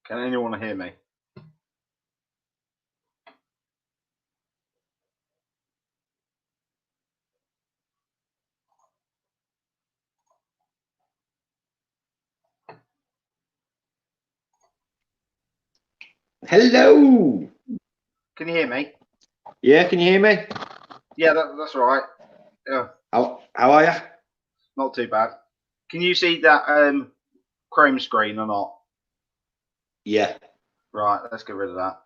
Can anyone hear me? Hello. Can you hear me? Yeah, can you hear me? Yeah, that's all right. Yeah. How are you? Not too bad. Can you see that Chrome screen or not? Yeah. Right, let's get rid of that.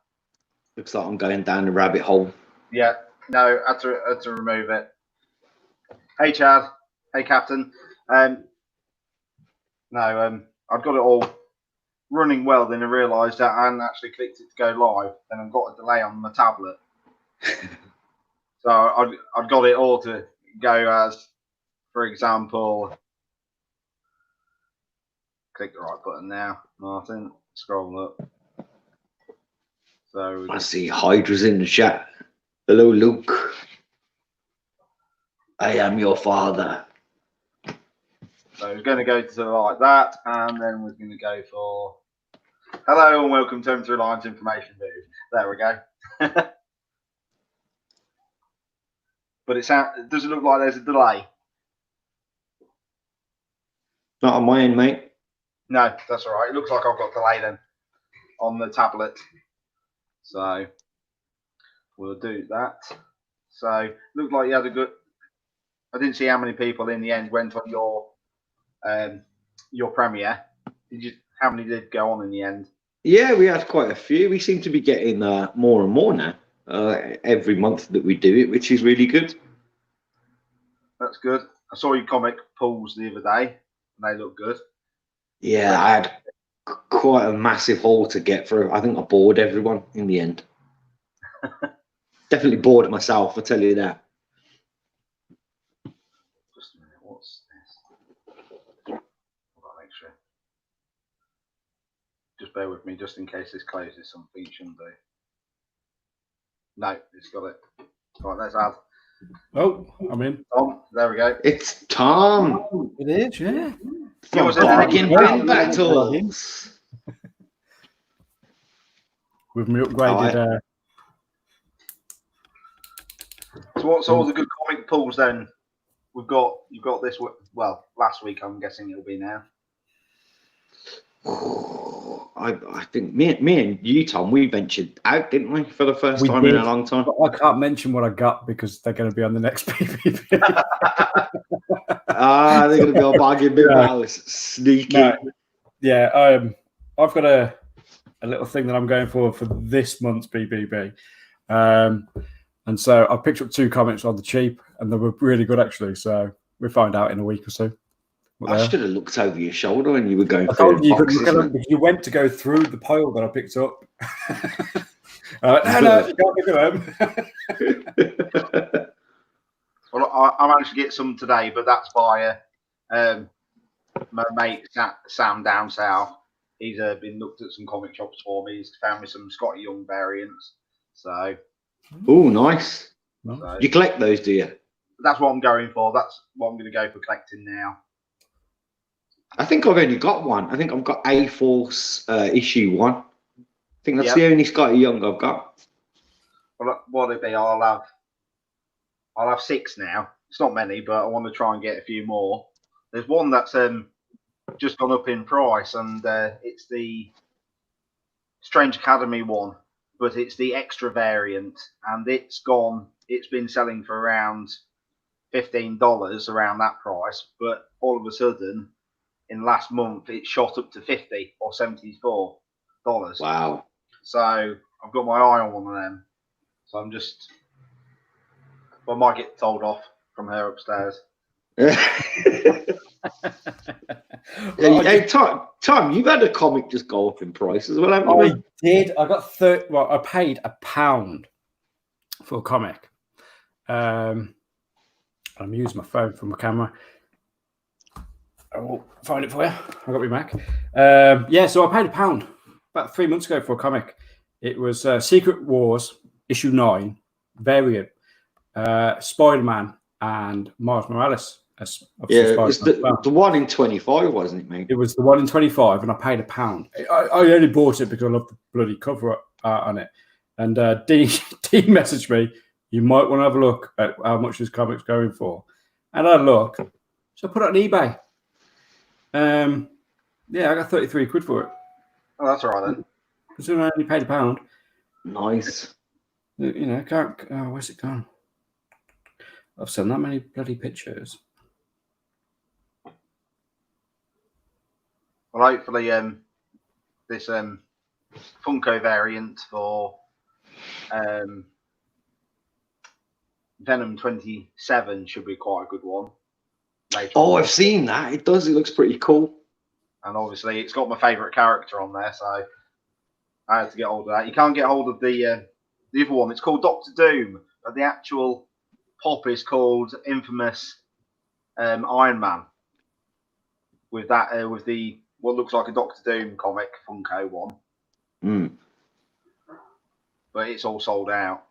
Looks like I'm going down the rabbit hole. Yeah, no, I had to remove it. Hey, Chad. Hey, Captain. I've got it all running well. Then I realised that I hadn't actually clicked it to go live. Then I've got a delay on my tablet. So I've got it all to go as, for example, click the right button now, Martin. Scroll up. So I see Hydra's in the chat. Hello, Luke. I am your father. So we're going to go to like that, and then we're going to go for hello and welcome to Home Reliance Information Booth. There we go. But it doesn't look like there's a delay. Not on my end, mate. No, that's all right. It looks like I've got delay then on the tablet. So we'll do that. So looked like you had a good. I didn't see how many people in the end went on your premiere. How many did go on in the end? Yeah, we had quite a few. We seem to be getting more and more now every month that we do it, which is really good. That's good. I saw your comic pulls the other day, and they look good. Yeah, I had quite a massive haul to get through. I think I bored everyone in the end. Definitely bored myself, I tell you that. Just a minute, what's this? Hold on, make sure. Just bear with me, just in case this closes something it shouldn't do. No, it's got it. Right, let's add. Oh, I'm in. Tom, there we go. It's Tom. It is, yeah. From Bargain Bin Battles. With me upgraded. So what's all the good comic pulls then? You've got this. Well, last week I'm guessing it'll be now. I think me and you, Tom, we ventured out, didn't we, for the first time in a long time? I can't mention what I got because they're going to be on the next PvP. They're going to be on Bargain Bin Battles. Sneaky. No. Yeah, I've got a little thing that I'm going for this month's BBB. And so I picked up 2 comics on the cheap, and they were really good, actually. So we'll find out in a week or so. I should have looked over your shoulder when you were going I through told the you could boxes. look at them because you went to go through the pile that I picked up. No, you can't look at them. Well, I managed to get some today, but that's by my mate Sam down south. He's been looked at some comic shops for me. He's found me some Scotty Young variants. So, oh, nice. So, you collect those, do you? That's what I'm going for. That's what I'm going to go for collecting now. I think I've only got one. I think I've got A-Force issue 1. I think that's the only Scotty Young I've got. Well, what'll it be? I'll have 6 now. It's not many, but I want to try and get a few more. There's one that's just gone up in price, and it's the Strange Academy one, but it's the extra variant, and it's been selling for around $15, around that price, but all of a sudden in last month it shot up to $50 or $74. Wow. So I've got my eye on one of them. So I might get told off from her upstairs. Hey, Tom, you've had a comic just go up in price as well, haven't you? I did. I got I paid £1 for a comic. I'm using my phone for my camera. I will find it for you. I've got my Mac. So I paid £1 about 3 months ago for a comic. It was Secret Wars issue 9 variant, Spider-Man and Miles Morales. Yeah, it was the one in 25, wasn't it, mate? It was the one in 25, and I paid £1. I only bought it because I love the bloody cover art on it. And Dean messaged me, you might want to have a look at how much this comic's going for. And I had a look. So I put it on eBay. Yeah, I got 33 quid for it. Oh, that's all right then. Considering I only paid £1. Nice. You know, where's it gone? I've sent that many bloody pictures. Well, hopefully, this Funko variant for Venom 27 should be quite a good one. Oh, I've seen that. It does. It looks pretty cool. And obviously, it's got my favourite character on there, so I had to get hold of that. You can't get hold of the other one. It's called Doctor Doom, but the actual pop is called Infamous Iron Man. With that, with the what looks like a Doctor Doom comic Funko one. Mm. But it's all sold out.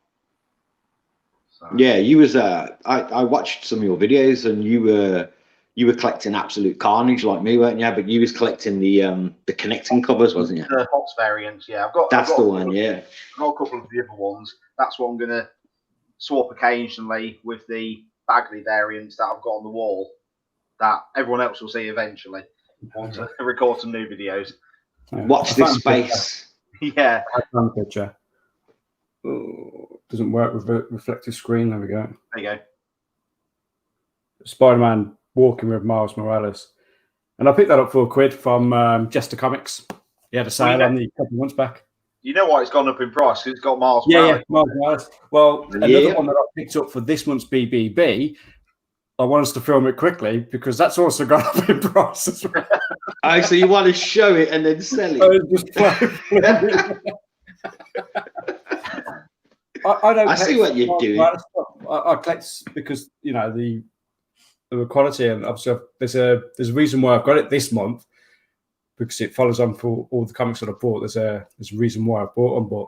So. Yeah, you was. I watched some of your videos, and you were collecting absolute carnage like me, weren't you? But you was collecting the connecting covers, wasn't you? The Hots variants, yeah. That's the one, yeah. I've got a couple of the other ones. That's what I'm gonna swap occasionally with the Bagley variants that I've got on the wall. That everyone else will see eventually. Want to record some new videos. Watch this space. Yeah. I found a picture. Oh, doesn't work with a reflective screen. There we go. There you go. Spider-Man walking with Miles Morales. And I picked that up for £1 from Jester Comics. He had a sale on the a couple of months back. You know why it's gone up in price? Because it's got Miles Morales. Yeah, Miles Morales. Well, another one that I picked up for this month's BBB, I want us to film it quickly because that's also gone up in price as well. Oh, so you want to show it and then sell it? I don't. I see what you're doing. I collect because you know the quality, and obviously there's a reason why I've got it this month because it follows on for all the comics that I bought. There's a reason why I bought them, but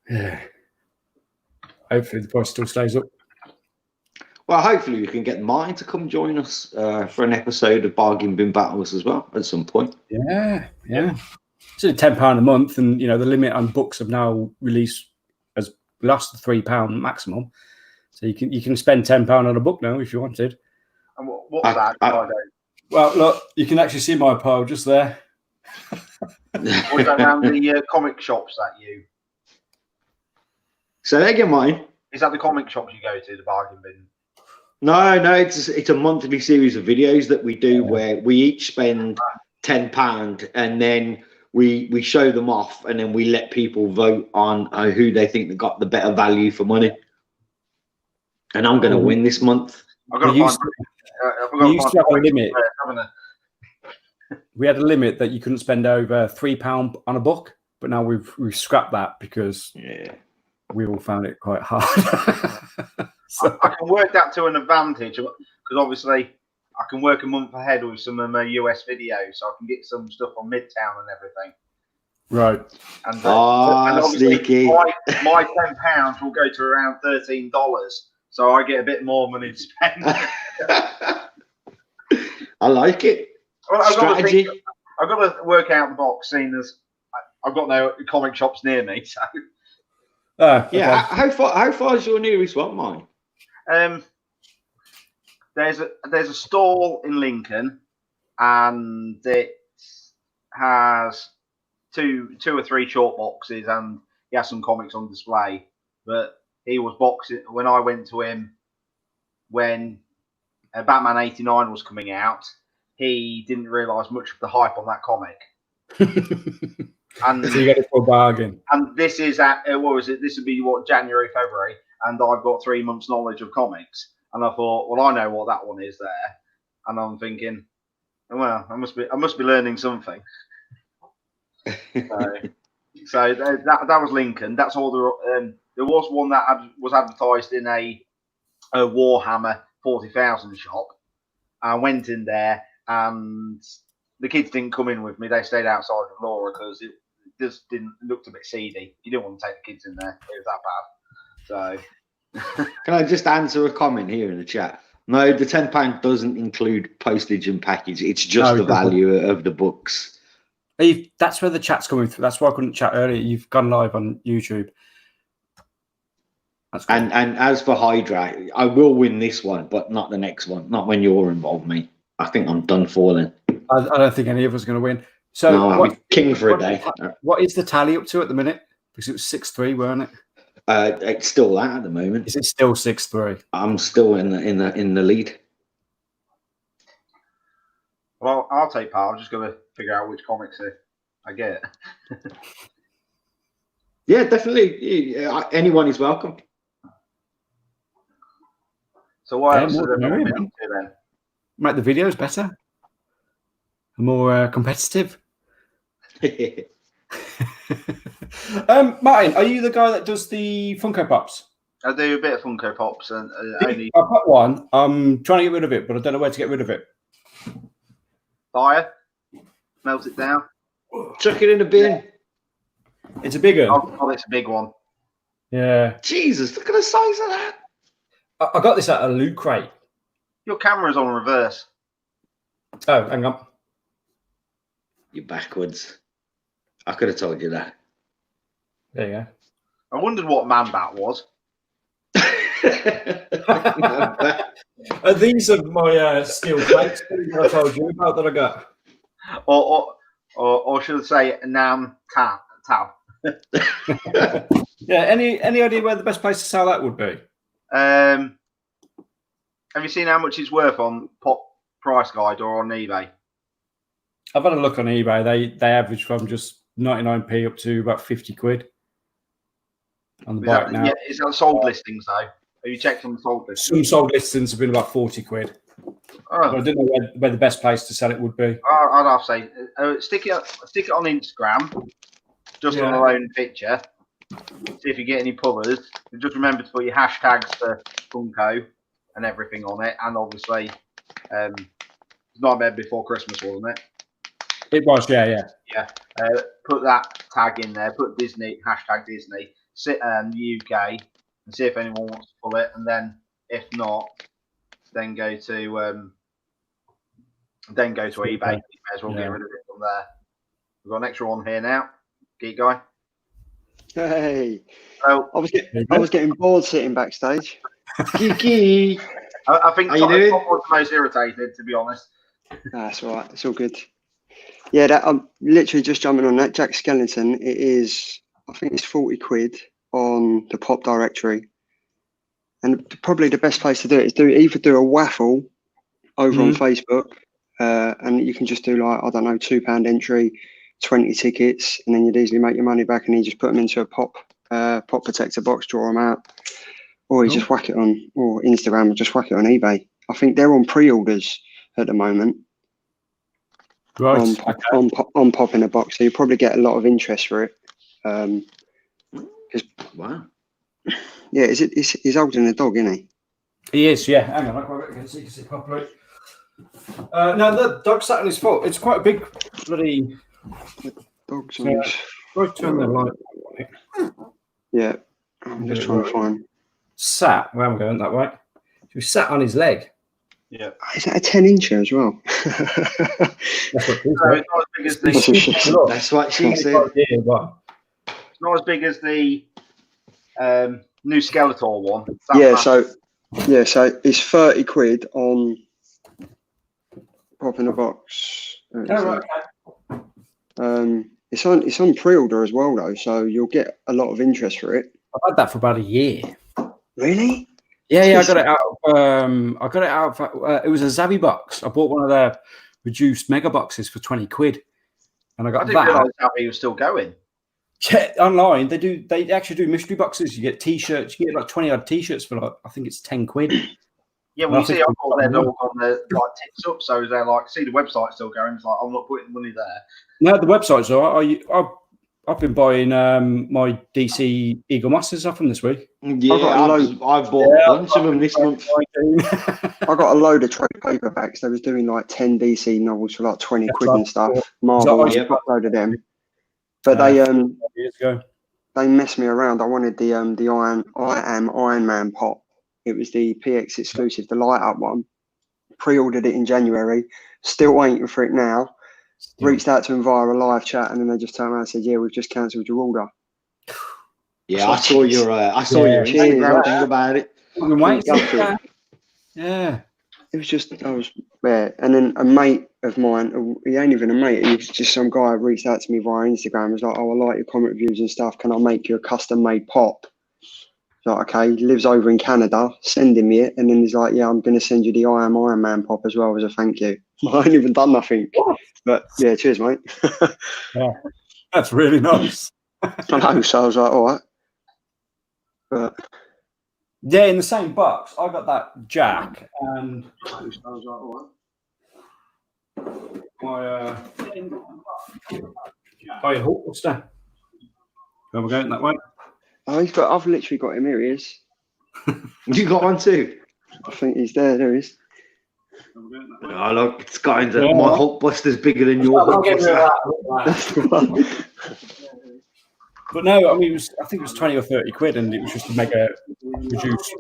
yeah, hopefully the price still stays up. Well, hopefully we can get mine to come join us for an episode of Bargain Bin Battles as well at some point. Yeah. It's only £10 a month, and you know the limit on books have now released as lost the £3 maximum, so you can spend £10 on a book now if you wanted. And what's that? Well, look, you can actually see my pile just there. Was that around the comic shops that you? So they get mine. Is that the comic shops you go to, the Bargain Bin? No, it's a monthly series of videos that we do where we each spend £10 and then we show them off and then we let people vote on who they think that got the better value for money. And I'm going to win this month. We used to have a limit. We had a limit that you couldn't spend over £3 on a book, but now we've scrapped that because we all found it quite hard. So. I can work that to an advantage because obviously I can work a month ahead with some of my US videos, so I can get some stuff on Midtown and everything. Right. And obviously sneaky. my £10 will go to around $13, so I get a bit more money to spend. I like it. Well, Strategy. I've got to work out the box, seeing as I've got no comic shops near me. So. Yeah. How far is your nearest one, mine? There's a stall in Lincoln, and it has two or three short boxes, and he has some comics on display. But he was boxing when I went to him when Batman '89 was coming out. He didn't realise much of the hype on that comic. And so you get it for a bargain. And this is at what was it? This would be January, February, and I've got 3 months' knowledge of comics. And I thought, well, I know what that one is there, and I'm thinking, well, I must be learning something. So that was Lincoln. That's all there was one that was advertised in a Warhammer 40,000 shop. I went in there, and the kids didn't come in with me. They stayed outside with Laura because it just looked a bit seedy. You didn't want to take the kids in there. It was that bad. So, can I just answer a comment here in the chat? No, the £10 doesn't include postage and package. It's just No, the it doesn't. value of the books. That's where the chat's coming through. That's why I couldn't chat earlier. You've gone live on YouTube. That's cool. And as for Hydra, I will win this one, but not the next one. Not when you're involved, mate. I think I'm done for then. I don't think any of us are going to win. So No, I'll be king for a day. What is the tally up to at the minute? Because it was 6-3, weren't it? It's still that at the moment. Is it still 6-3? I'm still in the lead. Well, I'll take part. I'm just going to figure out which comics I get. Yeah, definitely. Anyone is welcome. So what Yeah, else is more there the merrier, to man. do then? Make the videos better, more competitive. Martin, are you the guy that does the Funko Pops? I do a bit of Funko Pops and only I've got one. I'm trying to get rid of it, but I don't know where to get rid of it. fire, melt it down. Chuck it in the bin. It's a big one. Oh, it's a big one. Yeah. Jesus, look at the size of that. I got this at a loot crate. Your camera's on reverse. Oh, hang on. You're backwards. I could have told you that. There you go. I wondered what man that was. These are my steel plates that I told you about that I got. Or should I say Nam Tab? Yeah. Any idea where the best place to sell that would be? Have you seen how much it's worth on Pop Price Guide or on eBay? I've had a look on eBay. They average from just 99p up to about 50 quid on the bike now. Yeah, is that sold listings though? Have you checked on the sold listings? Some sold listings have been about 40 quid. Oh. But I don't know where the best place to sell it would be. I'd have to say stick it on Instagram, just on a lone picture. See if you get any pullers. And just remember to put your hashtags for Funko and everything on it. And obviously, it's Nightmare Before Christmas, wasn't it? It was, yeah. Put that tag in there. Put Disney, hashtag Disney, UK, and see if anyone wants to pull it. And then, if not, then go to eBay. You may as well get rid of it from there. We've got an extra one here now. Geek guy. Hey, So I was getting bored sitting backstage. Kiki. I think How you Tom doing? was the most irritated, to be honest. That's all right. It's all good. Yeah, I'm literally just jumping on that. Jack Skellington. It is, I think it's 40 quid on the Pop directory. And probably the best place to do it is either do a waffle over on Facebook, and you can just do like, I don't know, £2 entry, 20 tickets, and then you'd easily make your money back, and you just put them into a pop protector box, draw them out, or you just whack it on, or Instagram, or just whack it on eBay. I think they're on pre-orders at the moment. Right. On Pop in a box, so you probably get a lot of interest for it. Wow. Yeah, he's older than a dog, isn't he? He is, yeah. Hang on, I can see properly. No, the dog sat on his foot. It's quite a big bloody. Dogs on his... Right, turn the light. Yeah, I'm just trying to find. Sat. Where am I going that way? He was sat on his leg. Yeah. Is that a 10-incher as well? That's what It's not as big as the. That's what she said. It's not as big as the new Skeletor one. So it's 30 quid on Pop in a box. It's on pre-order as well though, so you'll get a lot of interest for it. I've had that for about a year. Really? Yeah, I got it out. It was a Zavi box. I bought one of their reduced mega boxes for 20 quid, and I got didn't that. realise how he was still going. Yeah, online they actually do mystery boxes. You get t-shirts. You get like 20 odd t-shirts for like, I think it's 10 quid. Yeah, well, you see, I've got their all on the like tips up, so they're like, see the website still going. It's like, I'm not putting money there. No, the website's all right. I've been buying my DC Eagle Masters off them this week. Yeah, I've bought a bunch of them this month. I got a load of trade paperbacks. They was doing like 10 DC novels for like 20 quid and stuff. Marvel, I got a load of them. But years ago. they messed me around. I wanted the I Am Iron Man pop, It was the PX exclusive, the light up one. Pre-ordered it in January. Still waiting for it now. Reached out to them via a live chat, and then they just turned around and said, "Yeah, we've just cancelled your order." Yeah, I saw your Instagram thing about it. Yeah. It was just, I was there. And then a mate of mine, he ain't even a mate, he was just some guy who reached out to me via Instagram. He was like, "Oh, I like your comment reviews and stuff. Can I make you a custom made pop?" Like, okay, he lives over in Canada, sending me it. And then he's like, "Yeah, I'm going to send you the I Am Iron Man pop as well as a thank you." I ain't even done nothing. But yeah, cheers, mate. Yeah, that's really nice. I know, so I was like, all right. But yeah, in the same box, I got that Jack, and I was like, all right. My Hulkbuster. Where am I going that way? Oh, I've literally got him. Here he is. You got one too? I think he's there. There he is. Oh, look, it's got into my Hulkbuster's bigger than your Hulkbuster. But no, I mean, I think it was 20 or 30 quid, and it was just a mega reduced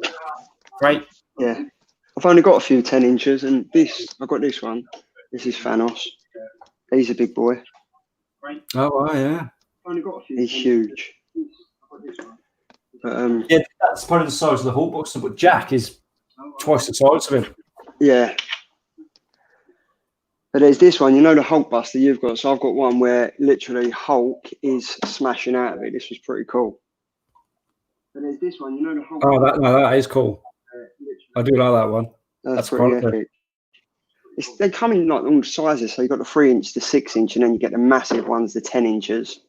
rate. Yeah, I've only got a few 10 inches, and I've got this one. This is Thanos. He's a big boy. Oh, yeah. He's huge. But, yeah, that's probably the size of the Hulkbuster, but Jack is twice the size of him. Yeah. But there's this one, you know, the Hulkbuster you've got. So I've got one where literally Hulk is smashing out of it. This was pretty cool. But there's this one, you know, the Hulk. Oh, that is cool. I do like that one. That's pretty epic. They come in like all sizes. So you've got the 3-inch, the 6-inch, and then you get the massive ones, the 10 inches.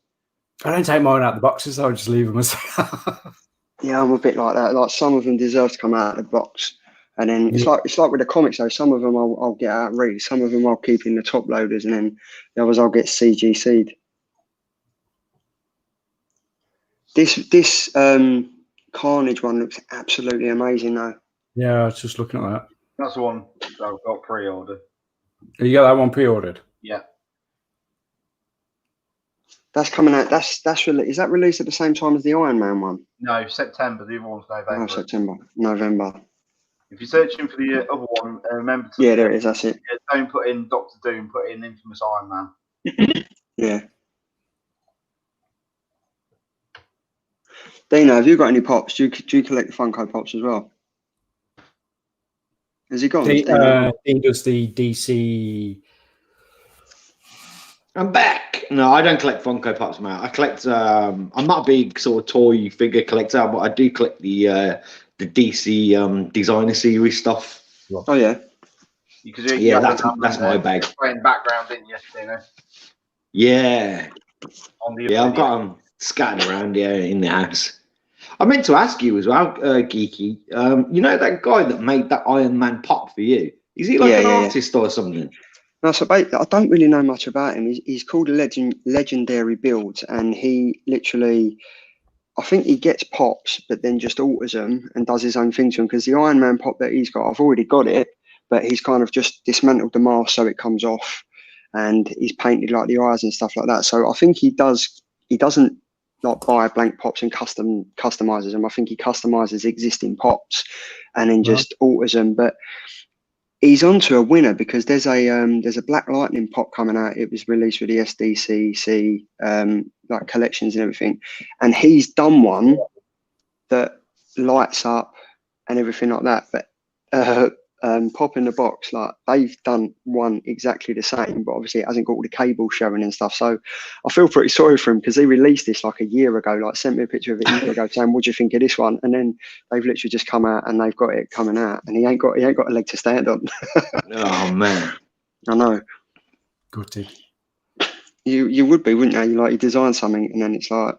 I don't take mine out of the boxes. I just leave them myself. Yeah, I'm a bit like that. Like some of them deserve to come out of the box. And then it's like with the comics though. Some of them I'll get out and read. Some of them I'll keep in the top loaders, and then the others I'll get CGC'd. This Carnage one looks absolutely amazing though. Yeah, I was just looking at that. That's the one that I've got pre-ordered. You got that one pre-ordered? Yeah. That's coming out. Is that released at the same time as the Iron Man one? No, September. The other one's November. No, September, November. If you're searching for the other one, remember to... Yeah, there it is. That's it. Yeah, don't put in Doctor Doom, put in Infamous Iron Man. Yeah. Dino, have you got any pops? Do you collect the Funko Pops as well? Has he got them? Dean does the DC... I'm back. No, I don't collect Funko Pops, man. I collect... I'm not a big sort of toy figure collector, but I do collect the DC designer series stuff. Oh yeah, yeah, that's my bag. Playing background, didn't you? Yeah, I've got them scattered around in the house. I meant to ask you as well, Geeky. You know that guy that made that Iron Man pop for you? Is he like an artist or something? No, so I don't really know much about him. He's called Legendary Builds, and he literally. I think he gets pops, but then just alters them and does his own thing to them. Because the Iron Man pop that he's got, I've already got it, but he's kind of just dismantled the mask so it comes off, and he's painted like the eyes and stuff like that. So I think he doesn't like buy blank pops and customizes them. I think he customizes existing pops and then just alters them. But he's onto a winner because there's a Black Lightning pop coming out. It was released with the SDCC like collections and everything, and he's done one that lights up and everything like that. But Pop in the Box, like they've done one exactly the same, but obviously it hasn't got all the cables showing and stuff. So I feel pretty sorry for him because he released this like a year ago, like sent me a picture of it a year ago saying, "What do you think of this one?" And then they've literally just come out and they've got it coming out, and he ain't got a leg to stand on. Oh man, I know. Gutted. You would be, wouldn't you? You design something and then it's like,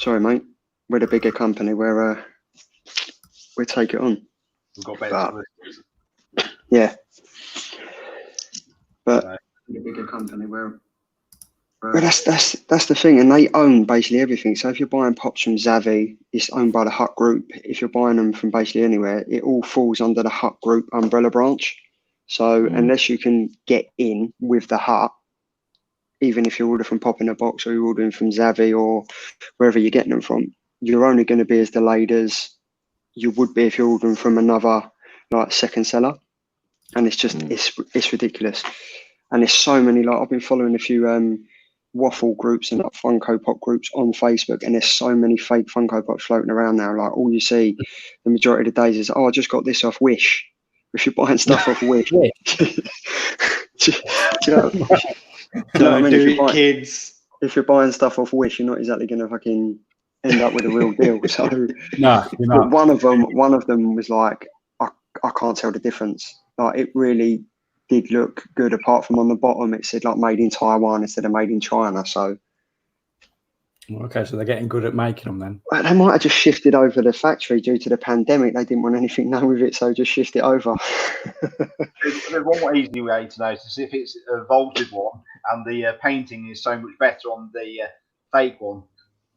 sorry mate, we're the bigger company, we'll take it on. We've got better yeah. But the bigger company, well, that's the thing, and they own basically everything. So if you're buying pops from Zavvi, it's owned by the Hut Group. If you're buying them from basically anywhere, it all falls under the Hut Group umbrella branch. So unless you can get in with the Hut, even if you order from Pop in a Box or you're ordering from Zavvi or wherever you're getting them from, you're only going to be as delayed as you would be if you're ordering from another like second seller. And it's just it's ridiculous. And there's so many, like I've been following a few waffle groups and like Funko Pop groups on Facebook, and there's so many fake Funko Pops floating around now. Like all you see the majority of the days is, oh, I just got this off Wish. If you're buying stuff off Wish. do you know what I mean? Kids. If you're buying stuff off Wish, you're not exactly going to fucking end up with a real deal. So no, you're not. But one of them was like, I can't tell the difference. Like it really did look good, apart from on the bottom it said like made in Taiwan instead of made in China. So okay, so they're getting good at making them then. they might have just shifted over the factory due to the pandemic. They didn't want anything done with it, so just shift it over. There's one easy way to notice if it's a vaulted one and the painting is so much better on the fake one,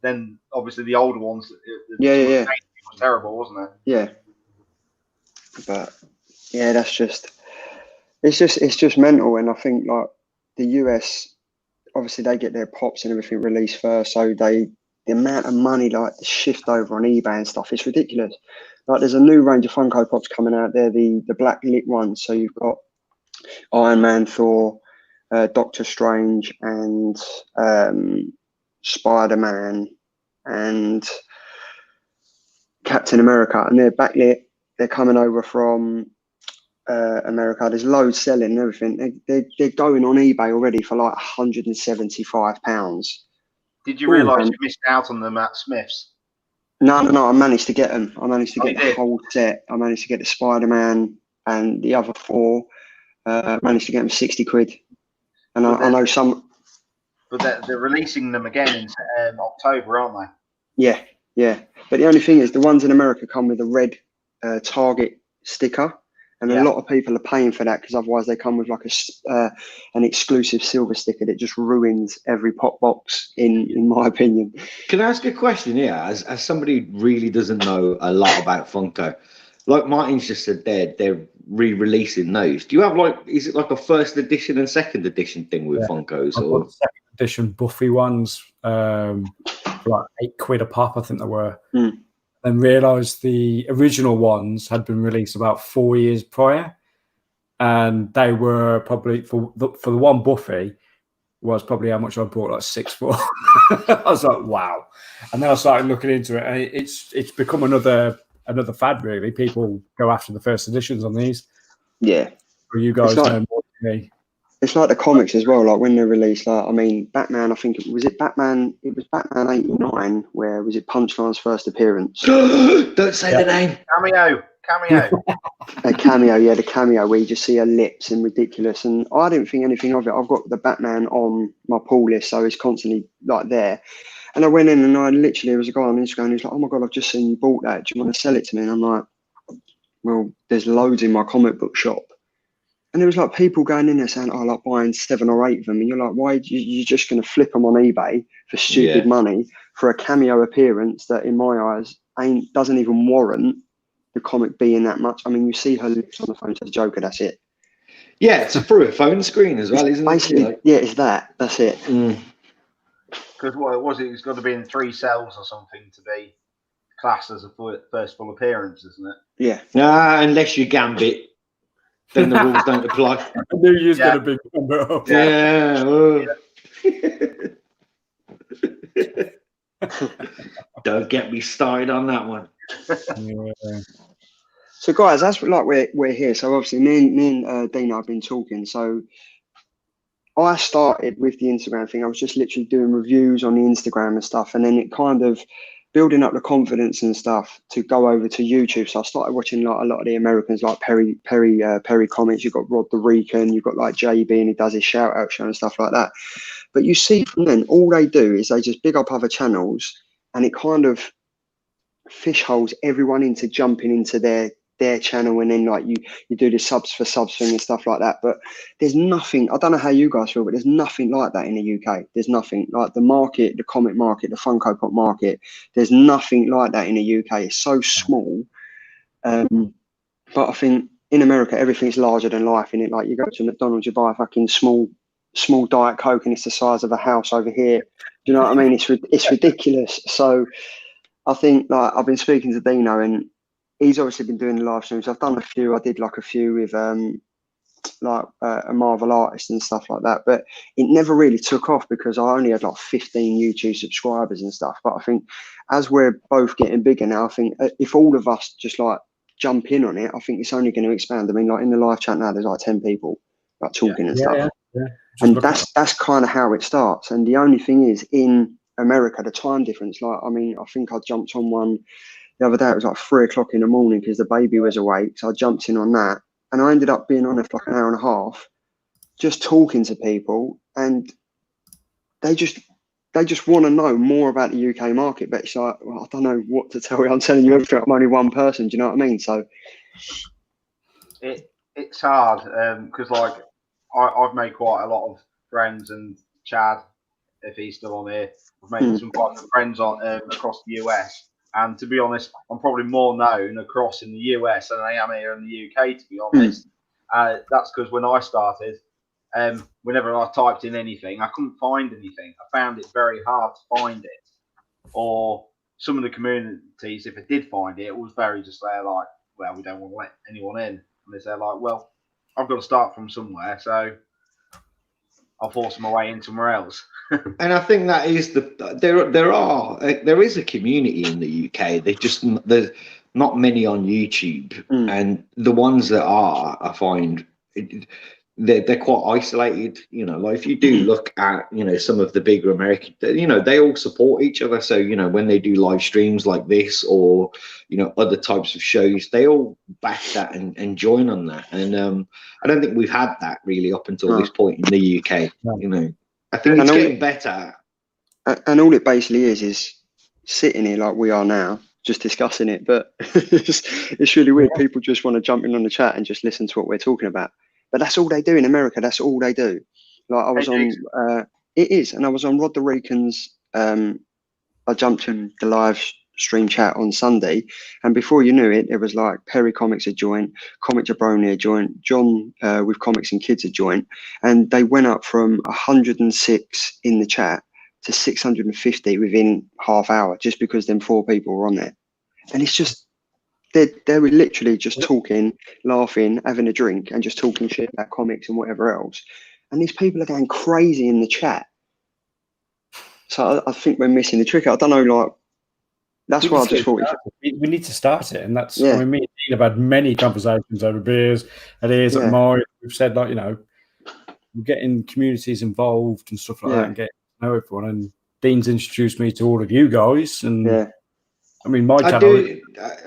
then obviously the older ones, the painting was terrible, wasn't it? Yeah. But yeah, that's just it's just mental. And I think like the US, obviously they get their pops and everything released first, so the amount of money like shift over on eBay and stuff, it's ridiculous. Like there's a new range of Funko Pops coming out there, the black lit ones. So you've got Iron Man, Thor, Doctor Strange, and Spider-Man and Captain America, and they're backlit. They're coming over from America. There's loads selling and everything. They're going on eBay already for like £175. Did you realise you missed out on them at Smith's? No. I managed to get them. I managed to get the whole set. I managed to get the Spider-Man and the other four. Managed to get them 60 quid. And I know some. But they're releasing them again in October, aren't they? Yeah. But the only thing is, the ones in America come with a red Target sticker, and a lot of people are paying for that because otherwise they come with like an exclusive silver sticker that just ruins every pop box, in my opinion. Can I ask a question here? As somebody who really doesn't know a lot about Funko, like Martin's just said, they're re-releasing those. Do you have is it like a first edition and second edition thing with Funkos, or second edition Buffy ones for like £8 a pop, I think they were. And realised the original ones had been released about 4 years prior, and they were probably for the one Buffy was probably how much I bought, like 6 for. I was like, wow. And then I started looking into it, and it's become another fad, really. People go after the first editions on these. Yeah. Or you guys know more than me. It's like the comics as well. Like when they released, like I mean, Batman. I think it was Batman. It was Batman '89. Where was it? Punchline's first appearance. Don't say the name. Cameo. A cameo, yeah, the cameo where you just see her lips and ridiculous. And I didn't think anything of it. I've got the Batman on my pull list, so it's constantly like there. And I went in and there was a guy on Instagram who's like, "Oh my god, I've just seen you bought that. Do you want to sell it to me?" And I'm like, "Well, there's loads in my comic book shop." And there was like people going in there saying, "Oh, like buying 7 or 8 of them," and you're like, "Why? You're just going to flip them on eBay for stupid money for a cameo appearance that, in my eyes, doesn't even warrant the comic being that much." I mean, you see her lips on the phone to the Joker. That's it. Yeah, it's through a phone screen as well, isn't it? Basically, it's that. That's it. Because what was it? It's got to be in 3 cells or something to be classed as a first full appearance, isn't it? Yeah. Nah, unless you Gambit. Then the rules don't apply. I knew you was going to be number up. Don't get me started on that one. So, guys, that's like we're here. So, obviously, me and Dina have been talking. So, I started with the Instagram thing. I was just literally doing reviews on the Instagram and stuff, and then it kind of building up the confidence and stuff to go over to YouTube. So I started watching like a lot of the Americans, like Perry Comics. You've got Rod the Recon, you've got like JB, and he does his shout out show and stuff like that. But you see from then, all they do is they just big up other channels, and it kind of fish holes everyone into jumping into their channel, and then like you do the subs for subs thing and stuff like that. But there's nothing, I don't know how you guys feel, but there's nothing like that in the UK. There's nothing like the market, the comic market, the Funko Pop market. There's nothing like that in the UK. It's so small. But I think in America, everything's larger than life in it. Like you go to McDonald's, you buy a fucking small Diet Coke and it's the size of a house over here. Do you know what I mean? It's ridiculous. So I think like I've been speaking to Dino, and he's obviously been doing the live streams. I've done a few. I did like a few with a Marvel artist and stuff like that, but it never really took off because I only had like 15 YouTube subscribers and stuff. But I think as we're both getting bigger now, I think if all of us just like jump in on it, I think it's only going to expand. I mean, like in the live chat now, there's like 10 people like talking and stuff. And that's kind of how it starts. And the only thing is, in America, the time difference, like, I mean, I think I jumped on one the other day. It was like 3 o'clock in the morning because the baby was awake. So I jumped in on that, and I ended up being on it for like an hour and a half, just talking to people, and they just want to know more about the UK market. But it's like, well, I don't know what to tell you. I'm telling you everything. I'm only one person. Do you know what I mean? So it's hard because like I've made quite a lot of friends, and Chad, if he's still on here, I've made some quite good friends on across the US. And to be honest, I'm probably more known across in the US than I am here in the UK. To be honest, that's because when I started, whenever I typed in anything, I couldn't find anything. I found it very hard to find it. Or some of the communities, if I did find it, it was very just there like, well, we don't want to let anyone in. And they say like, well, I've got to start from somewhere, so I'll force my way in somewhere else. And I think that is there is a community in the UK. There's not many on YouTube, and the ones that are, I find they're quite isolated. You know, like if you do look at some of the bigger American, they all support each other. So when they do live streams like this or other types of shows, they all back that and join on that. And I don't think we've had that really up until this point in the UK. I think it's getting better. And all it basically is sitting here like we are now, just discussing it. But it's really weird. People just want to jump in on the chat and just listen to what we're talking about. But that's all they do in America. That's all they do. Like I was on, it is, and I was on Rod the Recon's. I jumped in the live stream chat on Sunday, and before you knew it, it was like Perry Comics had joined, Comic Jabroni had joined, John with Comics and Kids had joined, and they went up from 106 in the chat to 650 within half hour, just because them 4 people were on there. And it's just they were literally just talking, laughing, having a drink, and just talking shit about comics and whatever else. And these people are going crazy in the chat. So I think we're missing the trick. I don't know, like, that's why I just thought we need to start it. And that's, I mean, me and Dean have had many conversations over beers at ears at Mario. We've said, like, we're getting communities involved and stuff like that and getting to know everyone. And Dean's introduced me to all of you guys. And I mean, my channel.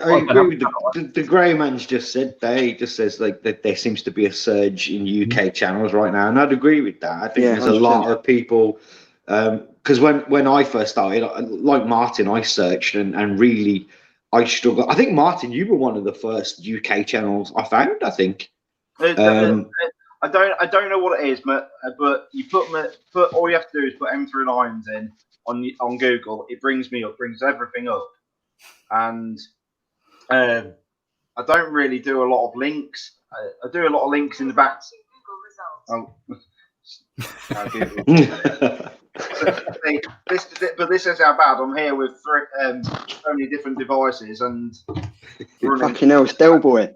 I agree with the Grey Man's just said there. He just says like that there seems to be a surge in UK channels right now, and I'd agree with that. I think there's 100%. A lot of people because when I first started, like Martin, I searched and really I struggled. I think Martin, you were one of the first UK channels I found. I think. I don't know what it is, but you put all you have to do is put M3 Lions in on Google. It brings everything up. And I don't really do a lot of links. I do a lot of links in the back. Oh, but this is how bad I'm here with so many different devices and fucking hell, Del Boy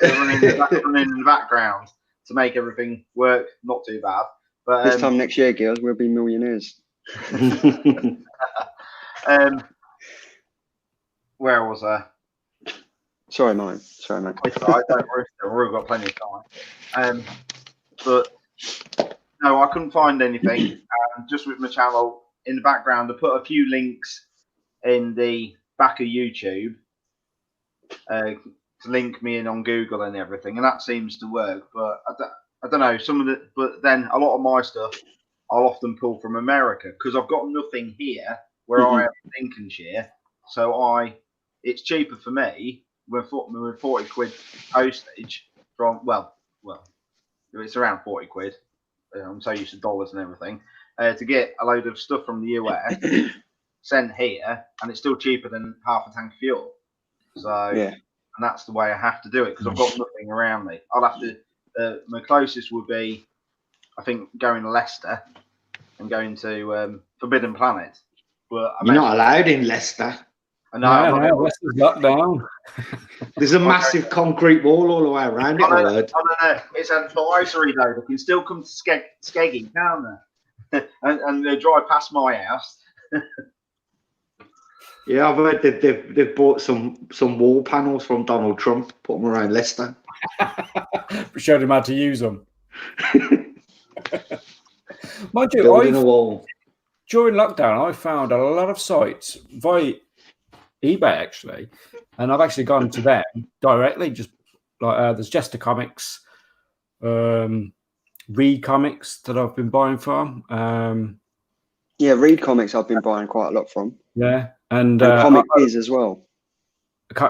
running in the background to make everything work. Not too bad. But this time next year, girls, we'll be millionaires. Where was I? Sorry, mate. I don't worry. We've got plenty of time. But no, I couldn't find anything. Just with my channel in the background, I put a few links in the back of YouTube to link me in on Google and everything, and that seems to work. But I don't know. But then a lot of my stuff I'll often pull from America because I've got nothing here where I am in Lincolnshire. So it's cheaper for me with 40 quid postage from, well, it's around 40 quid. I'm so used to dollars and everything, to get a load of stuff from the US sent here, and it's still cheaper than half a tank of fuel. So, and that's the way I have to do it because I've got nothing around me. I'll have to, my closest would be, I think, going to Leicester and going to Forbidden Planet. But you're not allowed in Leicester. And now this is lockdown. There's a massive concrete wall all the way around it, I heard. I don't know. It's advisory though. They can still come to Skegging, can't they? and they drive past my house. Yeah, I've heard that they've bought some wall panels from Donald Trump, put them around Leicester. Showed him how to use them. Mind you, Building a wall. During lockdown, I found a lot of sites via eBay actually, and I've actually gone to them directly. Just like there's Jester Comics, Read Comics that I've been buying from. Yeah, Read Comics I've been buying quite a lot from. Yeah, and Comic Biz as well.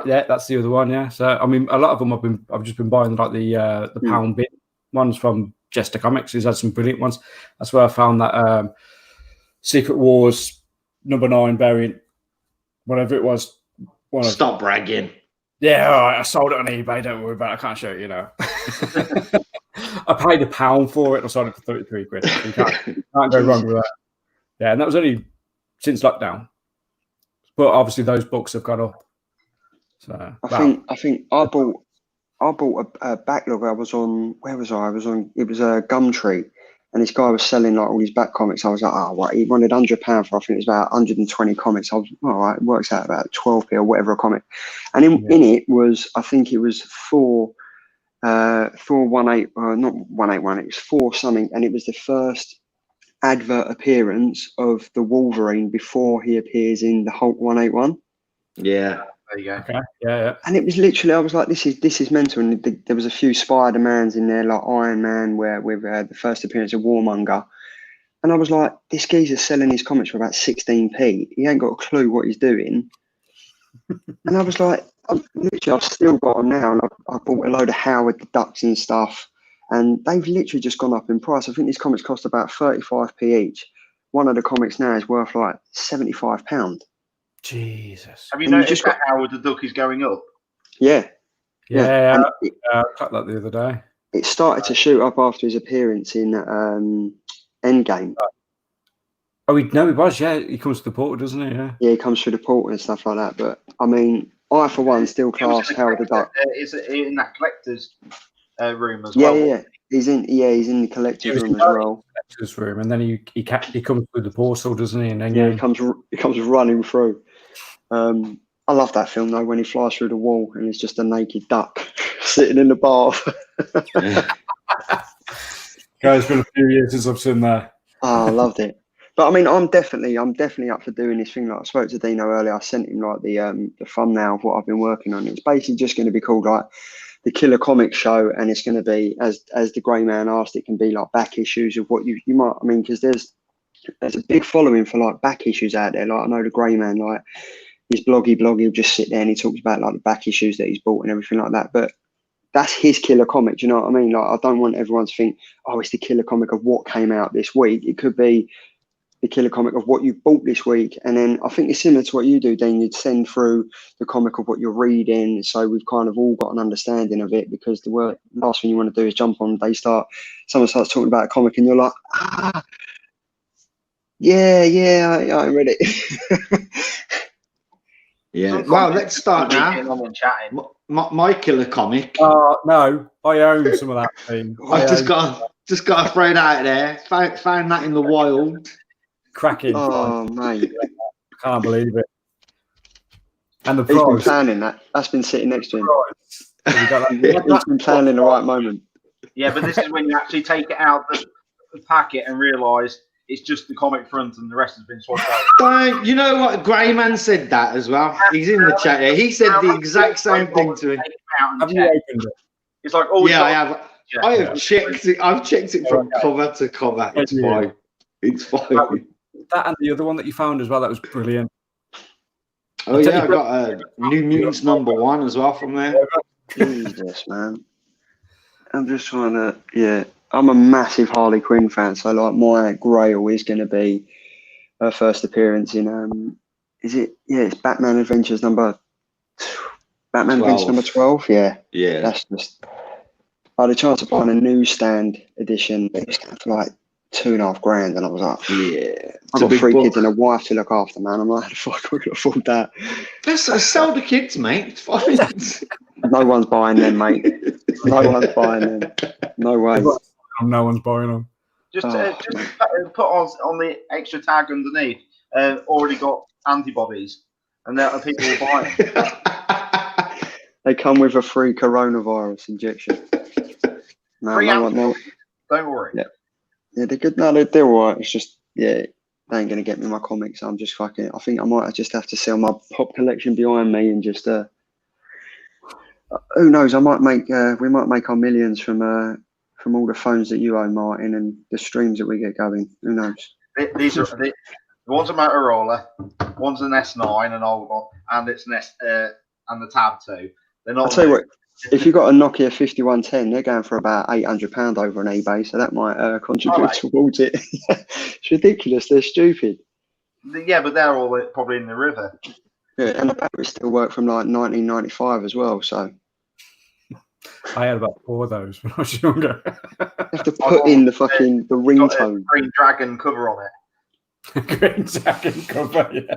Yeah, that's the other one. Yeah, so I mean, a lot of them I've just been buying like the pound bit ones from Jester Comics. He's had some brilliant ones. That's where I found that Secret Wars #9 variant, whatever it was. Stop bragging. Yeah, all right, I sold it on eBay. Don't worry about it. I can't show it, you know. I paid £1 for it and I sold it for 33 quid. You can't go wrong with that. Yeah, and that was only since lockdown. But obviously those books have gone up. So I think I bought a backlog. I was on, where was I? It was a Gumtree, and this guy was selling like all these back comics. I was like, oh, right, he wanted £100 for, I think it was about 120 comics. I was, all right, it works out about 12p or whatever a comic. And in it was, I think it was Thor 18, not 181, it was 4 something, and it was the first advert appearance of the Wolverine before he appears in the Hulk 181. Yeah. There you go. okay, yeah. And it was literally, I was like, this is mental. And there was a few Spider-Mans in there, like Iron Man, with the first appearance of Warmonger. And I was like, this geezer's selling his comics for about 16p. He ain't got a clue what he's doing. And I was like, I've still got them now. And I bought a load of Howard the Ducks and stuff. And they've literally just gone up in price. I think these comics cost about 35p each. One of the comics now is worth like £75. Jesus. Have you noticed that Howard the Duck is going up? Yeah. Yeah. I cut that the other day. It started to shoot up after his appearance in Endgame. Oh, he was. Yeah, he comes to the portal, doesn't he? Yeah. Yeah, he comes through the portal and stuff like that. But I mean, I for one still class Howard the Duck. Is it in that collector's room as well? Yeah. He's in the collector's room as well. Collector's room, and then he comes through the portal, doesn't he? And then he comes running through. I love that film though, when he flies through the wall and it's just a naked duck sitting in the bath. It's been a few years since I've seen that. Oh, I loved it. But I mean, I'm definitely up for doing this thing. Like I spoke to Dino earlier, I sent him like the thumbnail of what I've been working on. It's basically just going to be called like the Killer Comics Show, and it's going to be, as the Grey Man asked, it can be like back issues of what you might. I mean, because there's a big following for like back issues out there. Like I know the Grey Man, like his bloggy, he'll just sit there and he talks about like the back issues that he's bought and everything like that. But that's his killer comic. Do you know what I mean? Like I don't want everyone to think, oh, it's the killer comic of what came out this week. It could be the killer comic of what you bought this week. And then I think it's similar to what you do, Dean. You'd send through the comic of what you're reading. So we've kind of all got an understanding of it, because the last thing you want to do is jump on, someone starts talking about a comic and you're like, I read it. Yeah. Well, let's start now. My killer comic. No, I own some of that thing. I've just got to throw it out there. Found that in the wild. Cracking. Oh, mate. Can't believe it. And the He's prize. been planning that. That's been sitting next to him. Have you got that? He's been planning the right moment. Yeah, but this is when you actually take it out the packet and realise it's just the comic front and the rest has been swapped out. You know what? Grey Man said that as well. He's in the chat here. He said the exact same thing to him. Have you opened it? It's like, I have. I have checked it. I've checked it from cover to cover. It's fine. It's fine. That and the other one that you found as well. That was brilliant. Oh yeah, I got New Mutants #1 as well from there. Jesus, man. I'm just trying to. Yeah, I'm a massive Harley Quinn fan, so like my Grail is going to be her first appearance in. Is it? Yeah, it's Batman Adventures number 12. Yeah. That's just. I had a chance of buying a newsstand edition. It's for like 2.5 grand, and I was like, Yeah, I've got 3 kids and a wife to look after, man. I'm like, how the fuck we can afford that? Just sell the kids, mate. It's fine. No one's buying them, mate. No one's buying them. No way. No one's buying them. Just, Oh, just put on the extra tag underneath. Already got antibodies, and there are people will buy them. They come with a free coronavirus injection. No, Free no one. No, antibodies. Don't worry. yeah, they're good. No, they're all right. It's just, yeah, they ain't gonna get me my comics. I'm just fucking. I think I might just have to sell my pop collection behind me and just. Who knows? I might make. We might make our millions from all the phones that you own, Martin, and the streams that we get going. Who knows? These are one's a Motorola, one's an S9, an old one, and it's an and the Tab 2. They're not. I'll tell you what. If you've got a Nokia 5110, they're going for about £800 over on eBay, so that might contribute towards it. It's ridiculous. They're stupid. Yeah, but they're all probably in the river. Yeah, and the batteries still work from like 1995 as well. So I had about 4 of those when I was younger. you have to put in the fucking the ringtone. Green Dragon cover on it. Green Dragon cover, yeah.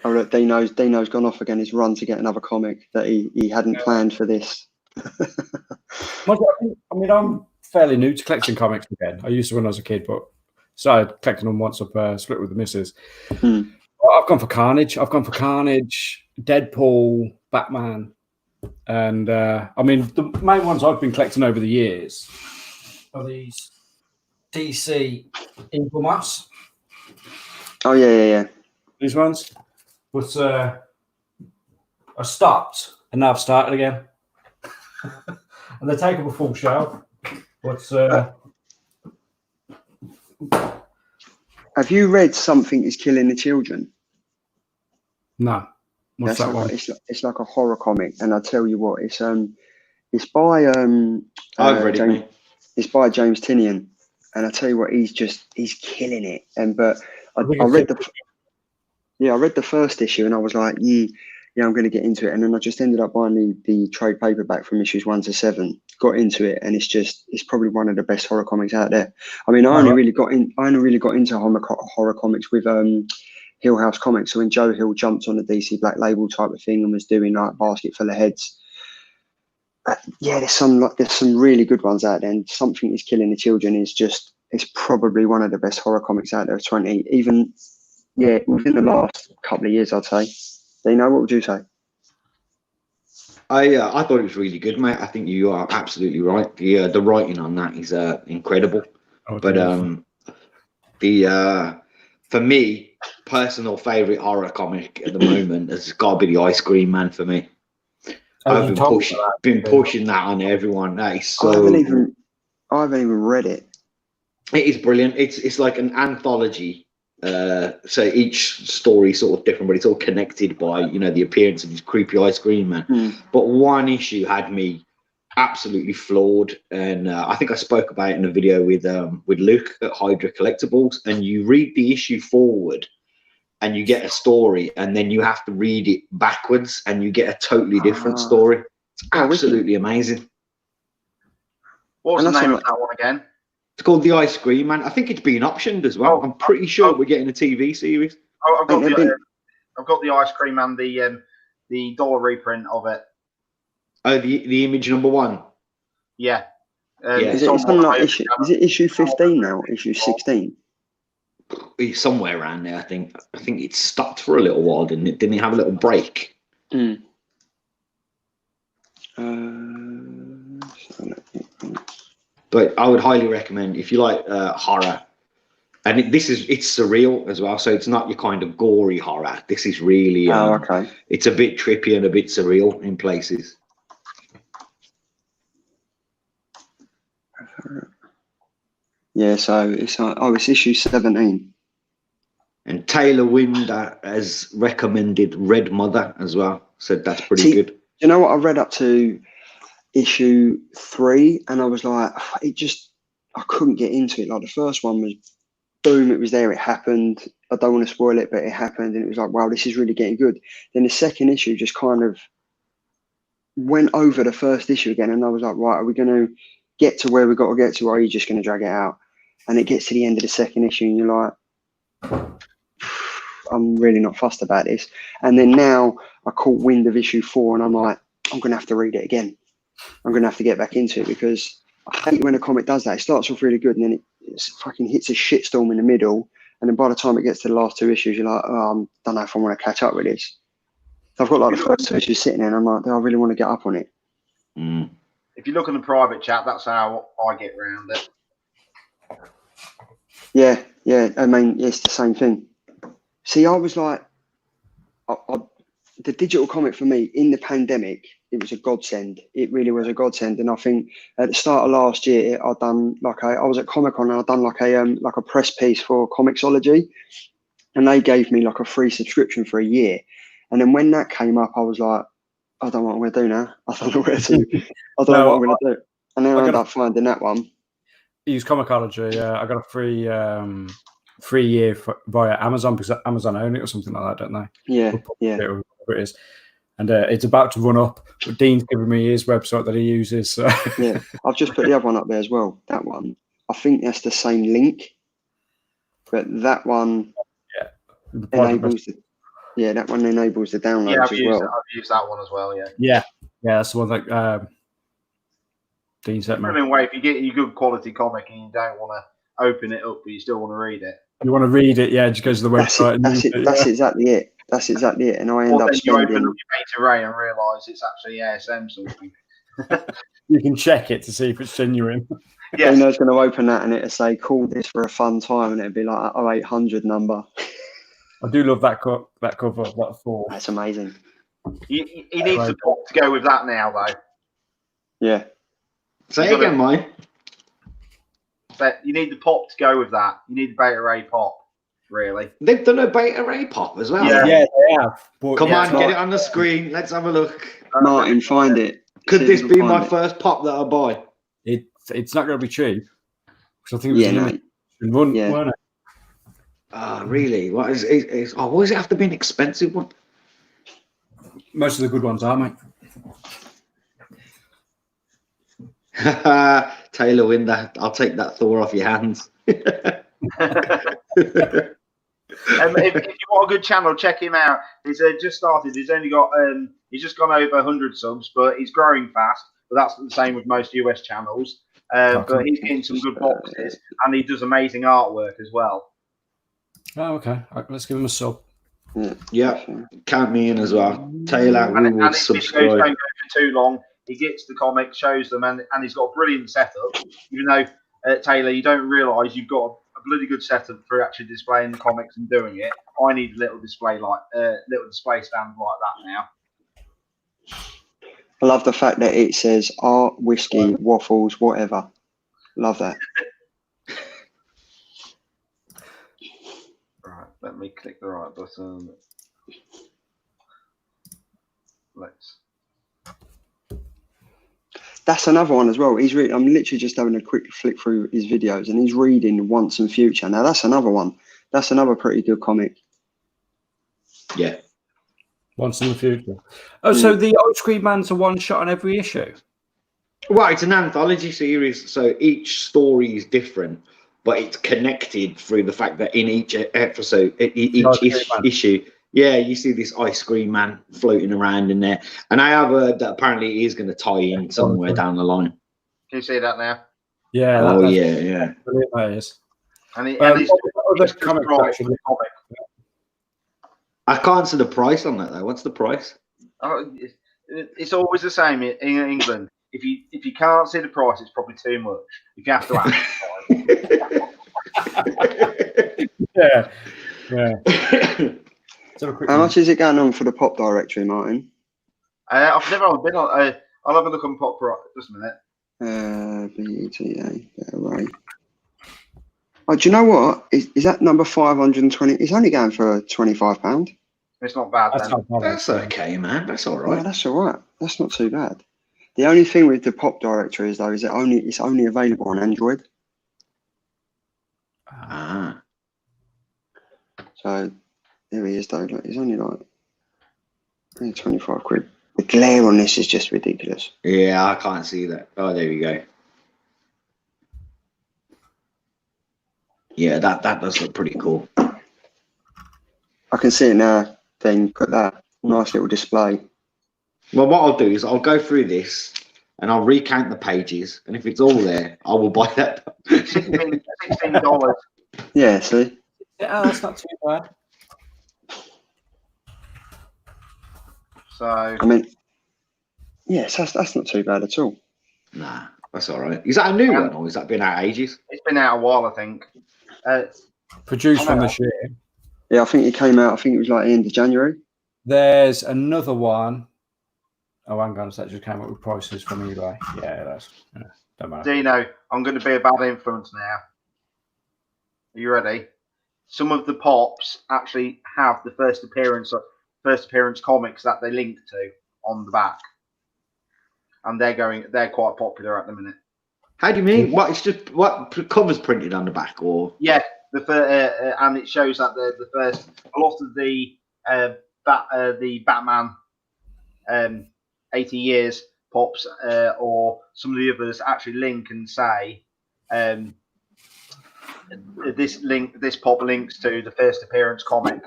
Oh look, Dino's gone off again. He's run to get another comic that he hadn't planned for this. I mean, I'm fairly new to collecting comics again. I used to when I was a kid, but started collecting them once I've split with the missus. I've gone for Carnage. Deadpool, Batman, and I mean the main ones I've been collecting over the years are these DC Infomas. Oh yeah. These ones. But I stopped and now I've started again. And they take up a full shelf. But have you read Something Is Killing the Children? No. What's that one? It's like a horror comic, and I tell you what, it's by I've read James, it. it's by James Tinian, and I tell you what, he's killing it. I read the first issue, and I was like, yeah, I'm going to get into it, and then I just ended up buying the trade paperback from issues 1 to 7. Got into it, and it's probably one of the best horror comics out there. I mean, I only really got into horror comics with Hill House Comics. So when Joe Hill jumped on the DC Black Label type of thing and was doing like Basket Full of Heads, yeah, there's some really good ones out there. And Something Is Killing the Children it's probably one of the best horror comics out there. Within the last couple of years, I'd say. Dino, what would you say? I thought it was really good, mate. I think you are absolutely right. The writing on that is incredible. But for me, personal favorite horror comic at the moment has got to be the Ice Cream Man for me. I've been pushing that on everyone. That is so. I haven't even read it. It is brilliant. It's like an anthology. So each story is sort of different, but it's all connected by the appearance of this creepy Ice Cream Man. But one issue had me absolutely floored, and I think I spoke about it in a video with Luke at Hydra Collectibles. And you read the issue forward, and you get a story, and then you have to read it backwards, and you get a totally different story. It's absolutely amazing. What was the name of that one again? It's called The Ice Cream Man. I think it's been optioned as well. I'm pretty sure we're getting a TV series. I've got the Ice Cream Man, the dollar reprint of it. Oh, the image number 1. Yeah. Is it issue 15 now? Issue 16? It's somewhere around there. I think it stopped for a little while, didn't it? Didn't it have a little break? But I would highly recommend, if you like horror, and it's surreal as well. So it's not your kind of gory horror. This is really okay. It's a bit trippy and a bit surreal in places. Yeah, so it's issue 17. And Taylor Winder has recommended Red Mother as well. Said that's pretty good. You know what? I read up to issue 3, and I was like, I couldn't get into it. Like the first one was, boom, it was there, it happened. I don't want to spoil it, but it happened, and it was like, wow, this is really getting good. Then the second issue just kind of went over the first issue again, and I was like, right, are we going to get to where we got to get to, or are you just going to drag it out? and it gets to the end of the second issue, and you're like, I'm really not fussed about this. And then now I caught wind of issue 4, and I'm like, I'm going to have to read it again. I'm going to have to get back into it, because I hate when a comic does that. It starts off really good, and then it fucking hits a shitstorm in the middle. And then by the time it gets to the last 2 issues, you're like, oh, I don't know if I want to catch up with this. So I've got like the first 2 issues sitting there, and I'm like, do I really want to get up on it? Mm. If you look in the private chat, that's how I get around it. Yeah, yeah. I mean, it's the same thing. See, I was like, the digital comic for me in the pandemic, it was a godsend. It really was a godsend. And I think at the start of last year, I was at Comic-Con, and I'd done like a press piece for Comixology, and they gave me like a free subscription for a year. And then when that came up, I was like, I don't know what I'm going to do now. I don't know where to. I don't know what I'm going to do. And then I ended up finding that one. Use Comixology. I got a free year via Amazon, because Amazon own it or something like that, don't they? Yeah, yeah. Whatever it is. And it's about to run up. But Dean's giving me his website that he uses. So. Yeah, I've just put the other one up there as well. That one, I think that's the same link, but that one enables that one enables the downloads as well. I've used that one as well. Yeah. Yeah, that's the one that Dean sent me. Way, if you get your good quality comic and you don't want to open it up, but you still want to read it. You want to read it, yeah? Just go to the website. That's exactly it. That's exactly it. And I end up spending. You open up your Beta Ray and realise it's actually ASM something. You can check it to see if it's genuine. Yeah, you know, it's going to open that and it'll say, "Call this for a fun time," and it'll be like 0800 number. I do love that cover of that 4. That's amazing. He needs the pop to go with that now, though. Yeah. Say again, mate. But you need the pop to go with that. You need the Beta Ray pop, really. They've done a Beta Ray pop as well. Yeah, they have. Come on, get it on the screen. Let's have a look. Martin, find it. Could this be my first pop that I buy? It's not going to be cheap. Because I think it was weren't it? Oh, really? What is it? Why does it have to be an expensive one? Most of the good ones are, mate. Taylor, win that. I'll take that Thor off your hands. If you want a good channel, check him out. He's just started. He's only got he's just gone over 100 subs, but he's growing fast. But that's the same with most US channels. But he's getting some good boxes, and he does amazing artwork as well. Oh, okay. Let's give him a sub. Yeah, count me in as well. Taylor, we will subscribe. Don't go for too long. He gets the comics, shows them, and he's got a brilliant setup. Even though, Taylor, you don't realise you've got a bloody good setup for actually displaying the comics and doing it. I need a little display stand like that now. I love the fact that it says art, whiskey, waffles, whatever. Love that. Right, let me click the right button. That's another one as well. I'm literally just having a quick flick through his videos, and he's reading Once and Future. Now that's another one. That's another pretty good comic. Yeah. Once in the Future. Oh, so the Ice Cream Man's a one shot on every issue? Well, it's an anthology series, so each story is different, but it's connected through the fact that in each episode, each issue, you see this Ice Cream Man floating around in there. And I have heard that apparently it is going to tie in somewhere down the line. Can you see that now? Yeah. Yeah. Brilliant, that is. And he's comic. I can't see the price on that though. What's the price? Oh, it's always the same in England. If you can't see the price, it's probably too much. If you have to ask. Yeah. How much is it going on for the pop directory, Martin? I've never been on. I'll have a look on pop just a minute. BETA, right. Oh, do you know what? Is that number 520? It's only going for £25. It's not bad. That's okay, man. That's all right. Yeah, that's all right. That's not too bad. The only thing with the pop directory is though is it's only available on Android. Ah. So there he is though. Like, it's only like 25 quid. The glare on this is just ridiculous. Yeah, I can't see that. Oh, there we go. Yeah, that does look pretty cool. I can see it now. Then put that nice little display. Well, what I'll do is I'll go through this and I'll recount the pages, and if it's all there, I will buy that. $16. Yeah, see. Yeah, that's not too bad. So I mean, yes, that's not too bad at all. Nah, that's all right. Is that a new one, or has that been out ages? it's been out a while, I think. Produced from this year. Yeah, I think it came out. I think it was like the end of January. There's another one. Oh, hang on, that just came up with prices from eBay. Yeah, that's don't matter. Dino, I'm going to be a bad influence now. Are you ready? Some of the pops actually have the first appearance comics that they link to on the back, and they're quite popular at the minute. How do you mean? What? It's just what covers printed on the back, or Yeah, and it shows that the first a lot of the Batman 80 years pops or some of the others actually link and say this pop links to the first appearance comic.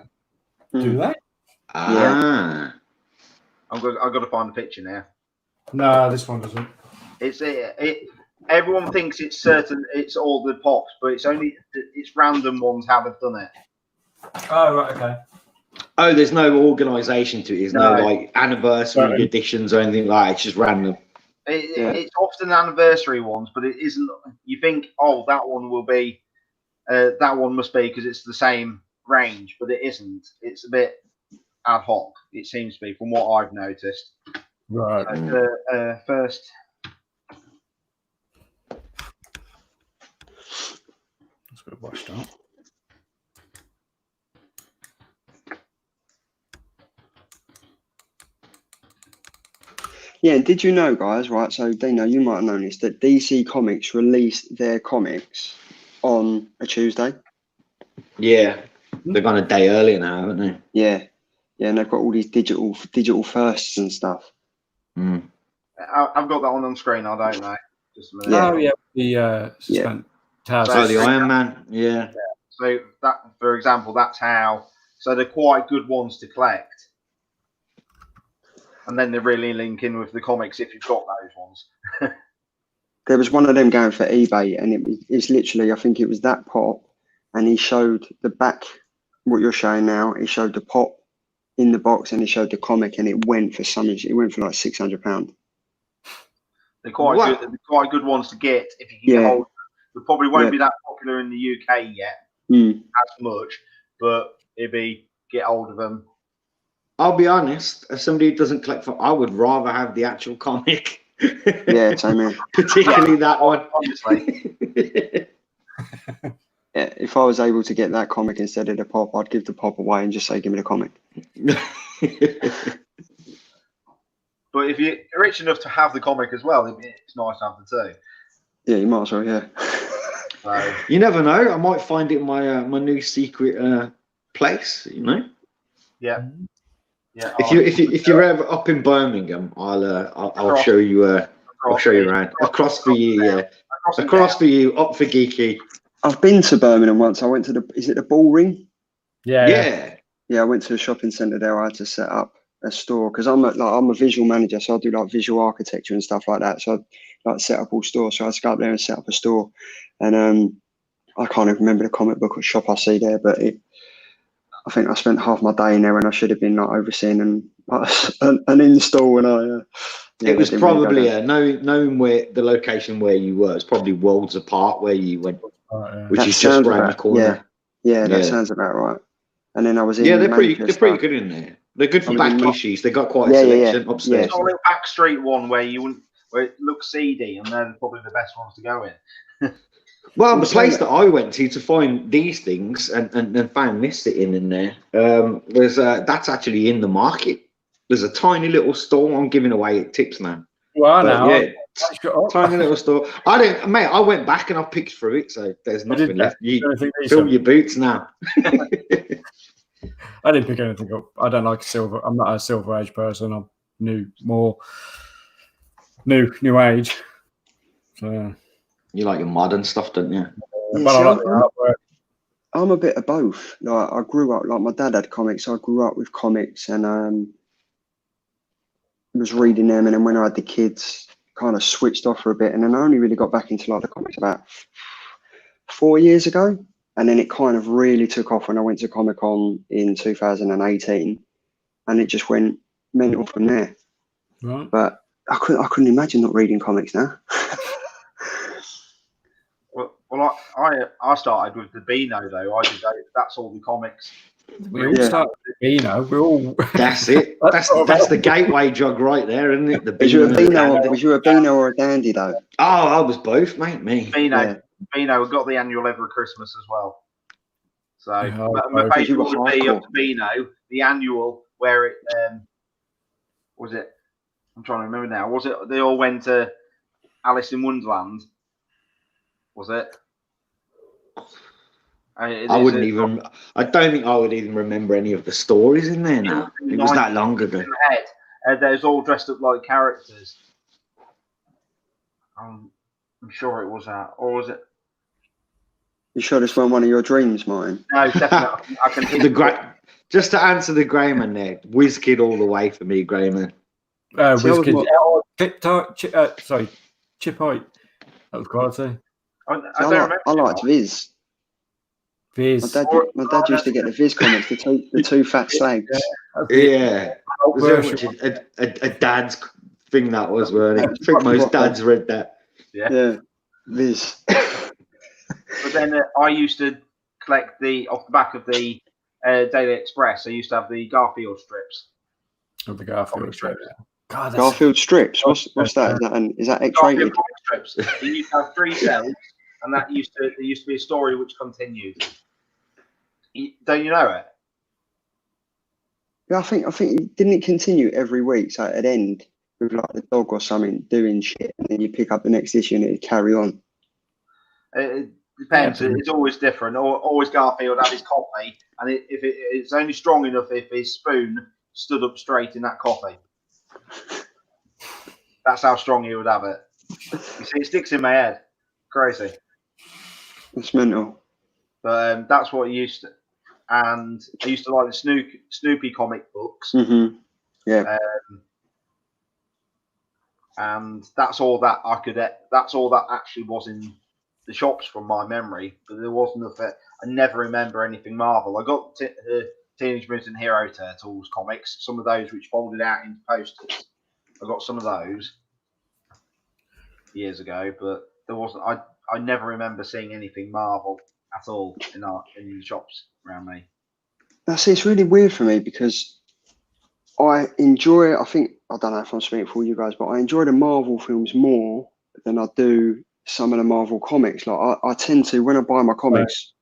Do they? Ah. I've got to find the picture now. No, this one doesn't. Everyone thinks it's all the pops, but it's random ones how they've done it. Oh, right, okay. Oh, there's no organisation to it. There's no like anniversary editions or anything like that. It's just random. It's often anniversary ones, but it isn't. You think, oh, that one will be, that one must be because it's the same range, but it isn't. It's a bit ad hoc. It seems to be, from what I've noticed. Right. First. Let's go washed up. Yeah, did you know, guys, right? So, Dino, you might have known this, that DC Comics released their comics on a Tuesday. Yeah. They've gone a day earlier now, haven't they? Yeah. Yeah, and they've got all these digital firsts and stuff. Mm. I've got that one on screen. I don't know. Just a minute. Oh, yeah. The So the Iron Man, yeah. So that, for example, that's how. So they're quite good ones to collect, and then they really link in with the comics if you've got those ones. There was one of them going for eBay, and it's literally, I think it was that pop, and he showed the back, what you're showing now. He showed the pop in the box, and he showed the comic, and it went for like £600. They're quite good. They're quite good ones to get if you can get hold of them. They probably won't be that popular in the UK yet, as much, but get hold of them. I'll be honest, as somebody who doesn't collect, I would rather have the actual comic. Yeah, same here. Particularly that one. Honestly. Yeah, if I was able to get that comic instead of the pop, I'd give the pop away and just say, give me the comic. But if you're rich enough to have the comic as well, it's nice to have the two. Yeah, you might as well, yeah. So, you never know. I might find it in my my new secret place, you know? Yeah. Yeah. If you're ever up in Birmingham, I'll show you I'll show you around. Across for you, yeah. Across for you, up for Geeky. I've been to Birmingham once. I went to is it the Ball Ring? Yeah. Yeah, I went to a shopping centre there. I had to set up a store because I'm a visual manager, so I do like visual architecture and stuff like that. So I like set up all stores. So I had to go up there and set up a store. And I can't even remember the comic book or shop I see there, but I think I spent half my day in there when I should have been like overseeing an install. And it was probably knowing where the location where you were. It's probably worlds apart where you went, which is just around the corner. Yeah, that sounds about right. And then I was in. Yeah, they're pretty good in there. They're good for back issues. They got quite a selection upstairs. It's only a back street one where it looks seedy, and they're probably the best ones to go in. Well, the place that I went to find these things and found this sitting in there was that's actually in the market. There's a tiny little store. I'm giving away tips now. Well, now, yeah, tiny little store. I went back and I picked through it, so there's nothing left. You fill your boots now. I didn't pick anything up. I don't like silver. I'm not a Silver Age person. I'm new age. So you like your modern stuff, don't you? but I like the artwork. I'm a bit of both. Like I grew up, like my dad had comics. So I grew up with comics and was reading them. And then when I had the kids, kind of switched off for a bit. And then I only really got back into like the comics about 4 years ago. And then it kind of really took off when I went to Comic-Con in 2018, and it just went mental from there. Right. But I couldn't imagine not reading comics now. Well, I started with the Beano though. I did that's all the comics. We all start with Beano. We're all. That's it. That's the gateway drug right there, isn't it? The Was you a Beano. Beano? Was you a Beano or a Dandy though? Oh, I was both, mate. Me. Beano got the annual every Christmas as well. So Oh, my favourite would be up to Beano, the annual where it was it. I'm trying to remember now. Was it they all went to Alice in Wonderland? Was it? I wouldn't even. I don't think I would even remember any of the stories in there now. It was that long ago. In the head, they're all dressed up like characters. I'm sure it was that, or was it? You sure this weren't one of your dreams, Martin? No, definitely. I can hit just to answer the Greyman there, Whiz Kid all the way for me, Greyman. Whiz Kid. Sorry, Chip Height. That was quality. I liked Viz. Viz. My dad used to get the Viz comics, the two fat slags. Yeah. Was very much a dad's thing that was, weren't it? I think most dads read that. Yeah. Viz. But then I used to collect off the back of the Daily Express. I used to have the Garfield strips. Of the Garfield strips. God, Garfield strips. What's that? Is that X-rated? Strips. You used to have 3 cells, and there used to be a story which continued. Don't you know it? Yeah, I think didn't it continue every week? So it'd end with like the dog or something doing shit, and then you pick up the next issue and it'd carry on. It depends. Yeah, it's always different. Always Garfield had his coffee, and it's only strong enough if his spoon stood up straight in that coffee. That's how strong he would have it. You see, it sticks in my head. Crazy. It's mental. But that's what he used to. And I used to like the Snoopy comic books. Mm-hmm. Yeah. And that's all that I could. That's all that actually was in the shops from my memory. But there wasn't I never remember anything Marvel. I got Teenage Mutant Hero Turtles comics. Some of those which folded out into posters. I got some of those years ago, but there wasn't. I never remember seeing anything Marvel at all in the shops around me. It's really weird for me because I enjoy. I don't know if I'm speaking for all you guys, but I enjoy the Marvel films more than I do some of the Marvel comics. Like I tend to, when I buy my comics,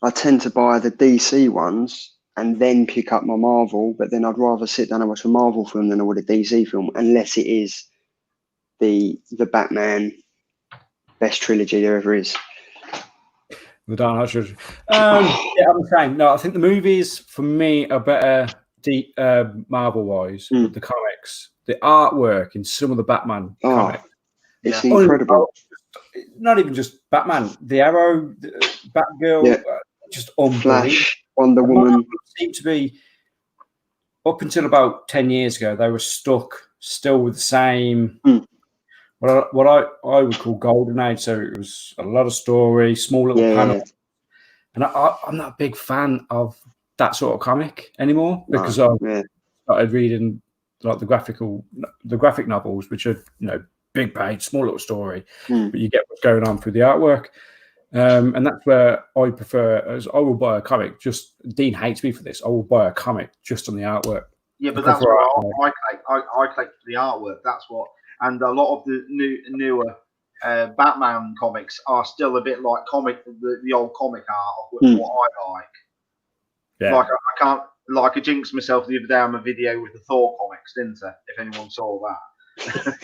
I tend to buy the DC ones and then pick up my Marvel. But then I'd rather sit down and watch a Marvel film than I would a DC film, unless it is the Batman best trilogy there ever is. The Dark Knight trilogy. Yeah, I'm saying no. I think the movies for me are better, Marvel-wise. The comics, the artwork in some of the Batman comics, it's incredible. Not even just Batman, the Arrow, the Batgirl, just unbelievable. Flash, Wonder Woman seem to be up until about 10 years ago. They were stuck still with the same. What I would call golden age. So it was a lot of story, small little panels. And I'm not a big fan of that sort of comic anymore because I started reading like the graphic novels, which are big page, small little story, but you get what's going on through the artwork. And that's where I prefer. As I will buy a comic. Just Dean hates me for this. I will buy a comic just on the artwork. Yeah, but that's what I collect the artwork. That's what. And a lot of the newer Batman comics are still a bit like the old comic art of what I like. Yeah. Like I can't, like I jinxed myself the other day on a video with the Thor comics, didn't I? If anyone saw that.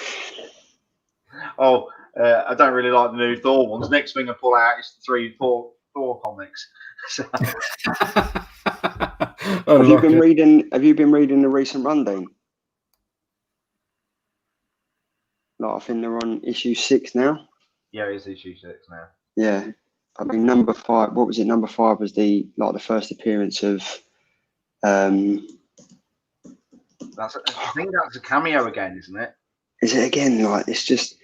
I don't really like the new Thor ones. Next thing I pull out is the 3 Thor comics. Have you been reading the recent run, Dean? Like, I think they're on issue 6 now. Yeah, it's issue 6 now. Yeah, I mean, number 5. What was it? Number 5 was the first appearance of. I think that's a cameo again, isn't it? Is it again? Like, it's just.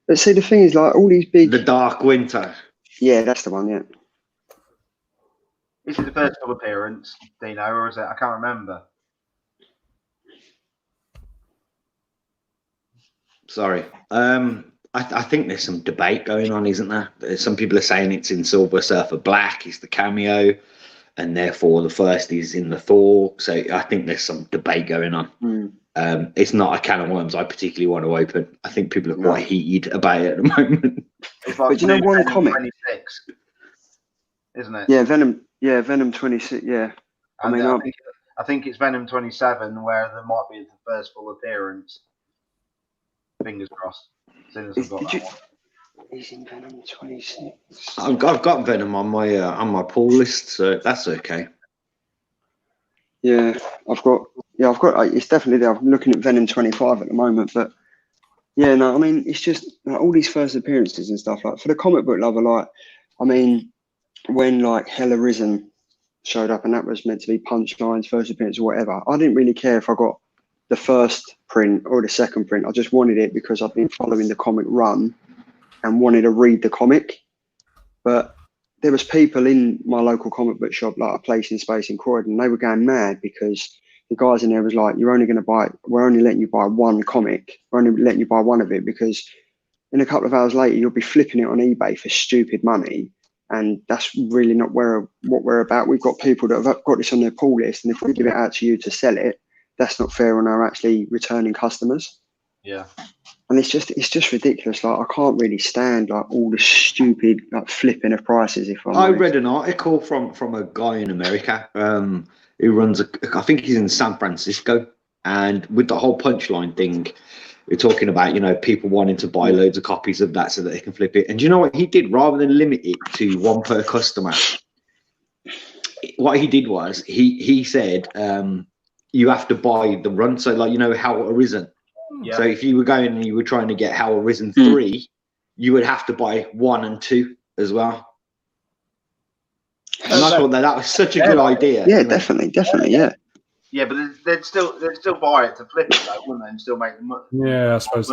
But see, the thing is, like, all these big. The Dark Winter. Yeah, that's the one. Yeah. Is it the first full appearance, Dino, or is it? I can't remember. Sorry. I think there's some debate going on, isn't there? Some people are saying it's in Silver Surfer Black, is the cameo, and therefore the first is in the Thor. So I think there's some debate going on. It's not a can of worms I particularly want to open. I think people are quite heated about it at the moment. But you know, one comic, 26, isn't it? Yeah, Venom. Yeah, Venom 26. Yeah, I think it's Venom 27 where there might be the first full appearance. Fingers crossed. As soon as I've got that one. He's in Venom 26. I've got Venom on my pull list, so that's okay. Yeah, I've got. It's definitely there. I'm looking at Venom 25 at the moment, but yeah, no, I mean, it's just like all these first appearances and stuff. Like for the comic book lover, like, I mean, when like Hell Arisen showed up and that was meant to be Punchline's first appearance or whatever, I didn't really care if I got the first print or the second print. I just wanted it because I've been following the comic run and wanted to read the comic. But there was people in my local comic book shop, like a place in Space in Croydon, and they were going mad because the guys in there was like, we're only letting you buy one comic. We're only letting you buy one of it because in a couple of hours later, you'll be flipping it on eBay for stupid money. And that's really not what we're about. We've got people that have got this on their pull list, and if we give it out to you to sell it, that's not fair on our actually returning customers. Yeah. And it's just ridiculous. Like, I can't really stand like all the stupid like flipping of prices. I read an article from a guy in America who runs I think he's in San Francisco, and with the whole Punchline thing, we're talking about, you know, people wanting to buy loads of copies of that so that they can flip it. And do you know what he did? Rather than limit it to one per customer, what he did was he said you have to buy the run. So like, you know, How Arisen. Yeah. So if you were going and you were trying to get How Arisen 3, you would have to buy 1 and 2 as well. And I thought that was such a good idea. Yeah, definitely, yeah. Yeah, but they'd still buy it to flip it, though, wouldn't they? And still make the money. Yeah, I suppose.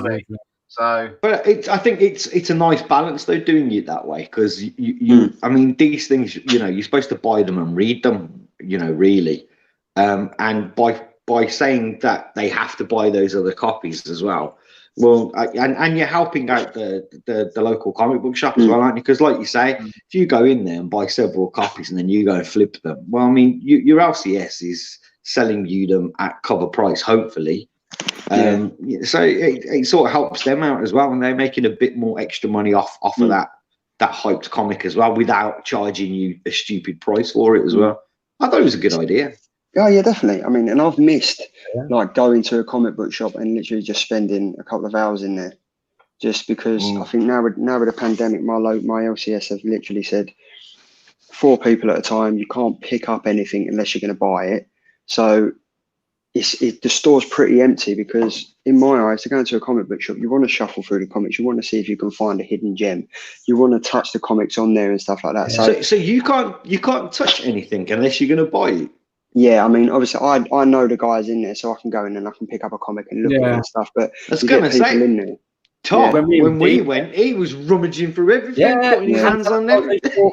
So, but I think it's a nice balance though, doing it that way, because I mean, these things, you know, you're supposed to buy them and read them, you know, really, and by saying that they have to buy those other copies as well. Well, and you're helping out the local comic book shop as well, aren't you? Because, like you say, if you go in there and buy several copies and then you go and flip them, well, I mean, your LCS is selling you them at cover price, hopefully. So it sort of helps them out as well, and they're making a bit more extra money off of that hyped comic as well, without charging you a stupid price for it as well. I thought it was a good idea. Oh yeah, definitely. I mean, and I've missed like going to a comic book shop and literally just spending a couple of hours in there, just because I think now with the pandemic, my LCS have literally said 4 people at a time. You can't pick up anything unless you're going to buy it. So the store's pretty empty, because in my eyes, to go into a comic book shop, you want to shuffle through the comics. You want to see if you can find a hidden gem. You want to touch the comics on there and stuff like that. So you can't touch anything unless you're going to buy it. Yeah, I mean, obviously, I know the guys in there, so I can go in and I can pick up a comic and look at it and stuff. But I was going to say, in there. Tom, when we went, he was rummaging through everything, putting his hands on everything.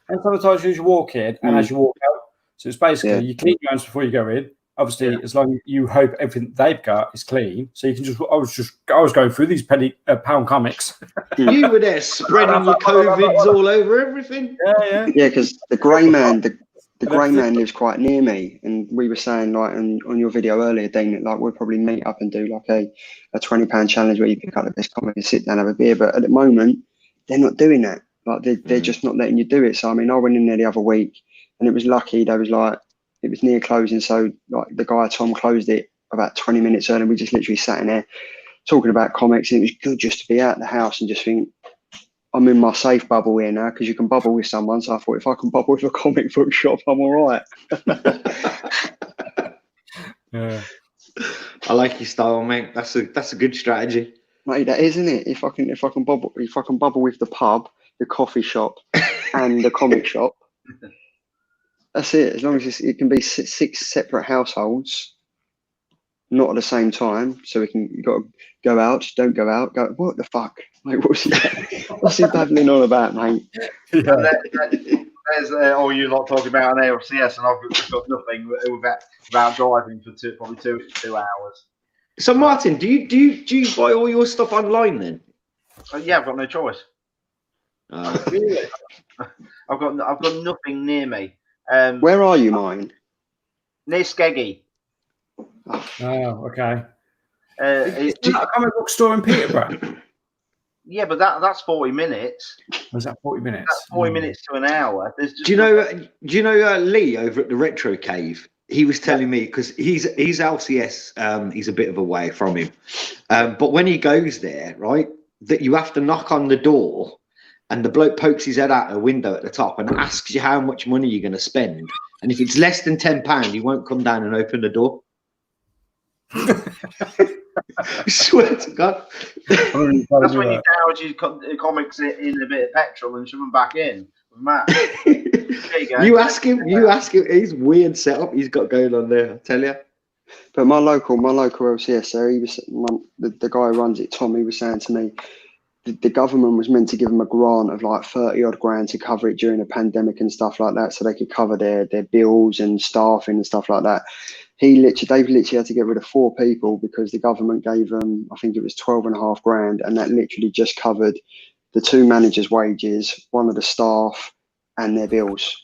And sometimes you walk in, and as you walk out, so it's basically you clean your hands before you go in. Obviously, as long as you hope everything they've got is clean, so you can just. I was going through these pound comics. You were there spreading your COVIDs all over everything. Yeah, because the grey man. The grey man lives quite near me, and we were saying, like, on your video earlier, Dean, that like we'll probably meet up and do like a £20 challenge where you pick up the best comic and sit down and have a beer. But at the moment, they're not doing that. Like they're just not letting you do it. So I mean, I went in there the other week, and it was lucky. They was like, it was near closing, so like the guy Tom closed it about 20 minutes early. And we just literally sat in there talking about comics, and it was good just to be out of the house and just think, I'm in my safe bubble here now, because you can bubble with someone. So I thought, if I can bubble with a comic book shop, I'm all right. Yeah, I like your style, mate. That's a good strategy, mate. That is, isn't it? If I can bubble with the pub, the coffee shop, and the comic shop. That's it. As long as it can be 6 separate households, not at the same time. So you got to go out, don't go out. Go, what the fuck? Like, what's he babbling on about, mate? Yeah. And there's all you lot talking about an ALCS, and I've got nothing without driving for probably two hours. So Martin, do you buy all your stuff online then? Yeah, I've got no choice. Really? I've got nothing near me. Where are you, mine? Near Skeggy. Oh, okay. It's not a comic book store in Peterborough. Yeah, but that's 40 minutes. Was that 40 minutes? That's 40 minutes to an hour. Do you know Lee over at the Retro Cave? He was telling me, because he's LCS, he's a bit of a way from him. But when he goes there, right, that you have to knock on the door, and the bloke pokes his head out a window at the top and asks you how much money you're going to spend. And if it's less than £10, he won't come down and open the door. I swear to God. That's when you gouge your comics in a bit of petrol and shove them back in. Matt. There you go. You ask him. He's weird setup he's got going on there, I tell you. But my local LCS, so the guy who runs it, Tom, he was saying to me, the government was meant to give them a grant of like 30 odd grand to cover it during a pandemic and stuff like that, so they could cover their bills and staffing and stuff like that. They've literally had to get rid of 4 people because the government gave them, I think it was 12.5 grand, and that literally just covered the 2 managers' wages, 1 of the staff, and their bills,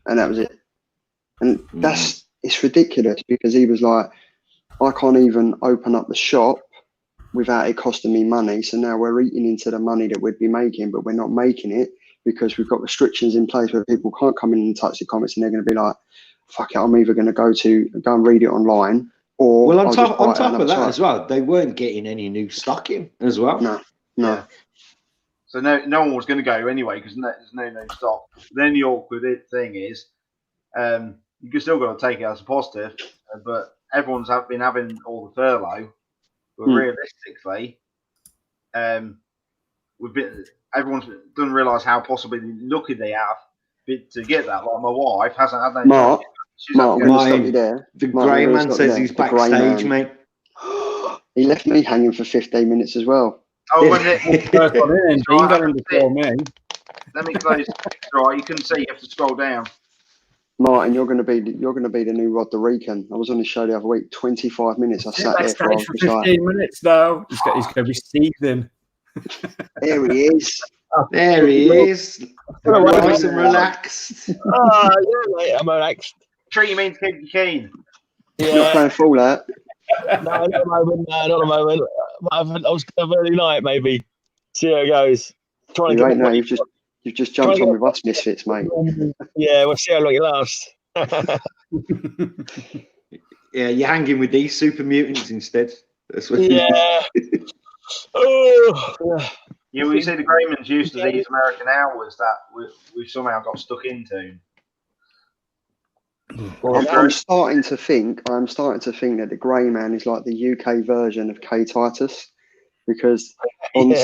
and that was it. And it's ridiculous, because he was like, I can't even open up the shop without it costing me money. So now we're eating into the money that we'd be making, but we're not making it because we've got restrictions in place where people can't come in and touch the comics, and they're going to be like, fuck it, I'm either going to go and read it online, or well, on top of that as well, they weren't getting any new stock in as well. No. Yeah. So no one was going to go anyway because there's no stock. Then the awkward thing is, you can still got to take it as a positive, but everyone's been having all the furlough. But realistically, everyone's doesn't realise how possibly lucky they have to get that. Like my wife hasn't had that. Mark, I'm going to stop you there. The grey man says he's backstage, mate. He left me hanging for 15 minutes as well. Oh, when it first one in, Dean got in before me. Let me close. Right, you couldn't see. You have to scroll down. Martin, you're going to be the new Rod the Rican. I was on his show the other week. 25 minutes. I sat there for 15 minutes though. He's going to be seething. There he is. There he is. Nice and relaxed. Oh, yeah, mate, I'm relaxed. Treat you mean to keep you keen. Yeah. Not playing full that. No, not at the moment. No, not at the moment. I was going to early night, maybe. See how it goes. You've just jumped on with us misfits, mate. Yeah, we'll see how long it lasts. Yeah, you're hanging with these super mutants instead. That's what yeah. Oh. Yeah, we see the Greyman's used to these American hours that we've somehow got stuck into. I'm starting to think that the Grey Man is like the UK version of K Titus, because on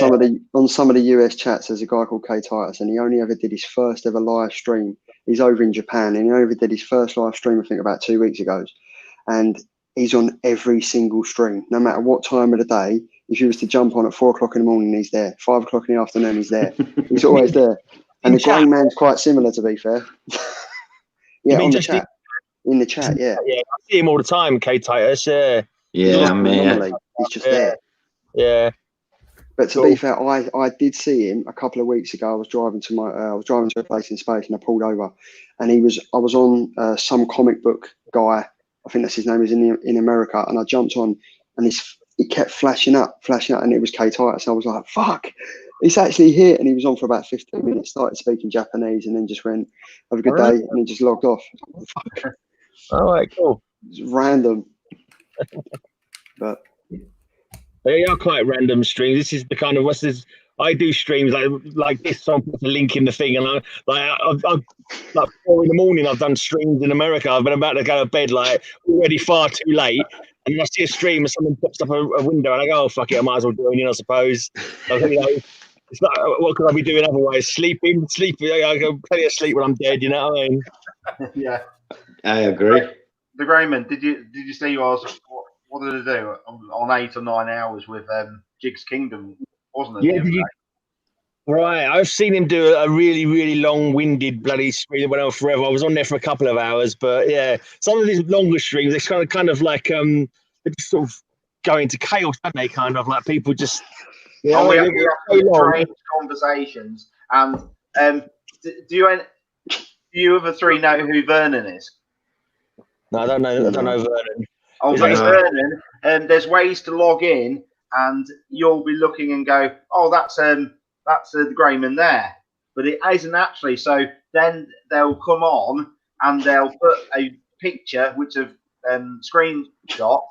some of the US chats, there's a guy called K Titus, and he only ever did his first ever live stream. He's over in Japan, and he only did his first live stream, I think, about 2 weeks ago, and he's on every single stream, no matter what time of the day. If you was to jump on at 4 o'clock in the morning, he's there. 5 o'clock in the afternoon, he's there. He's always there. And the Grey Man's quite similar, to be fair. Yeah, on the chat. In the chat, yeah. Yeah, I see him all the time, K Titus. Yeah. Yeah, man. He's just there. Yeah. But to be fair, I did see him a couple of weeks ago. I was driving to a place in Space, and I pulled over, and I was on some comic book guy. I think that's his name, is in America, and I jumped on, and it kept flashing up, and it was K Titus. I was like, fuck, it's actually here. And he was on for about 15 minutes, started speaking Japanese, and then just went, have a good day, and then just logged off. Fuck. All right, cool. It's random. But they are quite random streams. This is the kind of I do streams like this. Someone puts a link in the thing, and I've like 4 in the morning. I've done streams in America. I've been about to go to bed, like already far too late. And I see a stream and someone pops up a window, and I go, "Oh fuck it, I might as well join in, I suppose." So, It's like, what could I be doing otherwise? Sleeping. I go plenty of sleep when I'm dead. You know what I mean? Yeah. I agree. The Greyman, did you see what did they do on 8 or 9 hours with Jig's Kingdom, wasn't it? Yeah. Right, I've seen him do a really, really long-winded bloody stream that went on forever. I was on there for a couple of hours, but yeah, some of these longer streams, they're kind of like they just sort of go into chaos, don't they? Kind of like people just. Yeah, we have strange conversations. And do you other three know who Vernon is? No, I don't know. I don't know Vernon. Oh, Vernon. There's ways to log in, and you'll be looking and go, "Oh, that's the Greyman there," but it isn't actually. So then they'll come on and they'll put a picture, which of screenshot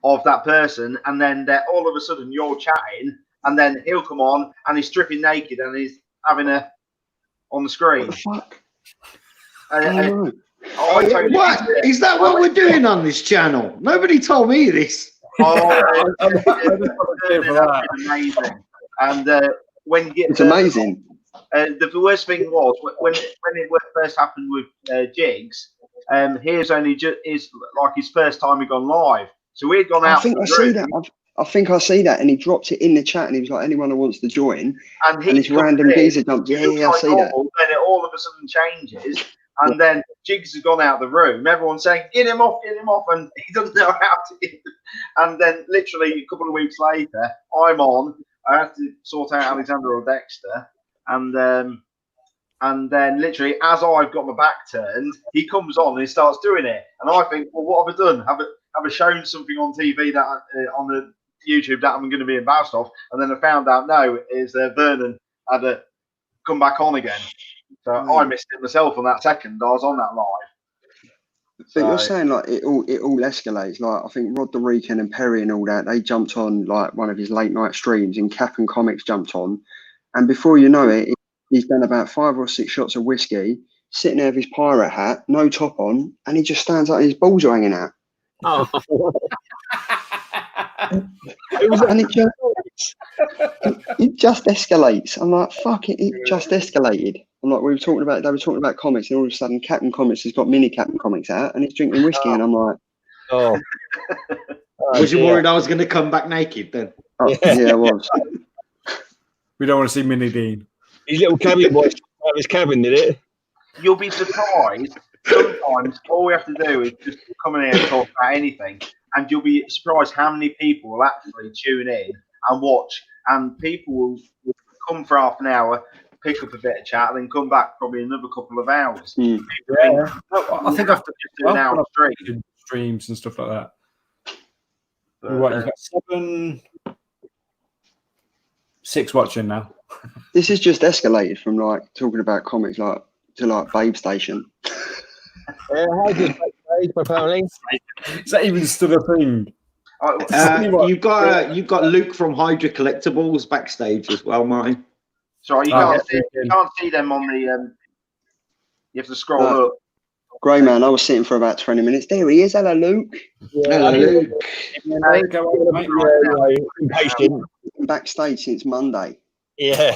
of that person, and then all of a sudden you're chatting, and then he'll come on and he's stripping naked and he's having a on the screen. What the fuck? What is that? What we're doing on this channel? Nobody told me this. Amazing. And when you get it's amazing. The worst thing was when it first happened with Jigs. Here's only is like his first time he gone live, so we'd gone out. I think I see that. I think I see that, and he dropped it in the chat, and he was like, "Anyone who wants to join," and this random geezer jumped. Yeah, I see that. Then it all of a sudden changes, and then Jigs has gone out of the room. Everyone's saying, "Get him off, and he doesn't know how to get. And then literally a couple of weeks later, I'm on. I have to sort out Alexander or Dexter, and then literally as I've got my back turned, he comes on and he starts doing it, and I think, well, what have I done? Have I shown something on TV that on the YouTube that I'm going to be embarrassed of? And then I found out no, is Vernon had to come back on again, so I missed it myself on that second. I was on that live. But you're saying like it all escalates. Like I think Rod the Weekend and Perry and all that, they jumped on like one of his late night streams, and Captain Comics jumped on, and before you know it, he's done about 5 or 6 shots of whiskey, sitting there with his pirate hat, no top on, and he just stands up, his balls are hanging out. Oh. And it just escalates. I'm like, fuck it, it just escalated. I'm like, they were talking about comics, and all of a sudden Captain Comics has got mini Captain Comics out, and he's drinking whiskey, and I'm like, oh. Was you worried I was going to come back naked then? Oh, yeah, I was. We don't want to see Mini Dean. His little cabin boy out of his cabin, did it? You'll be surprised. Sometimes all we have to do is just come in here and talk about anything, and you'll be surprised how many people will actually tune in and watch. And people will come for half an hour, pick up a bit of chat, and then come back probably another couple of hours. Yeah. I think I've just do an hour streams and stuff like that. But, what, you've got 6 watching now. This is just escalated from like talking about comics like to like Babe Station. Yeah, how good Babe apparently. Is that even still a thing? You've got Luke from Hydra Collectibles backstage as well, Martin. Sorry, you can't see them on the. You have to scroll up. Greyman, I was sitting for about 20 minutes. There he is. Hello, Luke. Yeah, hello, Luke. Impatient. Backstage since Monday. Yeah.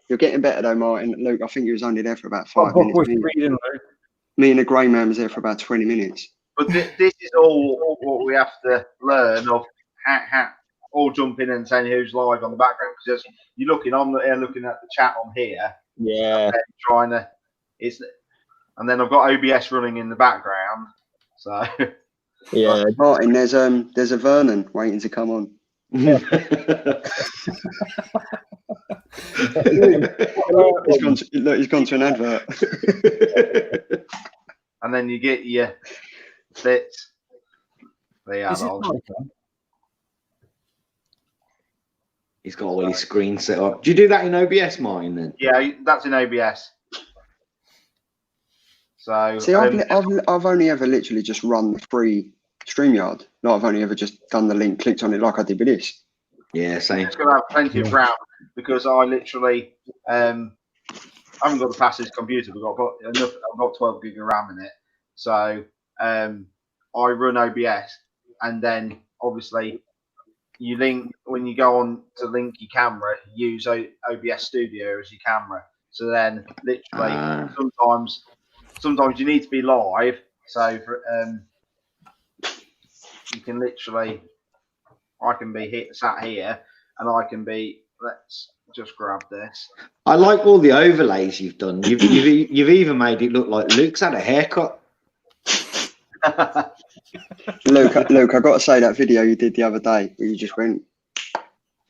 You're getting better though, Martin. Luke, I think you was only there for about 5 minutes. Me and the Greyman was there for about 20 minutes. But this is all what we have to learn of how all jumping and saying who's live on the background, because you're looking at the chat on here. Yeah. And then I've got OBS running in the background. So yeah. Martin, there's a Vernon waiting to come on. He's gone to an advert. And then you get your bits. He's got all his screen set up. Do you do that in OBS, Martin? Then yeah, that's in OBS. So see, I've only ever literally just run the free StreamYard. No, I've only ever just done the link, clicked on it like I did with this. Yeah, same. It's going to have plenty of RAM because I literally I haven't got the fastest computer. I've got 12 gig of RAM in it. So I run OBS, and then obviously you link when you go on to link your camera, use OBS Studio as your camera. So then, literally, sometimes you need to be live. So for, you can literally, I can be sat here, and I can be. Let's just grab this. I like all the overlays you've done. You've even made it look like Luke's had a haircut. Luke, I got to say that video you did the other day where you just went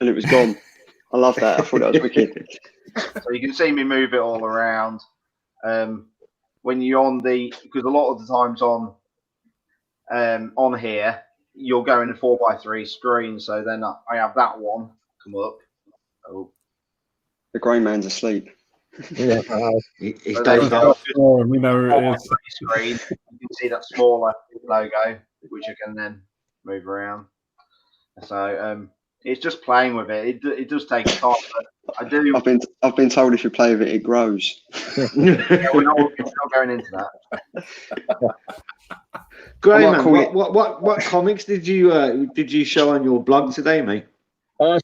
and it was gone. I love that. I thought that was wicked. So you can see me move it all around. When you're on because a lot of the times on here, you'll go in a 4x3 screen. So then I have that one come up. Oh, The grey man's asleep. Yeah, he's so dozed off. We know it is. screen. You can see that smaller logo, which I can then move around. So it's just playing with it. It does take time, but I do. I've been told if you play with it, it grows. Yeah, we're not going into that. Graham, what comics did you show on your blog today, mate?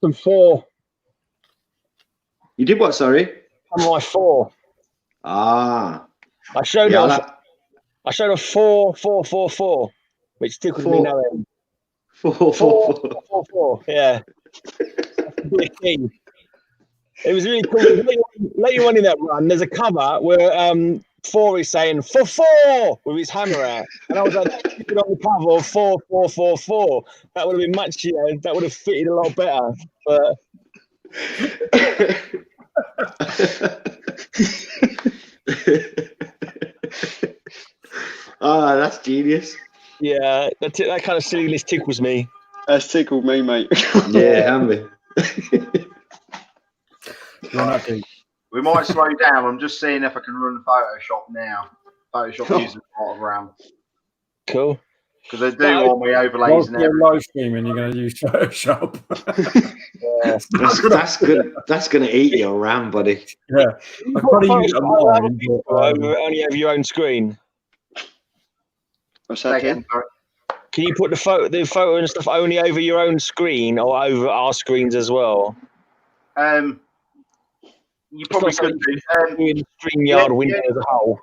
Some 4. You did what? Sorry. On my 4. Ah. I showed off 4, which tickled me no end. 4. Yeah. It was really cool. Later on in that run, there's a cover where 4 is saying 4 with his hammer out, and I was like, "Keep it on the cover of 4. That would have been much, that would have fitted a lot better." But that's genius. Yeah, that kind of silliness tickles me. That's tickled me, mate. Yeah, haven't We might slow down. I'm just seeing if I can run Photoshop now. Photoshop uses a lot of RAM. Cool. Because I do all my overlays and everything. Live streaming, you're going to use Photoshop. Yeah. That's good. That's going to eat your RAM, buddy. Yeah. I've probably used it online, only have your own screen. What's that again? Can you put the photo and stuff only over your own screen or over our screens as well? You probably could do. In StreamYard window as a whole.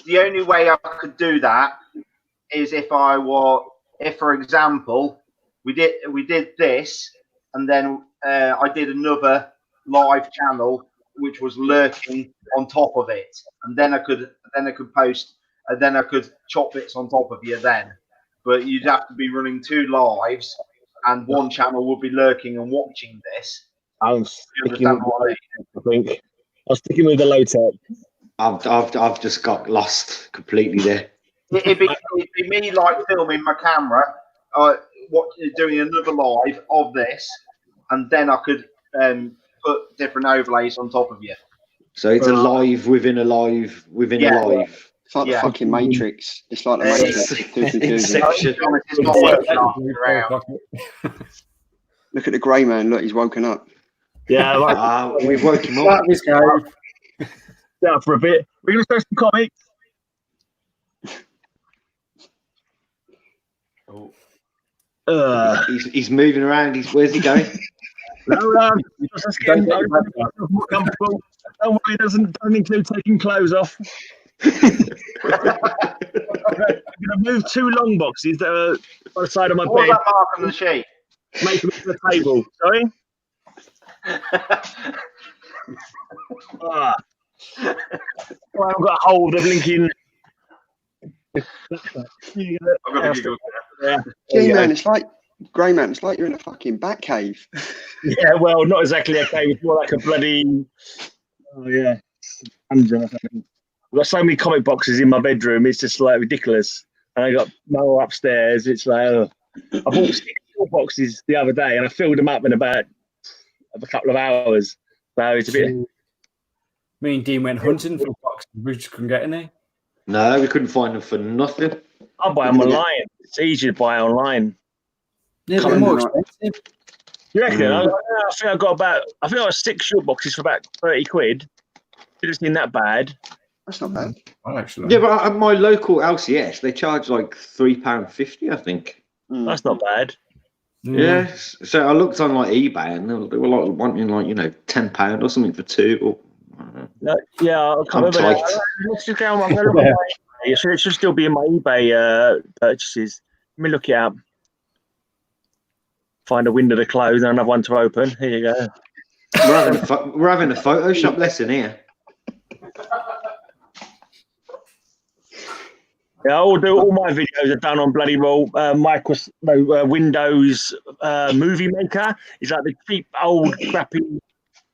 The only way I could do that is if for example, we did this, and then I did another live channel which was lurking on top of it, and then I could post, and then I could chop bits on top of you then. But you'd have to be running 2 lives, and one channel would be lurking and watching this. I'm sticking with I think I'm sticking with the low tech. I've just got lost completely there. It'd be me like filming my camera, doing another live of this, and then I could put different overlays on top of you. So it's a live within a live within a live. It's like the fucking Matrix. It's like the Matrix. Inception. It's not working around. Look at the grey man. Look, he's woken up. Yeah, we've woken him up. Yeah, for a bit. We're going to show some comics. He's moving around. Where's he going? Don't worry, it doesn't include taking clothes off. I'm going to move 2 long boxes that are by the side of my What was bed. that mark on the sheet? Make them into a table. Sorry? Well, I've got a hold of linking. Grey man, it's like you're in a fucking bat cave. Yeah, well, not exactly a cave. It's more like a bloody. Oh yeah, dungeon. I've got so many comic boxes in my bedroom. It's just like ridiculous. And I got more upstairs. It's like I bought 6 boxes the other day, and I filled them up in about a couple of hours. So it's a bit. Me and Dean went hunting for boxes. We just couldn't get any. No, we couldn't find them for nothing. I'll buy them online. It's easy to buy online. Yeah, they're more expensive. You reckon? I think I got I got 6 short boxes for about 30 quid. It isn't that bad. That's not bad. Actually. Yeah, but at my local LCS, they charge like £3.50, I think. That's not bad. Yeah. So I looked on like eBay, and they were like wanting like £10 or something for two. Or Yeah, I can't remember. tight. Let's just go on. It should still be in my eBay purchases. Let me look it up. Find a window to close and another one to open. Here you go. We're having a Photoshop lesson here. Yeah, all my videos are done on bloody well Windows Movie Maker. It's like the cheap old crappy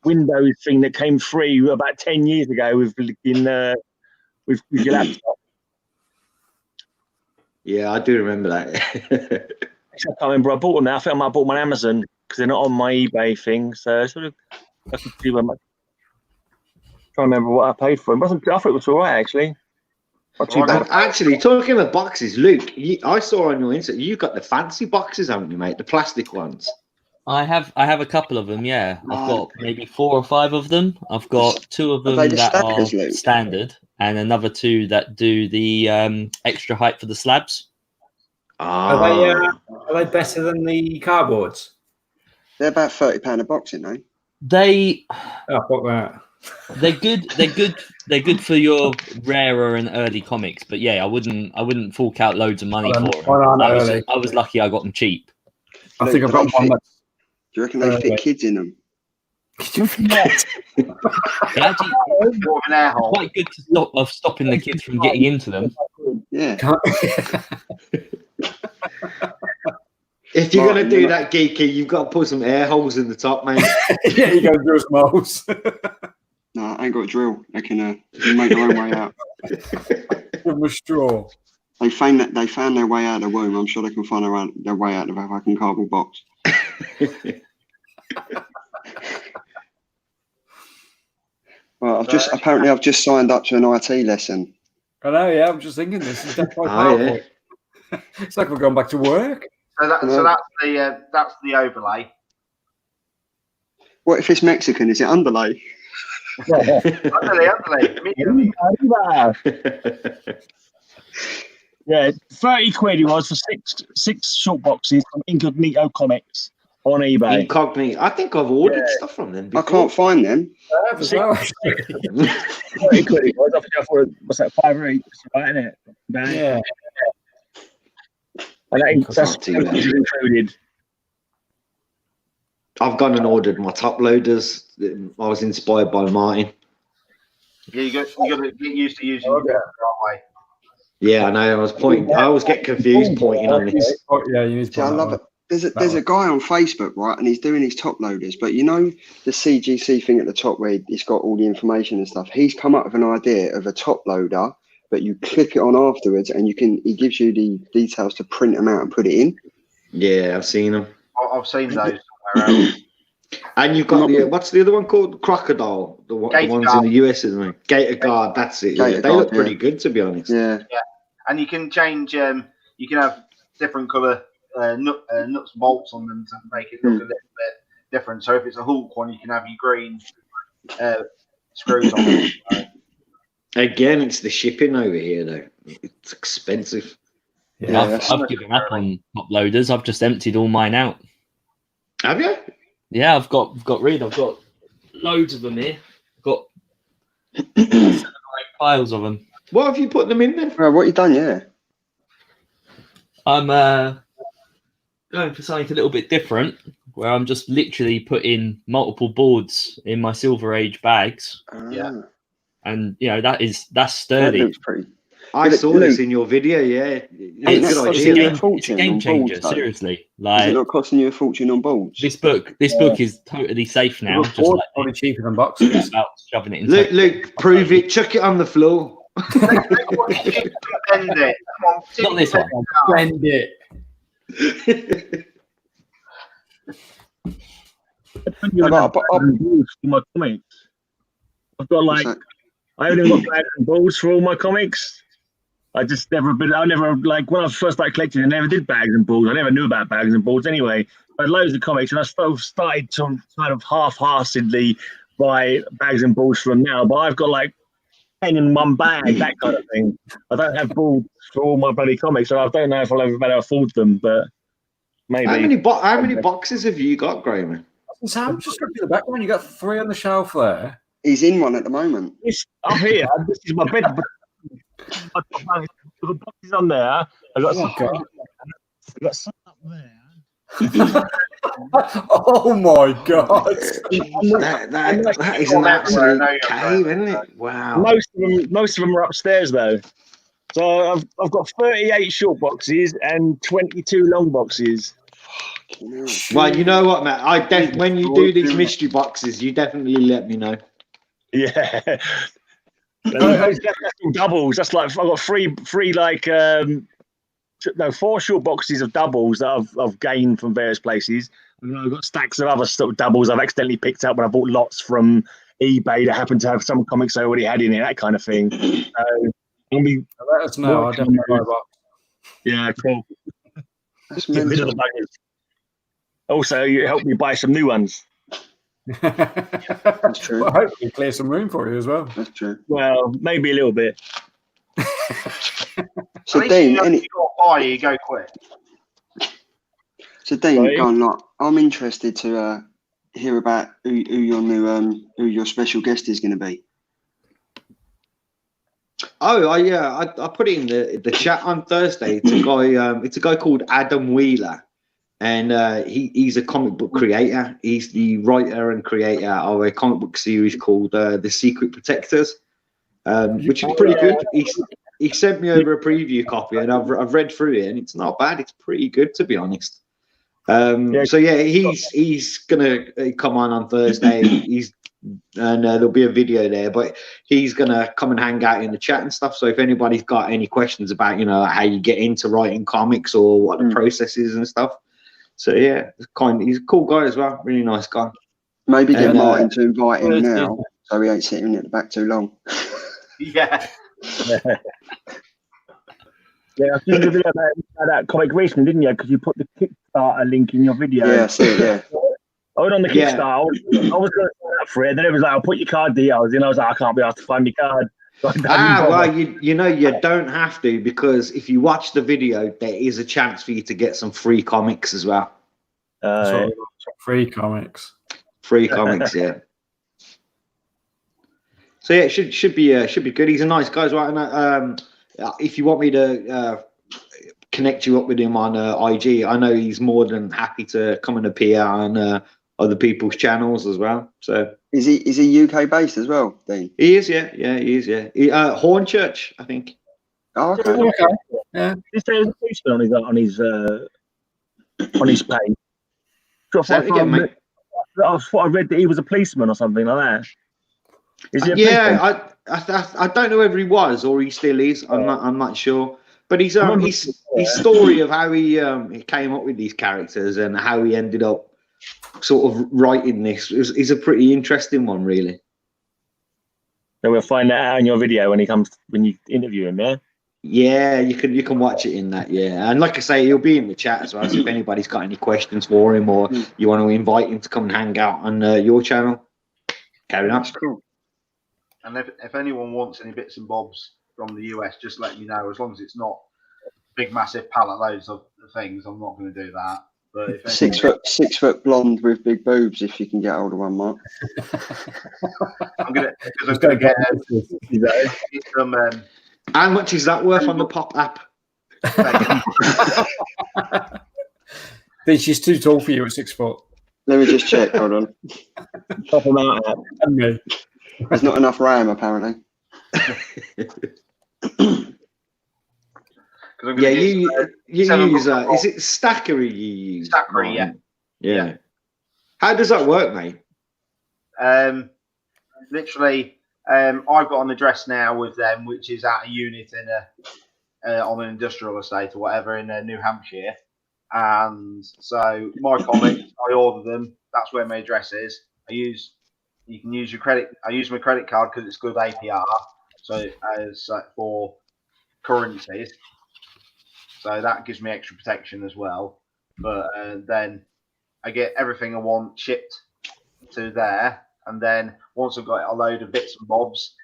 Windows thing that came free about 10 years ago with your laptop. Yeah, I do remember that. I can't remember. I bought them now. I think I might have bought them on Amazon because they're not on my eBay thing. So sort of, I can see where trying to remember what I paid for them. I thought it was all right actually. Not too bad. Actually, talking about boxes, Luke, I saw on your Insta you got the fancy boxes, haven't you, mate? The plastic ones. I have a couple of them. Yeah, I've got maybe 4 or 5 of them. I've got 2 of them that are standard, and another 2 that do the extra height for the slabs. Are they better than the cardboards? They're about £30 a box, aren't they? Fuck that. They're good. They're good for your rarer and early comics. But yeah, I wouldn't fork out loads of money for them. I was lucky I got them cheap. I think I've got one. Do you reckon they fit kids in them? Quite good to stopping the kids from getting into them. Yeah. If you're going to do that, Geeky, you've got to put some air holes in the top, mate. Yeah, you got to drill some holes. No, I ain't got a drill. They can make their own way out. Give them a straw. They found their way out of the womb. I'm sure they can find their way out of a fucking cardboard box. Well, I've just signed up to an IT lesson. I know, yeah. I'm just thinking this is definitely powerful. Yeah. It's like we're going back to work. So that's the overlay. What if it's Mexican? Is it underlay? Underlay. Yeah, 30 quid it was for six short boxes from Incognito Comics on eBay. Incognito. I think I've ordered stuff from them before. I can't find them. 30 quid it was. I thought, what's that, 5 or 8? Right, isn't it? Yeah. And that's included. I've gone and ordered my top loaders. I was inspired by Martin. Yeah, you got to get used to using it the right way. Yeah, I know. I always get confused pointing on this. Yeah, you need to. I love it. There's a guy on Facebook, right, and he's doing his top loaders. But you know the CGC thing at the top where it's got all the information and stuff. He's come up with an idea of a top loader, but you click it on afterwards, and he gives you the details to print them out and put it in. Yeah, I've seen them. I've seen those somewhere else. And you've got what's the other one called? Crocodile. The ones in the US, isn't it? Gator Guard. That's it. They look pretty good, to be honest. Yeah. And you can change. You can have different colour nuts and bolts on them to make it look a little bit different. So if it's a Hulk one, you can have your green screws on it. Again, it's the shipping over here, though. It's expensive. Yeah, I've given up on top loaders. I've just emptied all mine out. Have you? Yeah, I've got rid. I've got loads of them here. I've got 7 or 8 piles of them. What have you put them in then? What you done? Yeah. I'm going for something a little bit different, where I'm just literally putting multiple boards in my Silver Age bags. And that's sturdy. That looks pretty. I saw this in your video. Yeah, it's a game changer. Seriously, is it not costing you a fortune on boards? This book is totally safe now. Just like probably cheaper than boxes. About shoving it in. Luke, prove it. Chuck it on the floor. Bend it. Come on, not this one. Bend it. I've got I only got bags and balls for all my comics. When I first started collecting, I never did bags and balls. I never knew about bags and balls anyway. I had loads of comics, and I started to kind of half-heartedly buy bags and balls for them now. But I've got 10 in one bag, that kind of thing. I don't have balls for all my bloody comics, so I don't know if I'll ever be able to afford them. But Maybe. How many boxes have you got, Graham? Sam, just look at the background. You got 3 on the shelf there. He's in one at the moment. This up here. This is my bed. The boxes on there. I got some. I got some up there. Oh my god! That is an absolute cave, isn't it? Wow. Most of them are upstairs though. So I've got 38 short boxes and 22 long boxes. Well, you know what, Matt? When you do these mystery boxes, you definitely let me know. Yeah. That's doubles. That's like I've got three like 4 short boxes of doubles that I've gained from various places. And I've got stacks of other sort of doubles I've accidentally picked up when I bought lots from eBay that happened to have some comics I already had in it, that kind of thing. Let us know. I'll definitely buy a box. Yeah, cool. Get rid of the buggers. Also, you helped me buy some new ones. That's true. Well, hopefully clear some room for you as well. That's true. Well, maybe a little bit. So Dean, you go quick. So Dean, Sorry? go on, like, I'm interested to hear about who your special guest is going to be. Oh, I put it in the chat on Thursday. It's a guy called Adam Wheeler, and he's a comic book creator. He's the writer and creator of a comic book series called The Secret Protectors, which is pretty good. He sent me over a preview copy, and I've read through it, and it's not bad. It's pretty good, to be honest. So yeah, he's gonna come on Thursday. There'll be a video there, but he's gonna come and hang out in the chat and stuff. So if anybody's got any questions about how you get into writing comics or what the process is and stuff, so yeah, he's a cool guy as well, really nice guy. Maybe get Martin to invite him now, so he ain't sitting at the back too long. Yeah. Yeah, I think you did about that comic recently, didn't you? Because you put the Kickstarter link in your video. Yeah, I see it, yeah. I went on the Kickstarter. I was going to sign up for it. Then it was like, I'll put your card details in. I was like, I can't be asked to find your card. So well, you don't have to, because if you watch the video, there is a chance for you to get some free comics as well. Free comics. Free comics, yeah. So yeah, it should be good. He's a nice guy as well. And if you want me to connect you up with him on IG, I know he's more than happy to come and appear on other people's channels as well. So is he UK based as well, Dean? He is, yeah, he is, yeah. Hornchurch, I think. Oh, okay. Yeah. Is there a policeman on his page? I thought I read that he was a policeman or something like that. Is he a policeman? I don't know whether he was or he still is. I'm not sure. But his story of how he came up with these characters and how he ended up sort of writing this is a pretty interesting one, really. So we'll find that out in your video when you interview him, yeah? Yeah, you can watch it in that, yeah. And like I say, he'll be in the chat as well. So if anybody's got any questions for him or you want to invite him to come and hang out on your channel, carry on. That's cool. And if anyone wants any bits and bobs from the US, just let me know. As long as it's not big, massive pallet loads of things, I'm not going to do that. But if 6 foot blonde with big boobs, if you can get hold of one, Mark. I'm gonna get some. How much is that worth on the Pop app? Think she's too tall for you at 6 foot. Let me just check. Hold on. Top him out. And me. There's not enough RAM, apparently. Yeah, you use is it Stackery you use? Stackery, yeah. How does that work, mate? Literally, I've got an address now with them, which is at a unit in on an industrial estate or whatever in New Hampshire. And so my comics, I order them. That's where my address is. You can use your credit. I use my credit card because it's good APR. So as for currencies. So that gives me extra protection as well. But then I get everything I want shipped to there. And then once I've got a load of bits and bobs,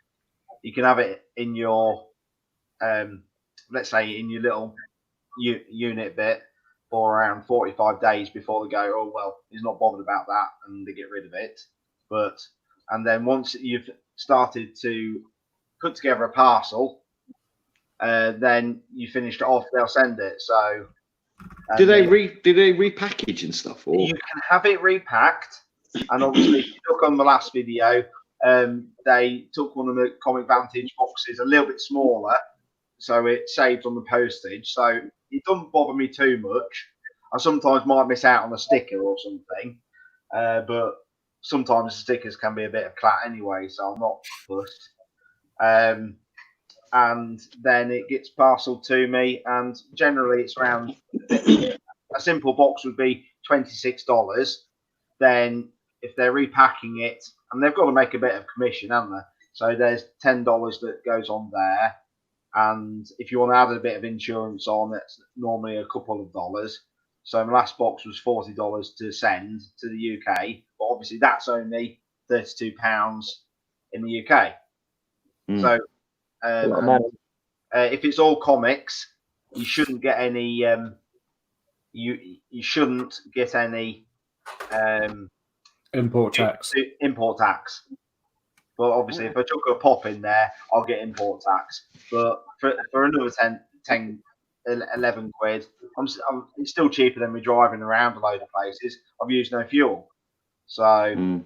you can have it in your, let's say in your little unit bit. for around 45 days before they go, oh, well, he's not bothered about that, and they get rid of it. And then once you've started to put together a parcel, then you finished it off, they'll send it. So do they repackage and stuff? Or? You can have it repacked. And obviously, if you look on the last video, they took one of the Comic Vantage boxes a little bit smaller, so it saved on the postage. So it doesn't bother me too much. I sometimes might miss out on a sticker or something, but sometimes the stickers can be a bit of clat anyway, so I'm not fussed. And then it gets parceled to me, and generally it's around, a simple box would be $26. Then if they're repacking it, and they've got to make a bit of commission, haven't they? So there's $10 that goes on there. And if you want to add a bit of insurance on, it's normally a couple of dollars. So my last box was $40 to send to the UK, but obviously that's only £32 in the UK. So if it's all comics, you shouldn't get any. You shouldn't get any import tax. But obviously, if I took a pop in there, I'll get import tax. But for another 10, 11 quid, it's still cheaper than me driving around a load of places. I've used no fuel. So,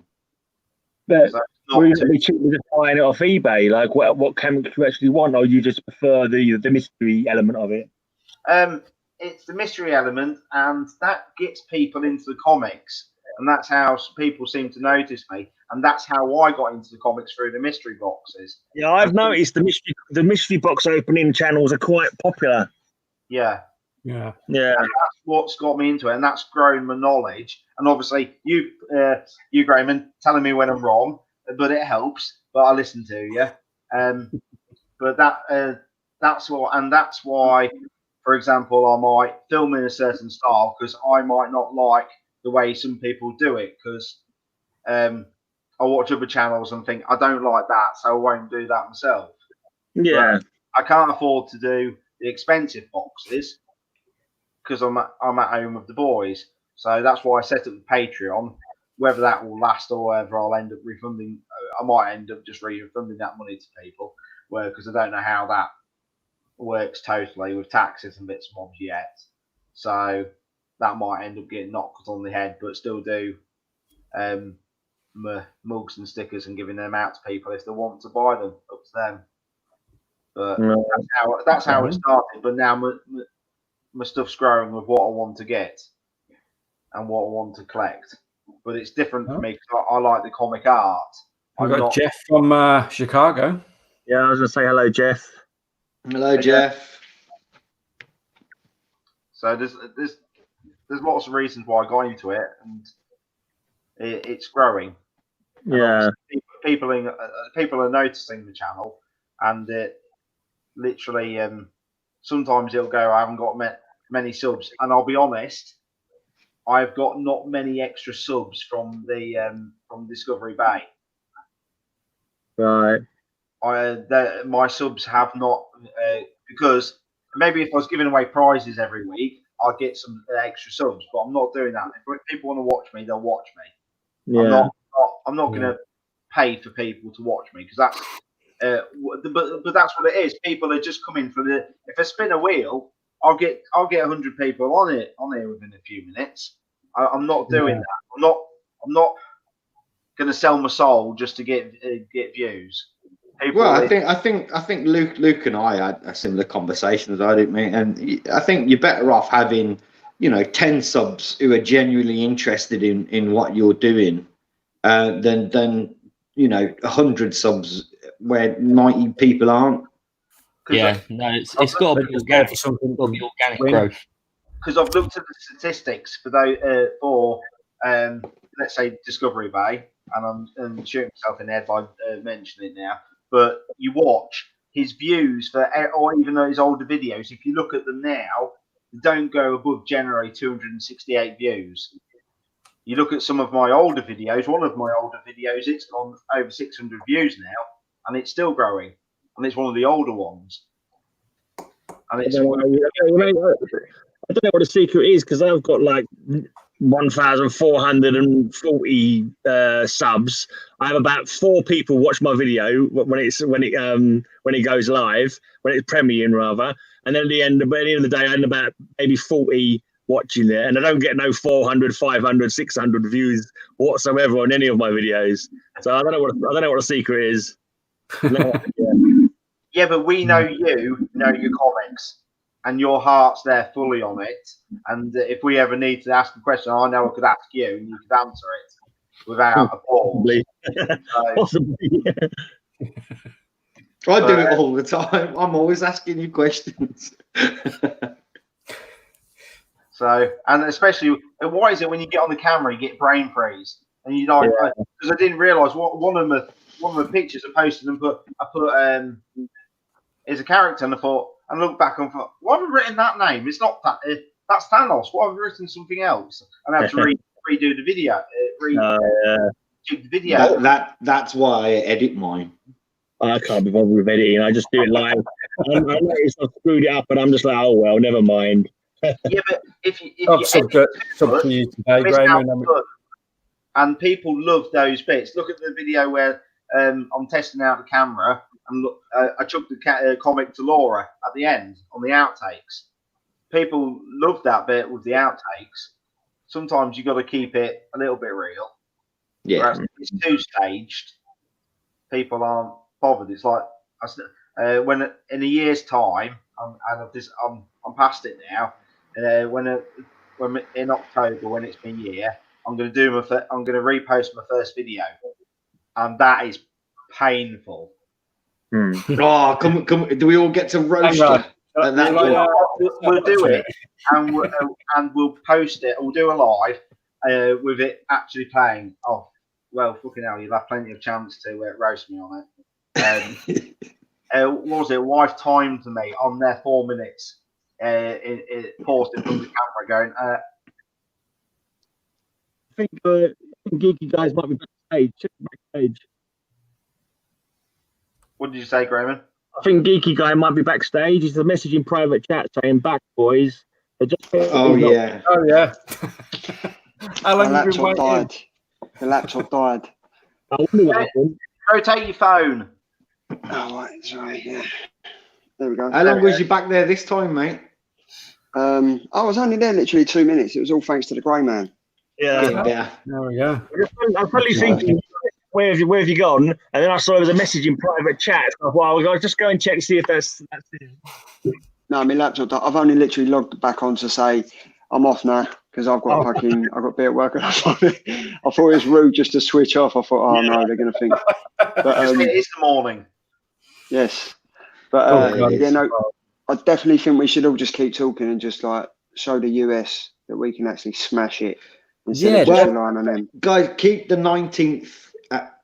but would it be cheaper just buying it off eBay? Like, what comics you actually want, or you just prefer the mystery element of it? It's the mystery element, and that gets people into the comics. And that's how people seem to notice me, and that's how I got into the comics through the mystery boxes. Yeah, I've noticed the mystery box opening channels are quite popular. Yeah. And that's what's got me into it, and that's grown my knowledge. And obviously, you Grayman, telling me when I'm wrong, but it helps. But I listen to you. But that's why, for example, I might film in a certain style because I might not like the way some people do it, because I watch other channels and think I don't like that, so I won't do that myself. Yeah, but I can't afford to do the expensive boxes because I'm at home with the boys. So that's why I set up the Patreon. Whether that will last or whether I'll end up refunding, I might end up just refunding that money to people, because I don't know how that works totally with taxes and bits and bobs yet. So that might end up getting knocked on the head, but still do mugs and stickers and giving them out to people if they want to buy them. Up to them. But that's how it started. But now my stuff's growing with what I want to get and what I want to collect. But it's different for me because I like the comic art. We've got Jeff from Chicago. Yeah, I was going to say hello, Jeff. Hello, Jeff. So there's lots of reasons why I got into it, and it's growing. Yeah, people are noticing the channel, and it literally sometimes it'll go, I haven't got many subs, and I'll be honest, I've got not many extra subs from Discovery Bay. Right. My subs have not, because maybe if I was giving away prizes every week, I'd get some extra subs, but I'm not doing that. If people want to watch me, they'll watch me. Yeah. I'm not going to pay for people to watch me, because that's but that's what it is. People are just coming for the. If I spin a wheel, I'll get 100 people on here within a few minutes. I'm not doing that. I'm not going to sell my soul just to get views. I think Luke and I had a similar conversation as I did, mate. And I think you're better off having 10 subs who are genuinely interested in what you're doing than 100 subs where 90 people aren't. Yeah, no, it's got to be organic. Something Organic growth. Because I've looked at the statistics for those let's say Discovery Bay, and I'm shooting myself in the head by mentioning it now. But you watch his views or even his older videos. If you look at them now, they don't go above generally 268 views. You look at some of my older videos. One of my older videos, it's gone over 600 views now, and it's still growing. And it's one of the older ones. And it's I don't know what the secret is because I've got like 1,440 subs. I have about 4 people watch my video when it goes live, when it's premiering rather, and then at the end of the day, I had about maybe 40 watching it, and I don't get no 400, 500, 600 views whatsoever on any of my videos. So I don't know what the secret is. Yeah, but we know you know your comics, and your heart's there fully on it. And if we ever need to ask a question, I know I could ask you, and you could answer it without a pause. Possibly. I do it all the time. I'm always asking you questions. So, and especially, why is it when you get on the camera, you get brain freeze, and you like, because I didn't realise what one of the pictures I posted and I put is a character, and I thought, and I looked back and thought, why have I written that name? It's not that. That's Thanos. Why have I written something else? And I had to redo the video. The video. That's why I edit mine. I can't be bothered with editing. I just do it live. I noticed I screwed it up, and I'm just like, oh well, never mind. Yeah, but if you to you today, Graham, and people love those bits. Look at the video where I'm testing out the camera, and look, I chucked the comic to Laura at the end on the outtakes. People love that bit with the outtakes. Sometimes you got to keep it a little bit real. Yeah, whereas if it's too staged, people aren't bothered. It's like when in a year's time, I'm past it now. When in October, when it's been a year, I'm going to repost my first video, and that is painful. Oh, come! Do we all get to roast you? We'll do it, and we'll post it. We'll do a live with it actually playing. Oh, well, fucking hell! You'll have plenty of chance to roast me on it. What was it? Wife timed me on there 4 minutes. It paused in front of the camera going, I think geeky guys might be backstage. What did you say, Graham? I think geeky guy might be backstage. He's a message in private chat saying, "Back, boys." Oh yeah. How long have you been waiting? The laptop died. I wonder what happened. Rotate your phone. Oh, right, sorry. Yeah. There we go. How long was you back there this time, mate? I was only there literally 2 minutes. It was all thanks to the grey man. Yeah. There we go. I'm probably thinking, where have you gone? And then I saw there was a message in private chat. I thought, well, I'll just go and check to see if that's it. No, my laptop died. I've only literally logged back on to say I'm off now because I've got I've got a bit of work. I thought it was rude just to switch off. I thought, no, they're going to think. But it's the morning. Yes, but I definitely think we should all just keep talking and just like show the US that we can actually smash it instead of just relying on them. Guys, keep the 19th at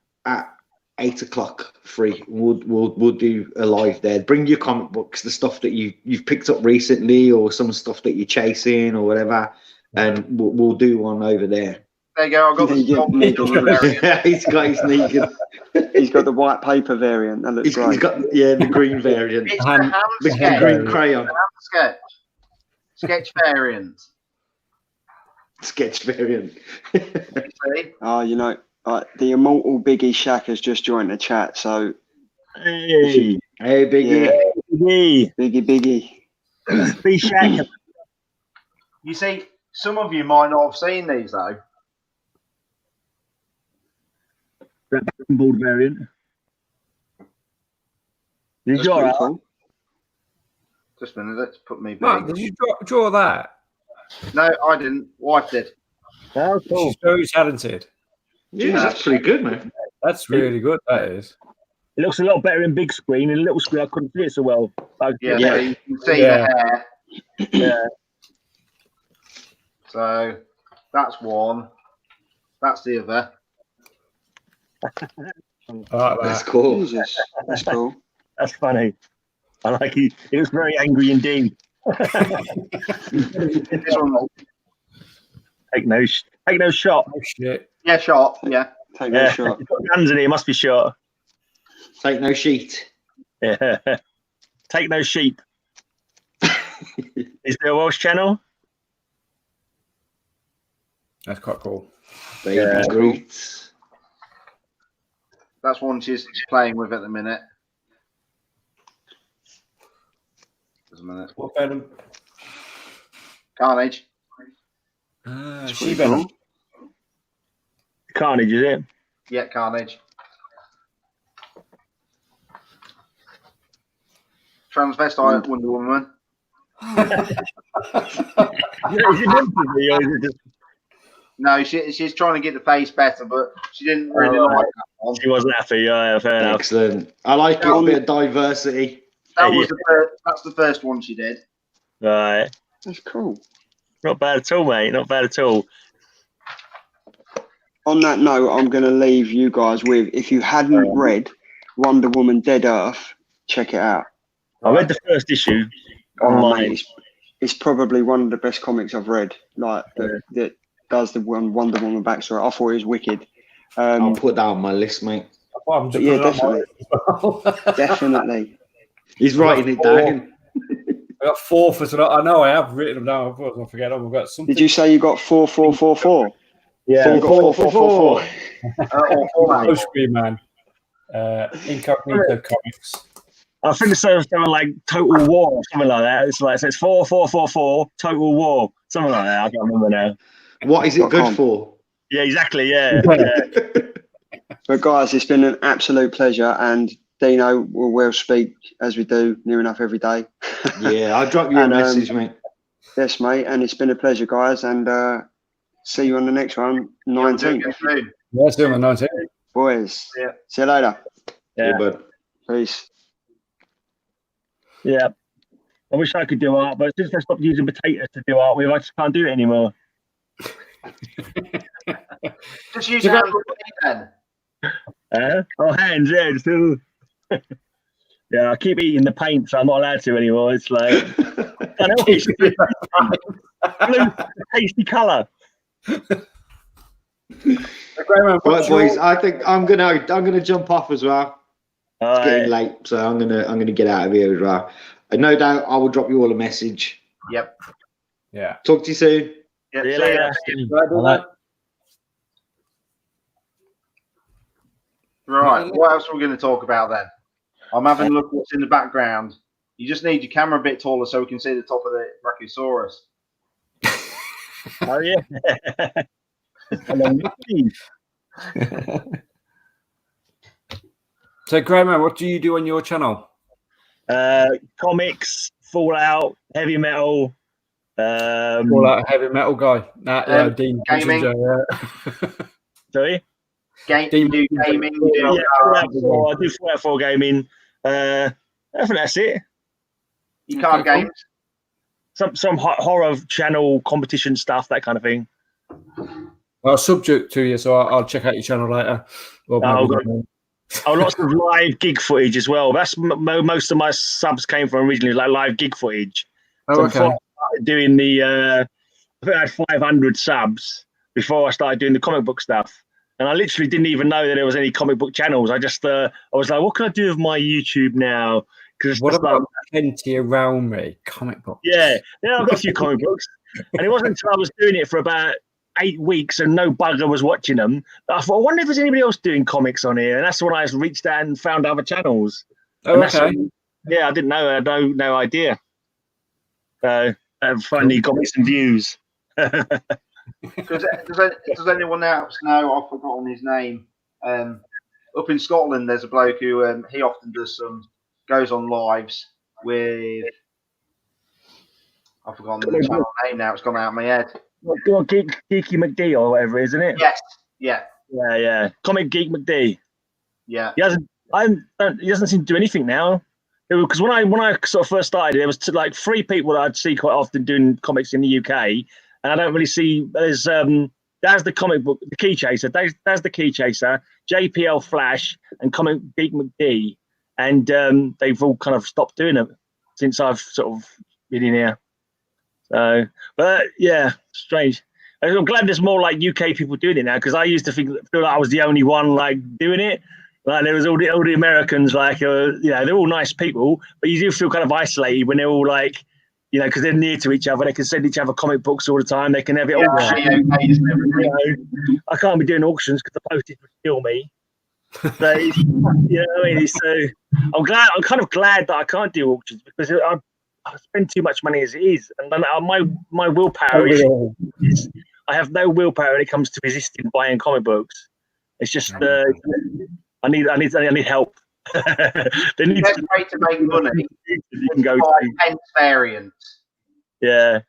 8 o'clock free. We'll do a live there. Bring your comic books, the stuff that you've picked up recently, or some stuff that you're chasing or whatever, and we'll do one over there. There you go. I've got the variant. He's got his Negan. He's got the white paper variant. That looks great. He's got the green variant. It's the green crayon. Sketch variant. Sketch variant. Oh, you know, the immortal Biggie Shaq has just joined the chat. So, hey Biggie, Biggie, be Shaq. You see, some of you might not have seen these though. That board variant. You got it. Just a minute, let's put me back. Mark, did you draw that? No, I didn't. Wife did. Oh, cool. She's very talented. Yeah, that's pretty good, man. That's really good. That is. It looks a lot better in big screen. In a little screen, I couldn't see it so well. You can see the hair. Yeah. So that's one. That's the other. That's cool. Jesus, that's cool. That's funny. I like it. It was very angry indeed. This one. Take no shot. Oh shit. Yeah, shot. Yeah. Take no shot. He's got guns in here. Must be shot. Take no sheet. Yeah. Take no sheep. Is there a Welsh channel? That's quite cool. Baby Yeah. Groot. That's one she's playing with at the minute. Just a minute. What Venom? Carnage. She Venom. Carnage, is it? Yeah, Carnage. Transvestite Wonder Woman. No, she's trying to get the face better, but she didn't really like that one. She wasn't happy. Yeah, fair enough. Excellent. I like it, a bit of diversity. That's the first one she did. Right. That's cool. Not bad at all, mate. Not bad at all. On that note, I'm going to leave you guys with, if you hadn't read Wonder Woman Dead Earth, check it out. I read the first issue online. Mate, it's probably one of the best comics I've read. Like that does the Wonder Woman backstory. I thought it was wicked. I'll put that on my list, mate. Yeah, definitely. Definitely. He's writing it down. I got 4 for tonight. I know I have written them down. I was going to forget them. We've got something. Did you say you got 4, 4, 4, 4? Yeah, so you got 4, 4, 4, 4. No Screen Man. Incognito Comics. I think it's something like Total War or something like that. It's like it says 4, 4, 4, 4, Total War, something like that. I can't remember now. What is it good for? Yeah, exactly. Yeah. But guys, it's been an absolute pleasure, and Dino, we'll speak as we do near enough every day. Yeah, I'll drop you a message, mate. Yes, mate, and it's been a pleasure, guys, and see you on the next one, 19th. Yeah, see you on the 19th. Boys, yeah. See you later. Yeah, bud. Peace. Yeah. I wish I could do art, but since I stopped using potatoes to do art with, I just can't do it anymore. Just use your hands then. Hands, yeah. Still. Yeah, I keep eating the paint, so I'm not allowed to anymore. It's like it's blue, tasty colour. Right, boys. I think I'm gonna jump off as well. It's getting late, so I'm gonna get out of here as well. And no doubt I will drop you all a message. Yep. Yeah. Talk to you soon. Yep. See you See later. ya. Right. What else are we going to talk about then? I'm having a look what's in the background. You just need your camera a bit taller so we can see the top of the Brachiosaurus. Oh yeah. So, Graham, what do you do on your channel? Comics, Fallout, heavy metal. Fallout, heavy metal guy. Dean gaming. Ginger, Sorry. You do gaming. You do I do Fallout 4 gaming. I think that's it. you card games. Some horror channel competition stuff, that kind of thing. I'll subject to you, so I'll check out your channel later. Lots of live gig footage as well. That's most of my subs came from originally, like live gig footage. Oh, okay. Before I started doing I think I had 500 subs before I started doing the comic book stuff. And I literally didn't even know that there was any comic book channels. I just, I was like, what can I do with my YouTube now? Because what about plenty around me? Comic books. Yeah, I've got a few comic books. And it wasn't until I was doing it for about 8 weeks and no bugger was watching them that I thought, I wonder if there's anybody else doing comics on here. And that's when I reached out and found other channels. Oh, okay. I didn't know. I had no idea. I've finally got me some views. Does anyone else know? I've forgotten his name. Up in Scotland, there's a bloke who he often goes on lives with. I've forgotten the channel name now. It's gone out of my head. Geeky McD or whatever, isn't it? Yes. Yeah. Yeah. Comic Geek McD. Yeah. He doesn't seem to do anything now. Because when I sort of first started, there was like 3 people that I'd see quite often doing comics in the UK, and I don't really see. There's that's the comic book, the Key Chaser. That's the Key Chaser, JPL Flash, and Comic Geek McD, and they've all kind of stopped doing it since I've sort of been in here. So, but yeah, strange. I'm glad there's more like UK people doing it now, because I used to feel like I was the only one like doing it. Like there was all the Americans, like they're all nice people, but you do feel kind of isolated when they're all like you know, because they're near to each other. They can send each other comic books all the time. They can have it all. I can't be doing auctions because the postage would kill me. So, you know what I mean? So I'm kind of glad that I can't do auctions because I spend too much money as it is, and then my willpower is I have no willpower when it comes to resisting buying comic books. It's just I need help. They need the best way to make money you can go buy to. pence variants. Yeah.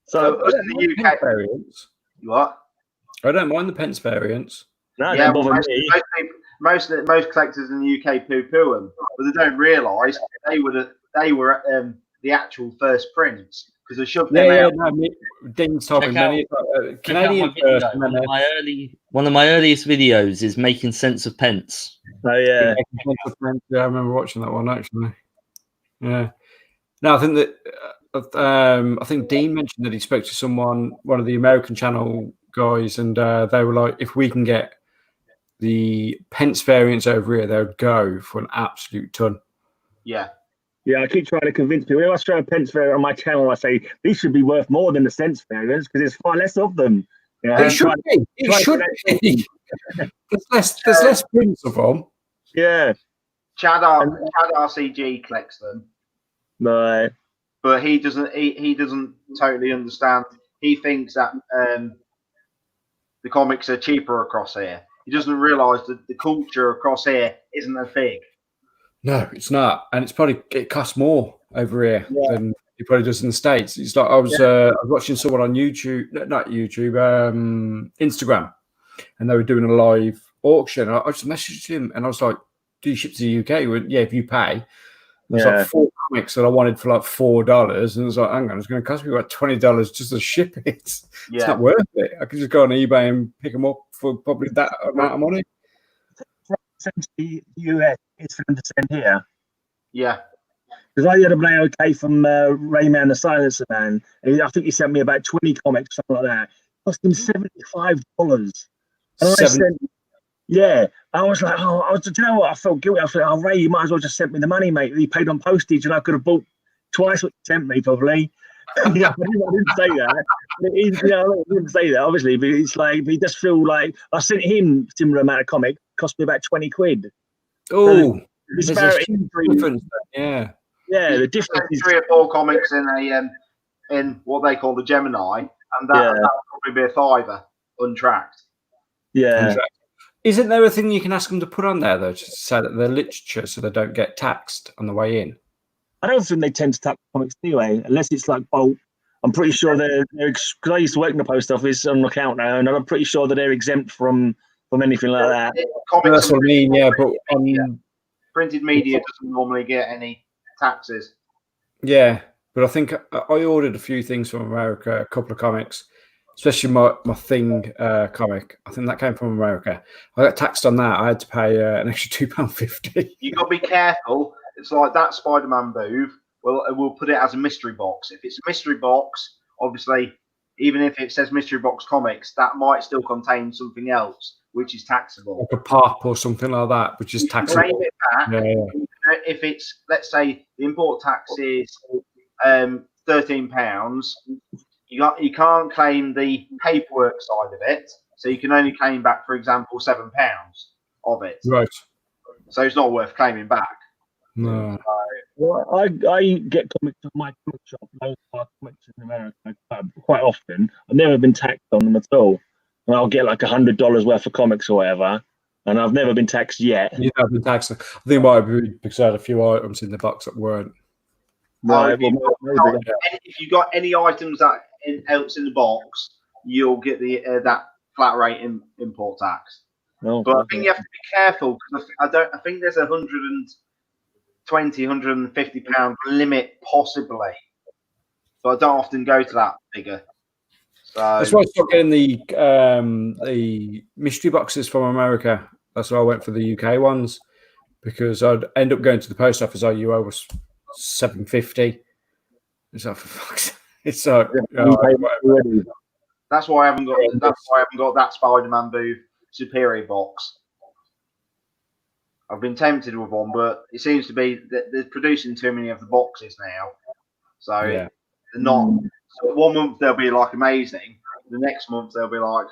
So us in the UK, variants. what? I don't mind the pence variants. No, Yeah, don't bother me. most collectors in the UK poo-poo them, but they don't realise they were the actual first prints because they shoved them out. No, Dean's told me Check many Canadian Check out my first. video. One of my earliest videos is making sense of pence. Oh yeah. Yeah, I remember watching that one actually. Yeah. No, I think that I think Dean mentioned that he spoke to one of the American channel guys, and they were like, if we can get the pence variants over here, they would go for an absolute ton. Yeah. Yeah, I keep trying to convince people. When I show a pence variant on my channel, I say these should be worth more than the cents variants because there's far less of them. You know, It should be. It should be. There's less prints of them. Yeah. Chad RCG collects them, Right. but he doesn't totally understand. He thinks that the comics are cheaper across here. He doesn't realise that the culture across here isn't as big. No, it's not, and it costs more over here than it probably does in the States. It's like I was watching someone on YouTube, not YouTube, Instagram, and they were doing a live auction. I just messaged him, and I was like, "Do you ship to the UK?" He went, "Yeah, if you pay." There's like 4 comics that I wanted for like $4, and I was like, "Hang on, it's going to cost me about $20 just to ship it. It's not worth it. I could just go on eBay and pick them up for probably that amount of money." The US is for them to send here. Yeah. Because I had a play okay from Rayman the Silencer Man. And I think he sent me about 20 comics, something like that. It cost him $75. And I sent, I was like, do you know what? I felt guilty. I was like, oh, Ray, you might as well just send me the money, mate. He paid on postage, and I could have bought twice what you sent me, probably. I didn't say that. I didn't say that, obviously, but it's like, he just feel like I sent him similar amount of comic, cost me about 20 quid. Oh, So there's a huge difference. Yeah, the difference is 3 or 4 comics in what they call the Gemini, and that would probably be a $5 untracked. Yeah. Isn't there a thing you can ask them to put on there though, to say that they're literature, so they don't get taxed on the way in? I don't think they tend to tax comics anyway, unless it's like bulk. I'm pretty sure they're because I used to work in the post office on account now, and I'm pretty sure that they're exempt from anything like that. Comics That's what I mean, yeah. But printed media doesn't normally get any taxes. Yeah, but I think I ordered a few things from America, a couple of comics, especially my Thing comic. I think that came from America. I got taxed on that. I had to pay an extra £2.50. You got to be careful. It's like that Spider-Man booth. We'll put it as a mystery box. If it's a mystery box, obviously, even if it says mystery box comics, that might still contain something else, which is taxable. Like a pop or something like that, which is taxable. Claim it back. Yeah. If it's, let's say, the import tax is £13, you can't claim the paperwork side of it, so you can only claim back, for example, £7 of it. Right. So it's not worth claiming back. No. Well, I get comics from my comic shop, loads of comics in America, quite often. I've never been taxed on them at all. And I'll get like $100 worth of comics or whatever, and I've never been taxed yet. You've never been taxed. I think it might be because I had a few items in the box that weren't. Right. If you got any items else in the box, you'll get the that flat rate import tax. No, but I think you have to be careful because I think there's £120, £150 limit possibly, but I don't often go to that figure. So that's why I stopped getting the mystery boxes from America. That's why I went for the UK ones, because I'd end up going to the post office. You owe us $7.50. It's like, for fuck's sake. It's like that's why I haven't got. That's why I haven't got that Spider-Man booth Superior box. I've been tempted with one, but it seems to be that they're producing too many of the boxes now. So Yeah. they're not. So 1 month they'll be like amazing. The next month they'll be like,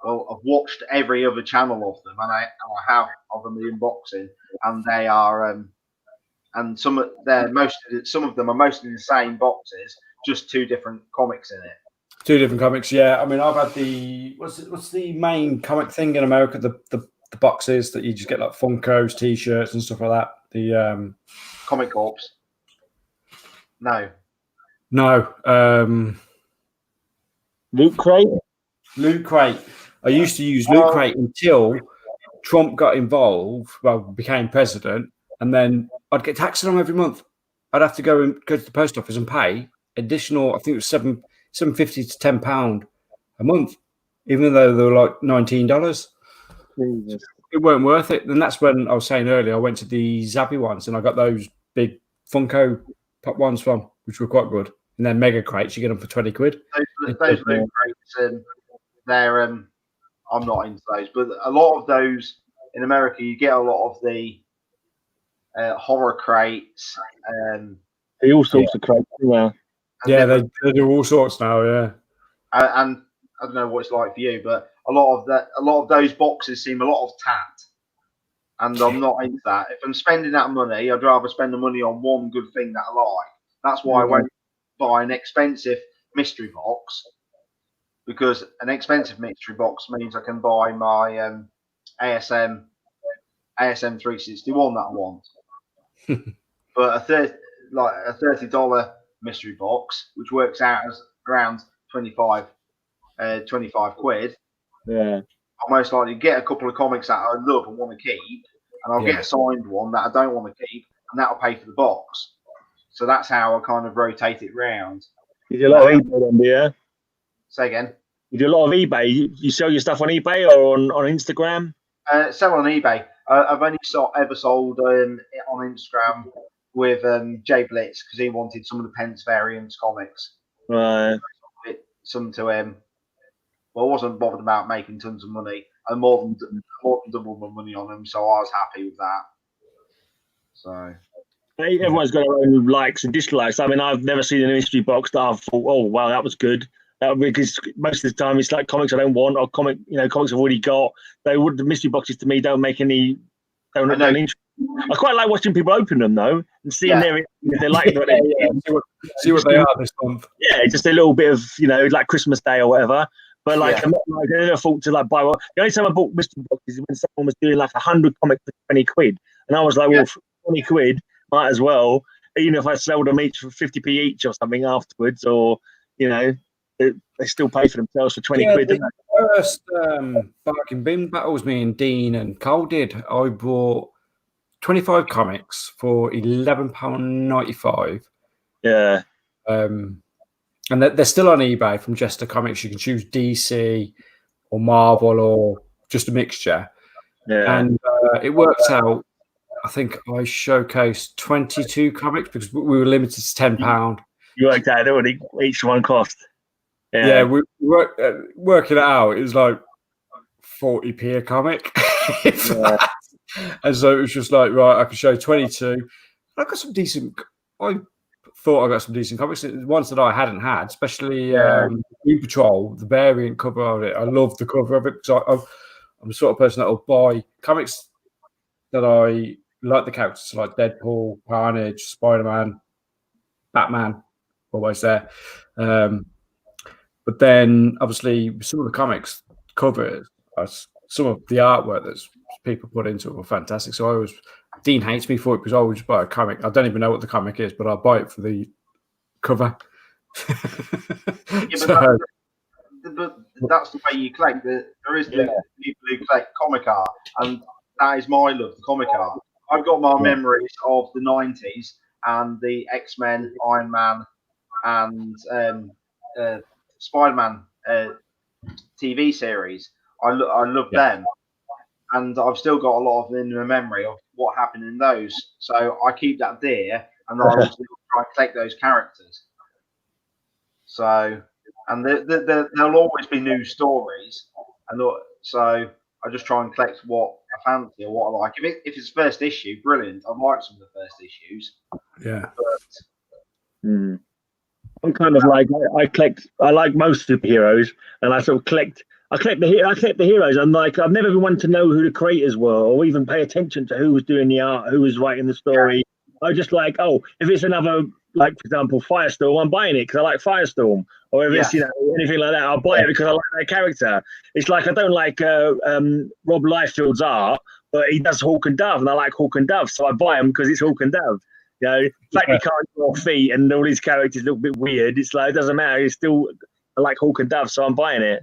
well, I've watched every other channel of them, and I have of them the unboxing, and they are and some of them are mostly the same boxes, just 2 different comics in it. 2 different comics, yeah. I mean, I've had the what's the main comic thing in America? The boxes that you just get like Funkos, T-shirts, and stuff like that. The Comic Corps. No. Loot Crate. Loot Crate. I used to use Loot Crate until Trump got involved. Well, became president, and then I'd get taxed on them every month. I'd have to go to the post office and pay additional. I think it was $7.50 to £10 a month, even though they were like $19. It weren't worth it. And that's when I was saying earlier, I went to the Zappy ones and I got those big Funko Pop ones from, which were quite good. And then Mega Crates, you get them for 20 quid. Those Loot Crates, they're I'm not into those, but a lot of those in America, you get a lot of the horror crates. All sorts of crates. Well, yeah, they do all sorts now. Yeah, and I don't know what it's like for you, but a lot of those boxes seem a lot of tat, and I'm not into that. If I'm spending that money, I'd rather spend the money on one good thing that I like. That's why I won't buy an expensive mystery box, because an expensive mystery box means I can buy my ASM 361 that I want. But a $30 mystery box, which works out as around 25 quid. Yeah. I'll most likely get a couple of comics that I love and want to keep, and I'll get a signed one that I don't want to keep, and that'll pay for the box. So that's how I kind of rotate it round. You do a lot of eBay then, do you? Say again. You do a lot of eBay. You sell your stuff on eBay or on Instagram? Sell on eBay. I've only ever sold it on Instagram with Jay Blitz because he wanted some of the Pence Variants comics. Right. Some to him. Well, I wasn't bothered about making tons of money. I more than double my money on them, so I was happy with that. So everyone's got their own likes and dislikes. I mean, I've never seen a mystery box that I've thought, oh wow, that was good. Because most of the time it's like comics I don't want, or comics I've already got. The mystery boxes to me don't make any. Don't interest. I quite like watching people open them though and seeing if they like it. See what they are this month. Yeah, just a little bit of like Christmas Day or whatever. But like, I'm not like, I never thought to like buy one. The only time I bought mystery boxes is when someone was doing like 100 comics for 20 quid, and I was like, well, for 20 quid, might as well. Even if I sold them each for 50p each or something afterwards, or they still pay for themselves for 20 quid. The first bargain bin battles me and Dean and Cole did, I bought 25 comics for £11.95. Yeah. And they're still on eBay from Jester Comics. You can choose DC or Marvel or just a mixture. Yeah. And it works out. I think I showcased 22 comics because we were limited to £10. You worked out what each one cost. Yeah, we working it out. It was like 40p a comic. And so it was just like, right, I could show 22. I got some decent. I thought I got some decent comics. Ones that I hadn't had, especially Doom Patrol, the variant cover of it. I love the cover of it because I'm the sort of person that will buy comics that I like the characters, like Deadpool, Carnage, Spider-Man, Batman, always there. But then, obviously, some of the comics covers, some of the artwork that people put into it were fantastic. So Dean hates me for it because I always buy a comic. I don't even know what the comic is, but I'll buy it for the cover. But that's the way you collect. There is people who collect comic art, and that is my love, the comic art. I've got my memories of the 90s and the X-Men, Iron Man, and Spider-Man TV series. I love them, and I've still got a lot of them in my memory of what happened in those. So I keep that there, and I also try and collect those characters. So, and there'll always be new stories, and so I just try and collect what I fancy or what I like. If it's first issue, brilliant. I like some of the first issues. Yeah. But I'm kind of like I like most superheroes, and I sort of collect the heroes. I'm like, I've never been one to know who the creators were, or even pay attention to who was doing the art, who was writing the story. I just like, oh, if it's another, like for example, Firestorm, I'm buying it because I like Firestorm. Or if it's anything like that, I'll buy it because I like that character. It's like I don't like Rob Liefeld's art, but he does Hawk and Dove, and I like Hawk and Dove, so I buy him because it's Hawk and Dove. You know, the fact he can't draw feet and all these characters look a bit weird. It's like it doesn't matter. It's still I like Hawk and Dove, so I'm buying it.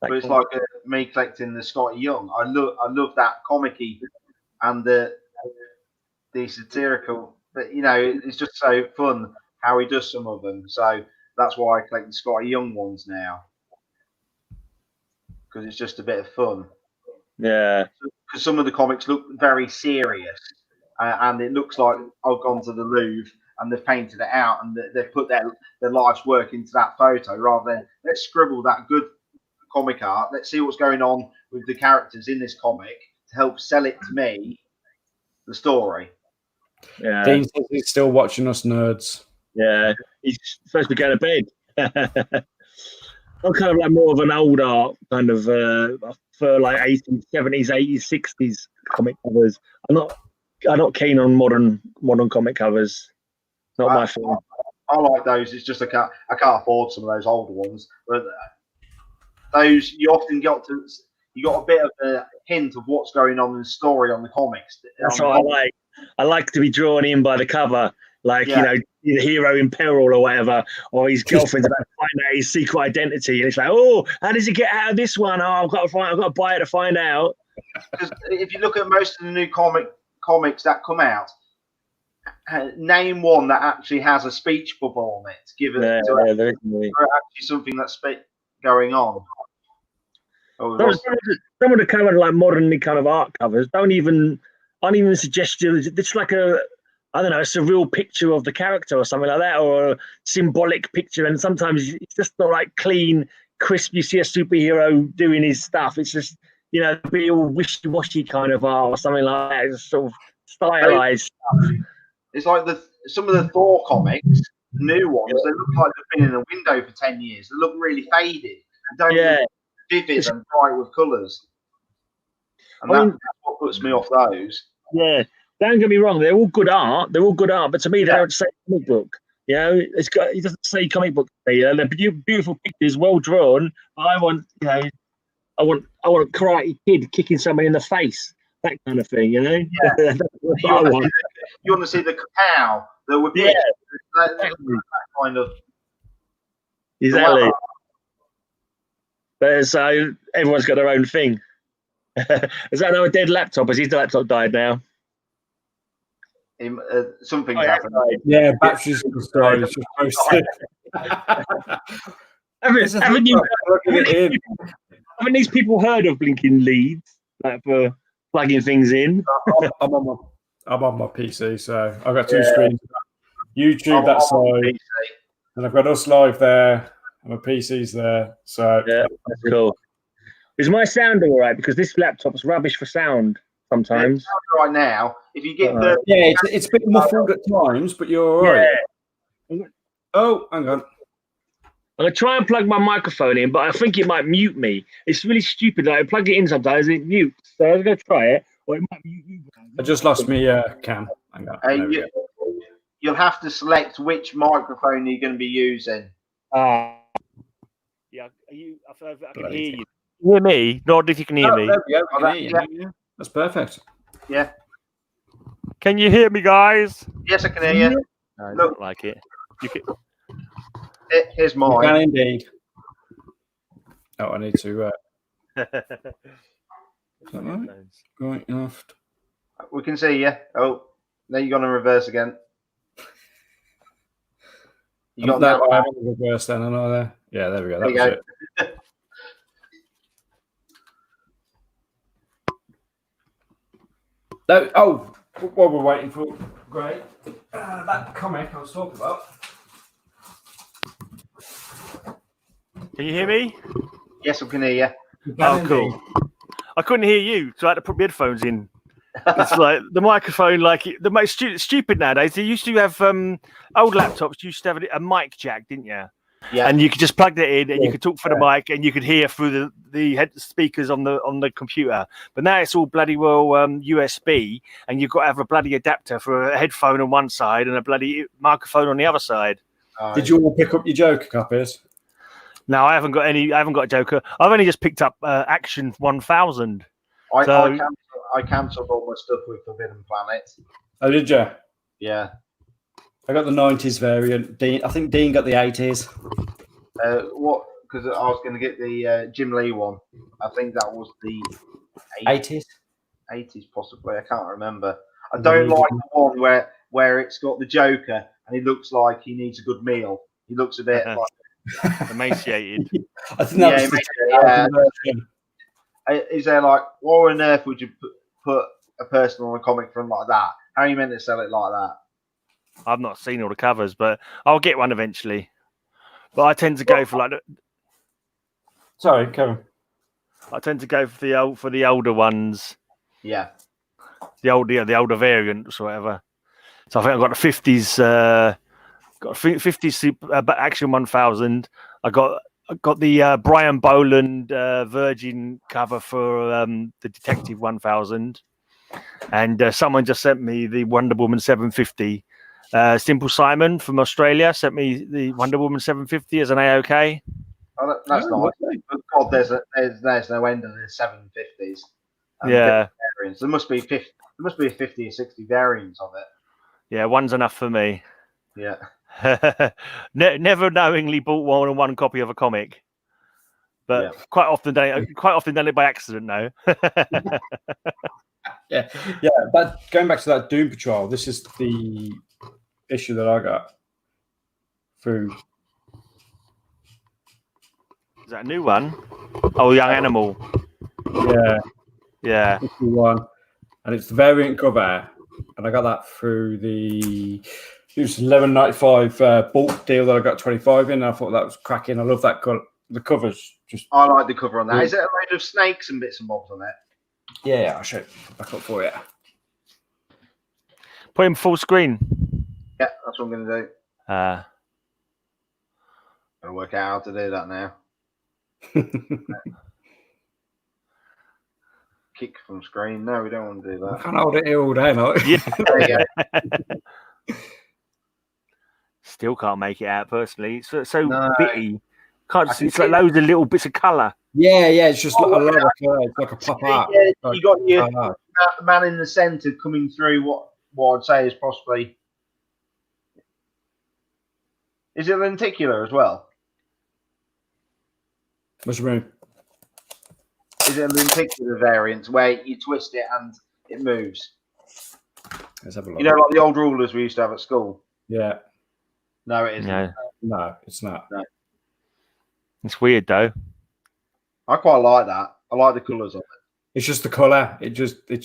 But it's like me collecting the Scotty Young. I love that comic-y and the satirical. But you know, it's just so fun how he does some of them. So that's why I collect the Scotty Young ones now, because it's just a bit of fun. Yeah. Because some of the comics look very serious, and it looks like I've gone to the Louvre and they've painted it out and they've put their life's work into that photo, rather than let's scribble that good comic art. Let's see what's going on with the characters in this comic to help sell it to me, the story. Yeah. Dean says he's still watching us nerds. Yeah, he's supposed to go to bed. I'm kind of like more of an old art kind of for like 80s, 70s, 80s, 60s comic covers. I'm not keen on modern comic covers. Not my thing. I like those. It's just I can't afford some of those older ones. But those you often got a bit of a hint of what's going on in the story on the comics. That's what I like. I like to be drawn in by the cover, like you know, the hero in peril or whatever, or his girlfriend's about to find out his secret identity, and it's like, oh, how does he get out of this one? Oh, I've got to buy it to find out. Because if you look at most of the new comics that come out, name one that actually has a speech bubble on it. Give it actually something that's going on. Some of the kind of like modernly kind of art covers aren't even suggested. It's like a surreal picture of the character or something like that, or a symbolic picture. And sometimes it's just not like clean, crisp. You see a superhero doing his stuff. It's just, you know, be all wishy-washy kind of art or something like that. It's sort of stylized stuff. It's like some of the Thor comics, the new ones, they look like they've been in a window for 10 years. They look really faded. Don't look vivid and bright with colours. And that's what puts me off those. Yeah, don't get me wrong. They're all good art. But to me, they don't say comic book. You know, it doesn't say comic book. You know, they're beautiful pictures, well drawn. But I want a Karate Kid kicking somebody in the face. That kind of thing, you know. Yeah. You want to see the cow that would be that kind of exactly. But so everyone's got their own thing. Is that another dead laptop? Has his laptop died now? Something happened. Yeah, batteries died. Haven't these people heard of blinking leads like for plugging things in? I'm on my PC, so I've got two screens. YouTube, that's live, and I've got us live there, and my PC's there. So that's cool. Is my sound all right? Because this laptop's rubbish for sound sometimes. Right now, if you get it's a bit muffled at times, but you're all right. Yeah. Oh, hang on. I'm going to try and plug my microphone in, but I think it might mute me. It's really stupid. Like, I plug it in sometimes and it mutes. So I'm going to try it. Or it might mute you. I just lost me cam. Hang on. You'll have to select which microphone you're going to be using. Yeah, I can hear you. You hear me? Not if you can hear me. There we go. Yeah. That's perfect. Yeah. Can you hear me, guys? Yes, I can hear you. No, I don't like it. You can... Here's mine. You can indeed. Oh, I need to. Is that right? Right, left. We can see you. Oh, now you're going to reverse again. You got that. I haven't reversed then, another. Yeah, there we go. That was it. What we're waiting for, great. That comic I was talking about. Can you hear me? Yes, I can hear you. Oh, cool. I couldn't hear you, so I had to put my headphones in. It's like the microphone, like the most stupid nowadays. They used to have old laptops. You used to have a mic jack, didn't you? Yeah. And you could just plug that in, and you could talk for the mic, and you could hear through the head speakers on the computer. But now it's all bloody well USB, and you've got to have a bloody adapter for a headphone on one side and a bloody microphone on the other side. Did you all pick up your Joker copies? No, I haven't got any. I haven't got a Joker. I've only just picked up Action 1000. I cancelled all my stuff with Forbidden Planet. Oh, did you? Yeah. I got the 90s variant. I think Dean got the 80s. What? Because I was going to get the Jim Lee one. I think that was the 80s. 80s, possibly. I can't remember. I don't like the one where it's got the Joker and he looks like he needs a good meal. He looks a bit like emaciated. I think that was the version. Is there like, why on earth would you put a person on a comic front like that? How are you meant to sell it like that? I've not seen all the covers, but I'll get one eventually. But I tend to go for like. Sorry, Kevin. I tend to go for the older ones. Yeah. The older variants or whatever. So I think I've got the 50s. Got 50s Action 1000. I got the Brian Boland Virgin cover for the Detective 1000, and someone just sent me the Wonder Woman 750. Simple Simon from Australia sent me the Wonder Woman 750 as an AOK. Oh, that's nice. But God, there's no end of the 750s. Yeah, variants. There must be 50. There must be 50 or 60 variants of it. Yeah, one's enough for me. Yeah. Never knowingly bought more than one copy of a comic, but quite often done it by accident. No. yeah. But going back to that Doom Patrol, this is the issue that I got through. Is that a new one? Oh, Young Animal. Yeah. It's the one, and it's the variant cover, and I got that through the. It was $11.95 bulk deal that I got 25 in. And I thought that was cracking. I love that color. The cover's just. I like the cover on that. Is it a load of snakes and bits and bobs on it? Yeah, I'll show it back up for you. Put him full screen. Yeah, that's what I'm going to do. Gotta work out how to do that now. Kick from screen. No, we don't want to do that. I can't hold it here all day, no. Yeah. Still can't make it out personally. It's so bitty. Can't see. It's like loads of little bits of colour. Yeah. It's just like a lot of colour. It's like a pop art. Yeah, you got your man in the centre coming through. What I'd say is possibly. Is it lenticular as well? What's your mean? Is it a lenticular variant where you twist it and it moves? Let's have a look. You know, like the old rulers we used to have at school. Yeah. No, it isn't. No, it's not. No. It's weird though. I quite like that. I like the colours of it. It's just the colour. It's just. It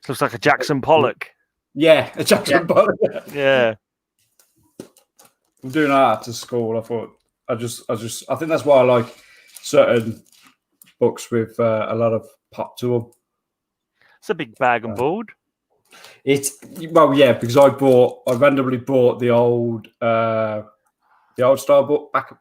looks like a Jackson Pollock. Yeah, a Jackson Pollock. Yeah. I'm doing art to school. I thought I think that's why I like certain books with a lot of pop to them. It's a big bag and board. Because I randomly bought the old style book back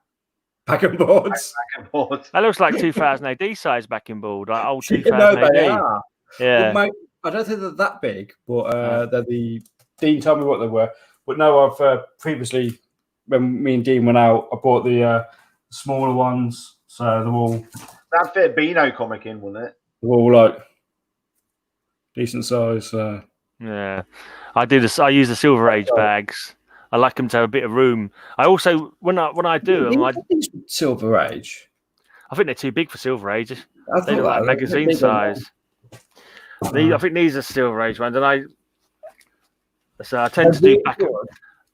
and boards. That looks like 2000 AD size backing board, like old 2000 No, they AD. are. Yeah. Well, mate, I don't think they're that big, but they're the. Dean told me what they were, but no, I've previously when me and Dean went out, I bought the smaller ones, so they're all. That'd fit a Beano comic in, wouldn't it? They're all like decent size. Yeah, I do this. I use the Silver Age bags. I like them to have a bit of room. I also when I do them, Silver Age. I think they're too big for Silver Age. They look like magazine size. I think these are Silver Age ones, and I tend to do back.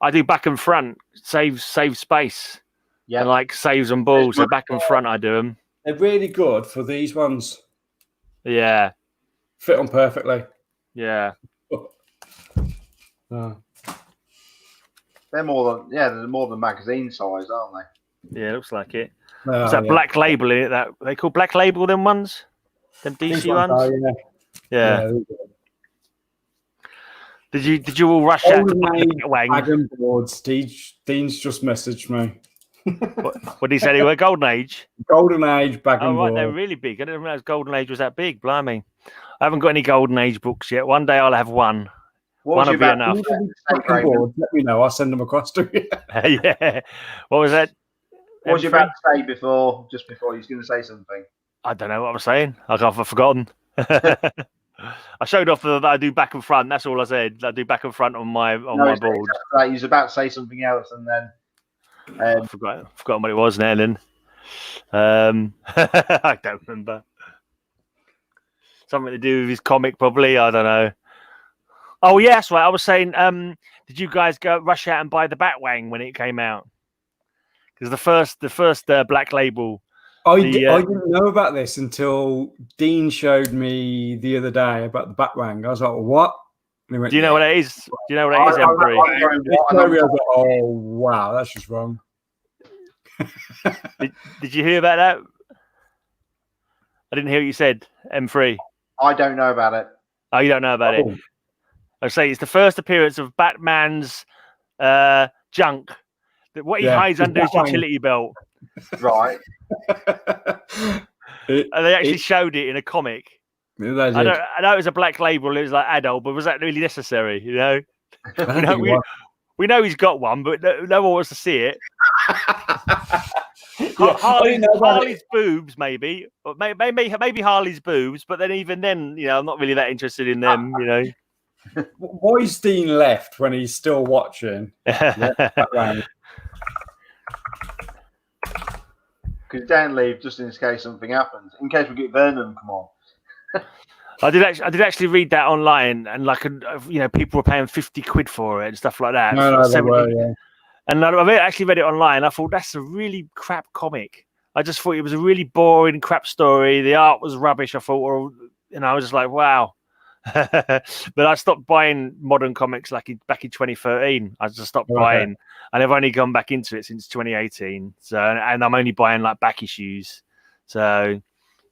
I do back and front, save space. Yeah, and like saves and balls. So back and front, I do them. They're really good for these ones. Yeah, fit them perfectly. Yeah. They're more than magazine size, aren't they? Yeah, it looks like it. Is that Black Label in it? That they call Black Label them ones? Them These DC ones ones. are, Yeah. yeah. Did you all rush out to Golden buy Age the Batwang? bag and boards. Dean's just messaged me. What did he say? They were Golden Age. Golden Age bag Oh and right, they're board. really big. I didn't realize Golden Age was that big. Blimey, I haven't got any Golden Age books yet. One day I'll have one. What One was will you be about enough. to say, Bag and board. Let me know. I'll send them across to you. Yeah. What was that? What was you about to say before? Just before you was going to say something. I don't know what I was saying. I've forgotten. I showed off that I do back and front. That's all I said. I do back and front on my board. He was about to say something else, and then I forgotten what it was now. Then I don't remember. Something to do with his comic, probably. I don't know. Oh yeah, that's right. I was saying, did you guys go rush out and buy the Batwang when it came out? Because the first Black Label. I didn't know about this until Dean showed me the other day about the Batwang. I was like, what? Went, do you know what it is? Do you know what it is, Embry? I was like, oh, wow, that's just wrong. Did you hear about that? I didn't hear what you said, M3. I don't know about it. Oh, you don't know about it? I say it's the first appearance of Batman's junk. What he hides under his utility belt. Right. And they actually showed it in a comic. I know it was a Black Label. It was like adult, but was that really necessary? You know, we know he's got one, but no one wants to see it. Harley's boobs, maybe, or maybe Harley's boobs, but then even then, you know, I'm not really that interested in them. You know, why is Dean left when he's still watching? Because Dan leave just in case something happens. In case we get Venom, come on. I did actually read that online, and people were paying 50 quid for it and stuff like that. And I actually read it online. I thought that's a really crap comic. I just thought it was a really boring, crap story. The art was rubbish. I thought, I was just like, wow. But I stopped buying modern comics back in 2013. I just stopped buying, and I've only gone back into it since 2018. So, and I'm only buying like back issues. So,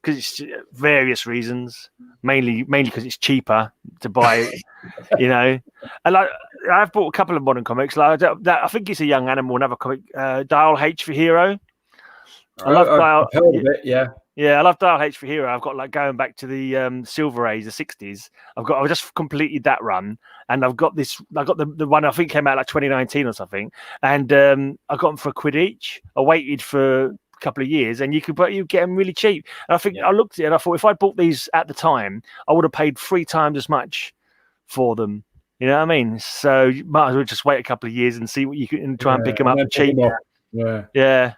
because it's various reasons, mainly because it's cheaper to buy, And I've bought a couple of modern comics. Like I think it's a Young Animal, another comic, Dial H for Hero. I love Dial. I've heard of it, yeah. Yeah, I love Dial H for Hero. I've got going back to the Silver Age, the 60s. I just completed that run, and I've got this. I got the one I think came out like 2019 or something, and I got them for £1 each. I waited for a couple of years, and you get them really cheap. And I think I looked at it and I thought if I bought these at the time, I would have paid 3 times as much for them. You know what I mean? So you might as well just wait a couple of years and see what you can try and pick them up cheap. Yeah.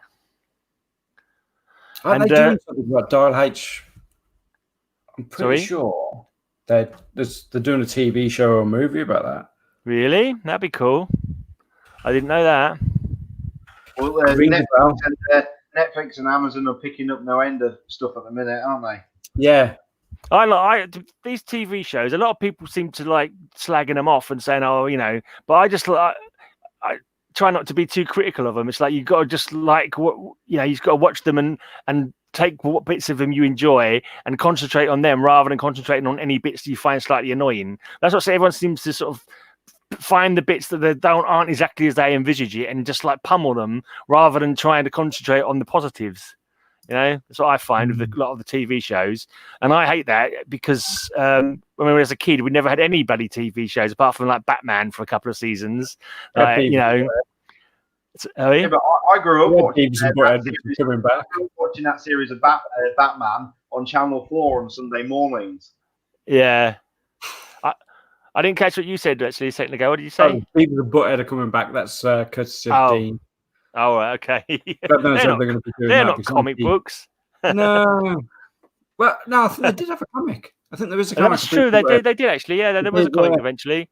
Are they doing something about Dial H? I'm pretty sure they're doing a TV show or a movie about that. Really? That'd be cool. I didn't know that. Well, Netflix and Amazon are picking up no end of stuff at the minute, aren't they? Yeah. These TV shows. A lot of people seem to like slagging them off and saying, but I just I try not to be too critical of them. It's like you've got to just you've got to watch them and take what bits of them you enjoy and concentrate on them rather than concentrating on any bits you find slightly annoying. That's what everyone seems to sort of find the bits that aren't exactly as they envisage it and just like pummel them rather than trying to concentrate on the positives. That's what I find with a lot of the TV shows, and I hate that because when I was as a kid, we never had any bloody TV shows apart from like Batman for a couple of seasons. But I grew up watching that series of Batman on Channel 4 on Sunday mornings. Yeah. I didn't catch what you said actually a second ago. What did you say? People the Butthead are coming back. That's courtesy of Dean. Oh, okay. They're not comic books. No. Well, no, I think they did have a comic. I think there was a comic. That's true. They did actually. Yeah, there was a comic eventually.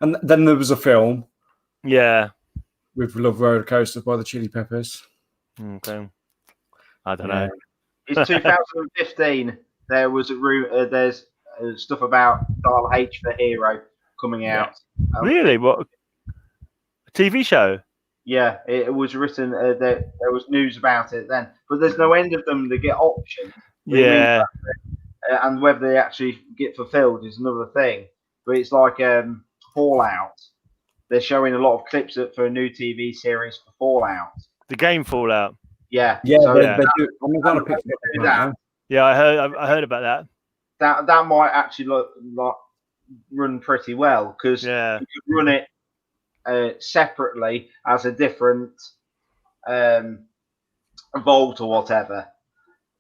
And then there was a film. Yeah. With Love Roller Coaster by the Chili Peppers. Okay. I don't know. It's 2015. There was there's stuff about Dial H for Hero coming out. Really? What? A TV show? Yeah, it was written. There was news about it then, but there's no end of them. They get options. Yeah. and whether they actually get fulfilled is another thing. But it's like Fallout. They're showing a lot of clips for a new TV series for Fallout. The game Fallout. Yeah, Yeah, so they do. I'm gonna pick it up that. Yeah, I heard about that. That might actually run pretty well because you could run it separately as a different vault or whatever.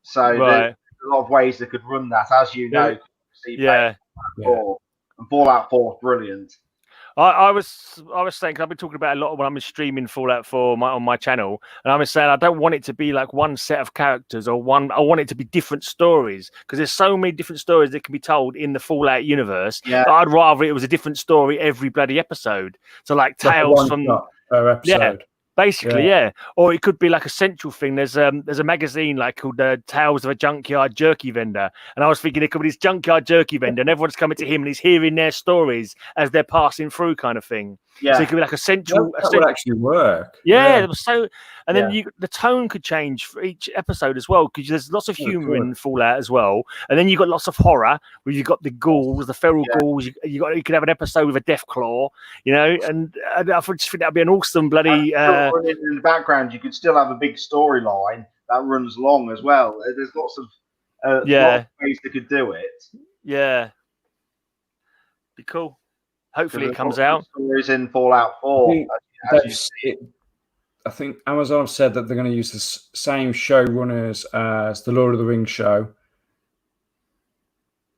So there's a lot of ways they could run that, as you know. And Fallout 4 is brilliant. I was saying, because I've been talking about a lot when I'm streaming Fallout 4 on my channel, and I was saying I don't want it to be like one set of characters or one. I want it to be different stories because there's so many different stories that can be told in the Fallout universe. Yeah. That I'd rather it was a different story every bloody episode. So like tales from per episode. Yeah. Basically, yeah. Or it could be like a central thing. There's a magazine like called Tales of a Junkyard Jerky Vendor. And I was thinking it could be this junkyard jerky vendor and everyone's coming to him and he's hearing their stories as they're passing through kind of thing. Yeah. So it could be like a central... That would actually work. Yeah. And then the tone could change for each episode as well because there's lots of humor in Fallout as well. And then you've got lots of horror where you've got the ghouls, the feral ghouls. You could have an episode with a death claw, and I just think that'd be an awesome bloody... in the background, you could still have a big storyline that runs long as well. There's lots of ways they could do it. Yeah. Be cool. Hopefully it comes out. Stories in Fallout 4. I think Amazon have said that they're going to use the same showrunners as the Lord of the Rings show.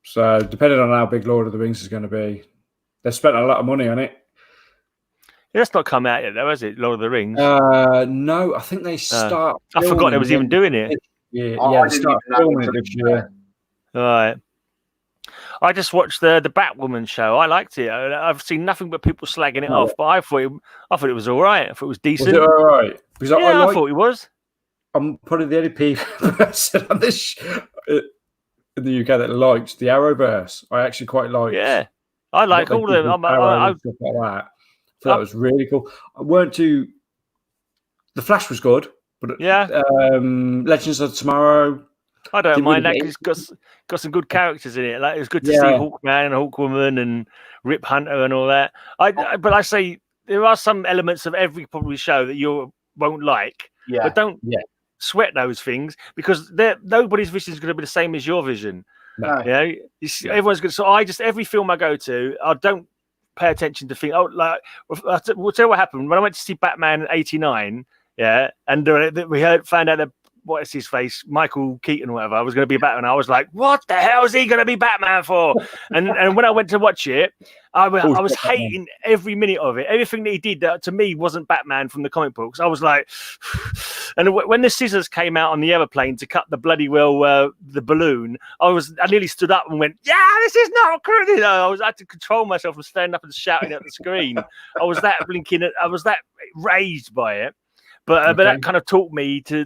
So depending on how big Lord of the Rings is going to be, they've spent a lot of money on it. It's not come out yet, though, has it? Lord of the Rings. No, I think they start. I forgot they was even doing it. Yeah, they start filming it this year. All right. I just watched the Batwoman show. I liked it. I've seen nothing but people slagging it off, but I thought it was all right. I thought it was decent. Was it all right? Because I thought it was. I'm probably the only person on this in the UK that likes the Arrowverse. I actually quite like. Yeah, I like all of them. Stuff like that. So that was really cool. I weren't too. The Flash was good, but Legends of Tomorrow. I don't mind that because it's got some good characters in it. Like it was good to see Hawkman and Hawkwoman and Rip Hunter and all that. But I say there are some elements of every probably show that you won't like. Yeah. But don't sweat those things because nobody's vision is going to be the same as your vision. No. Everyone's good. So every film I go to, I don't pay attention to things. We'll tell you what happened when I went to see Batman '89. Yeah, and we found out that. What is his face? Michael Keaton, or whatever. I was going to be Batman. I was like, "What the hell is he going to be Batman for?" And when I went to watch it, I was hating every minute of it. Everything that he did that to me wasn't Batman from the comic books. I was like, and when the scissors came out on the airplane to cut the the balloon, I nearly stood up and went, "Yeah, this is not good." I had to control myself from standing up and shouting at the screen. I was that raised by it. But that kind of taught me to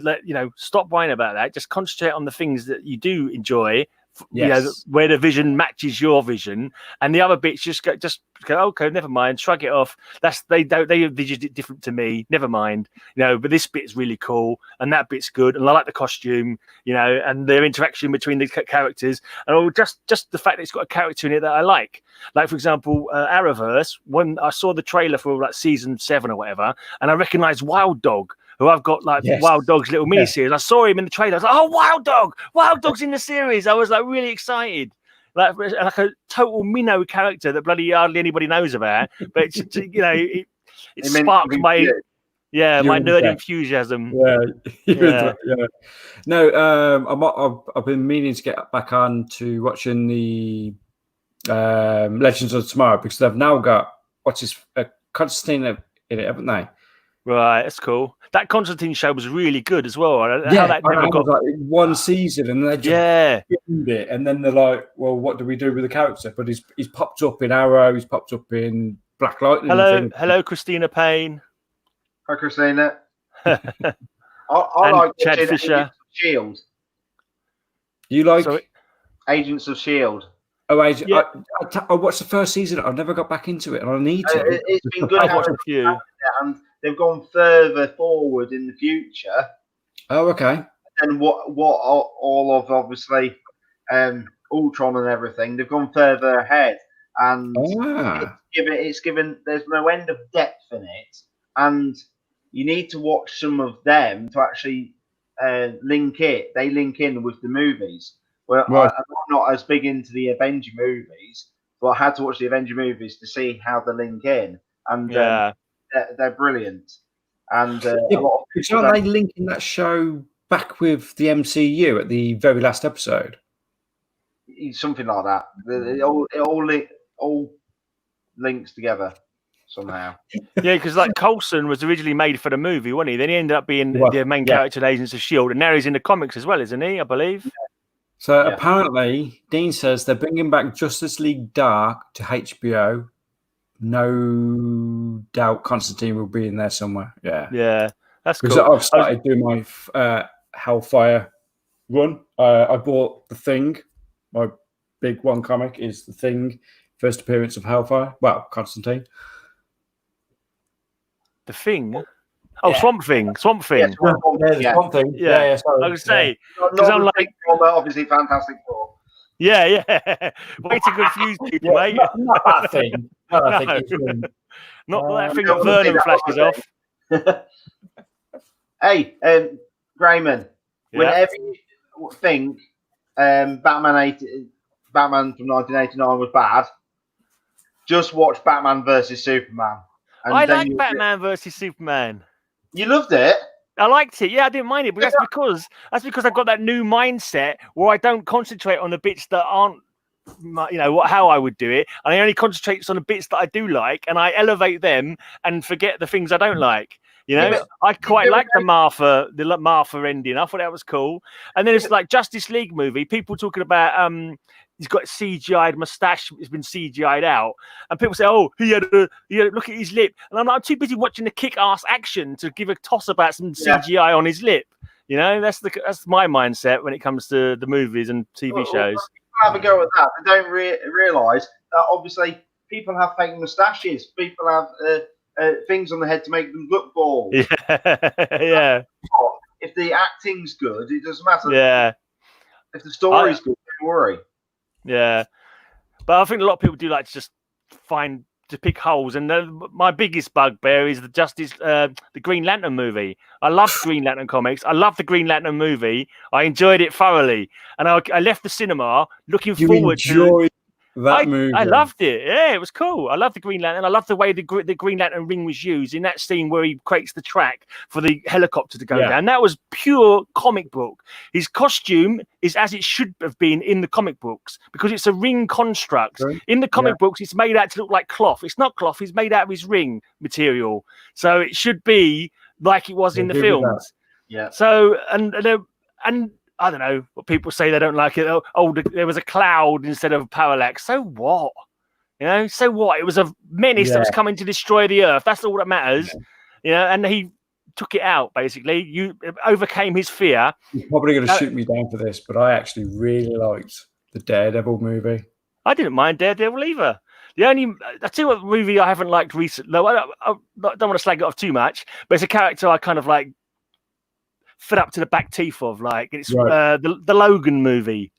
stop whining about that. Just concentrate on the things that you do enjoy. Where the vision matches your vision, and the other bits just go. Okay, never mind. Shrug it off. They envisioned it different to me. Never mind. But this bit's really cool, and that bit's good, and I like the costume. And their interaction between the characters, and just the fact that it's got a character in it that I like. Like for example, Arrowverse. When I saw the trailer for like season 7 or whatever, and I recognised Wild Dog, who I've got Wild Dog's little mini series. I saw him in the trailer. I was like, "Oh, Wild Dog's in the series." I was like really excited, like a total minnow character that bloody hardly anybody knows about. But it sparked my nerd enthusiasm. Yeah. No, I've been meaning to get back on to watching the Legends of Tomorrow because they've now got Constantine in it, haven't they? Right, that's cool. That Constantine show was really good as well. One season, and they just filmed it, and then they're like, "Well, what do we do with the character?" But he's popped up in Arrow, he's popped up in Black Lightning. Hello, Christina Payne. Hi, Christina. I and like Chad Fisher. Shield. You like Agents of Shield? Oh, I watched the first season. I've never got back into it, and I need to. It's been good. I've watched a few. And they've gone further forward in the future. Oh, okay. And what all of obviously Ultron and everything. They've gone further ahead, and Ah. it's given. There's no end of depth in it, and you need to watch some of them to actually link it. They link in with the movies. Well, Right. I'm not as big into the Avenger movies, but I had to watch the Avenger movies to see how they link in, and they're brilliant. And a lot of people aren't they linking that show back with the MCU at the very last episode? something like that. It all links together somehow. Yeah, because like Coulson was originally made for the movie, wasn't he? Then he ended up being the main character in Agents of S.H.I.E.L.D., and now he's in the comics as well, isn't he? I believe. So apparently, Dean says they're bringing back Justice League Dark to HBO. No doubt Constantine will be in there somewhere. Yeah, that's because cool. I've started doing my Hellfire run. I bought The Thing. My big one comic is The Thing. First appearance of Hellfire. Well, Constantine. The Thing. Oh, Swamp Thing. Yeah, Swamp Thing. Yeah. Sorry. I was say because I'm like obviously Fantastic Four. Yeah. Way to confuse people, mate. Not that thing. Not that thing that Vernon flashes off. Hey, Grayman, whenever you think Batman from 1989 was bad, just watch Batman versus Superman. And I like Batman versus Superman. You loved it? I liked it. Yeah, I didn't mind it, but that's because I've got that new mindset where I don't concentrate on the bits that aren't, how I would do it, and I only concentrate on the bits that I do like, and I elevate them and forget the things I don't like. I quite like the Martha ending. I thought that was cool. And then it's like Justice League movie. People talking about he's got a CGI'd mustache. It's been CGI'd out, and people say, "Oh, he had a look at his lip." And I'm too busy watching the kick-ass action to give a toss about some CGI on his lip. That's my mindset when it comes to the movies and TV shows. Have a go at that. They don't realise that obviously people have fake moustaches. People have things on the head to make them look bald. Yeah. If the acting's good, it doesn't matter. Yeah. If the story's good, don't worry. Yeah, but I think a lot of people do like to just to pick holes, and my biggest bugbear is the Green Lantern movie. I love Green Lantern comics. I love the Green Lantern movie. I enjoyed it thoroughly, and I left the cinema looking forward to that movie. I loved it. Yeah, it was cool. I love the Green Lantern. I love the way the Green Lantern ring was used in that scene where he creates the track for the helicopter to go down. That was pure comic book. His costume is as it should have been in the comic books because it's a ring construct. Right. In the comic books, it's made out to look like cloth. It's not cloth. It's made out of his ring material. So it should be like it was in the films. Yeah. So, and I don't know what people say. They don't like it. Oh, there was a cloud instead of parallax. So what? So what? It was a menace that was coming to destroy the Earth. That's all that matters. And he took it out, basically. You overcame his fear. You're probably going to shoot me down for this, but I actually really liked the Daredevil movie. I didn't mind Daredevil either. I tell you what movie I haven't liked recently. No, I don't want to slag it off too much, but it's a character I kind of like fed up to the back teeth of, like it's the Logan movie.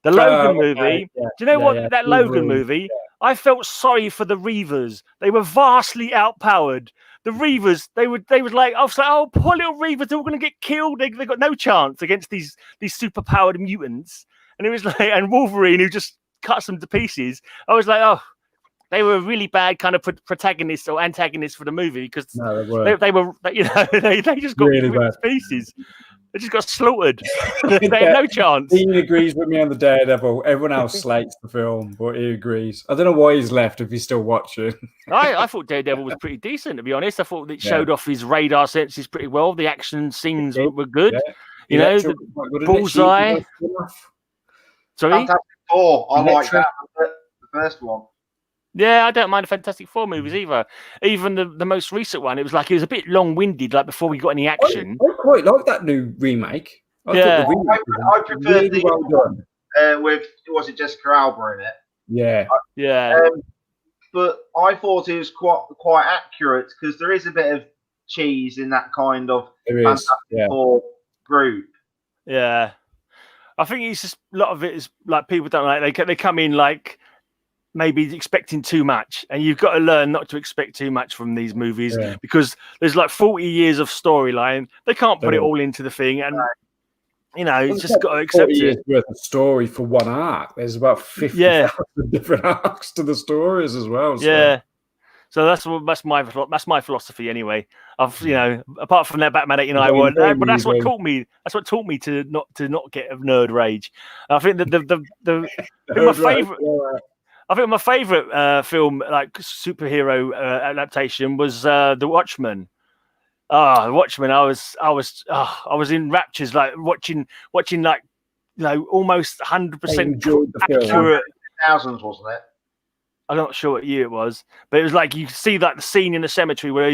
The Logan movie. Yeah. Do you know what? That Logan movie, I felt sorry for the Reavers. They were vastly outpowered. The Reavers, they were like, I was like, oh, poor little Reavers, they're all going to get killed. They got no chance against these super powered mutants. And it was like, and Wolverine, who just cuts them to pieces. I was like, oh, they were a really bad kind of protagonist or antagonist for the movie because they were, they just got really ripped to pieces. They just got slaughtered. They had no chance. He agrees with me on the Daredevil. Everyone else slates the film, but he agrees. I don't know why he's left if he's still watching. I thought Daredevil was pretty decent, to be honest. I thought it showed off his radar senses pretty well. The action scenes were good. Yeah. The Bullseye. Sorry? Fantastic Four. I like that. The first one. Yeah, I don't mind the Fantastic Four movies either. Even the most recent one, it was a bit long-winded, like before we got any action. I quite like that new remake. I prefer the one with, was it Jessica Alba in it? Yeah. But I thought it was quite accurate because there is a bit of cheese in that kind of Fantastic Four group. Yeah. I think it's just a lot of it is like people don't like they come in like maybe expecting too much, and you've got to learn not to expect too much from these movies because there's like 40 years of storyline. They can't put it all into the thing, and you know, it's just got to accept 40 years it. worth of story for one arc. There's about 50,000 different arcs to the stories as well. So. Yeah. So that's my philosophy anyway. I've apart from that Batman 89 but that's what taught me. That's what taught me to not get a nerd rage. I think that my favorite film like superhero adaptation was The Watchmen. The Watchmen. I was in raptures like watching like almost 100% accurate. Thousands, wasn't it? I'm not sure what year it was, but it was like you see like the scene in the cemetery where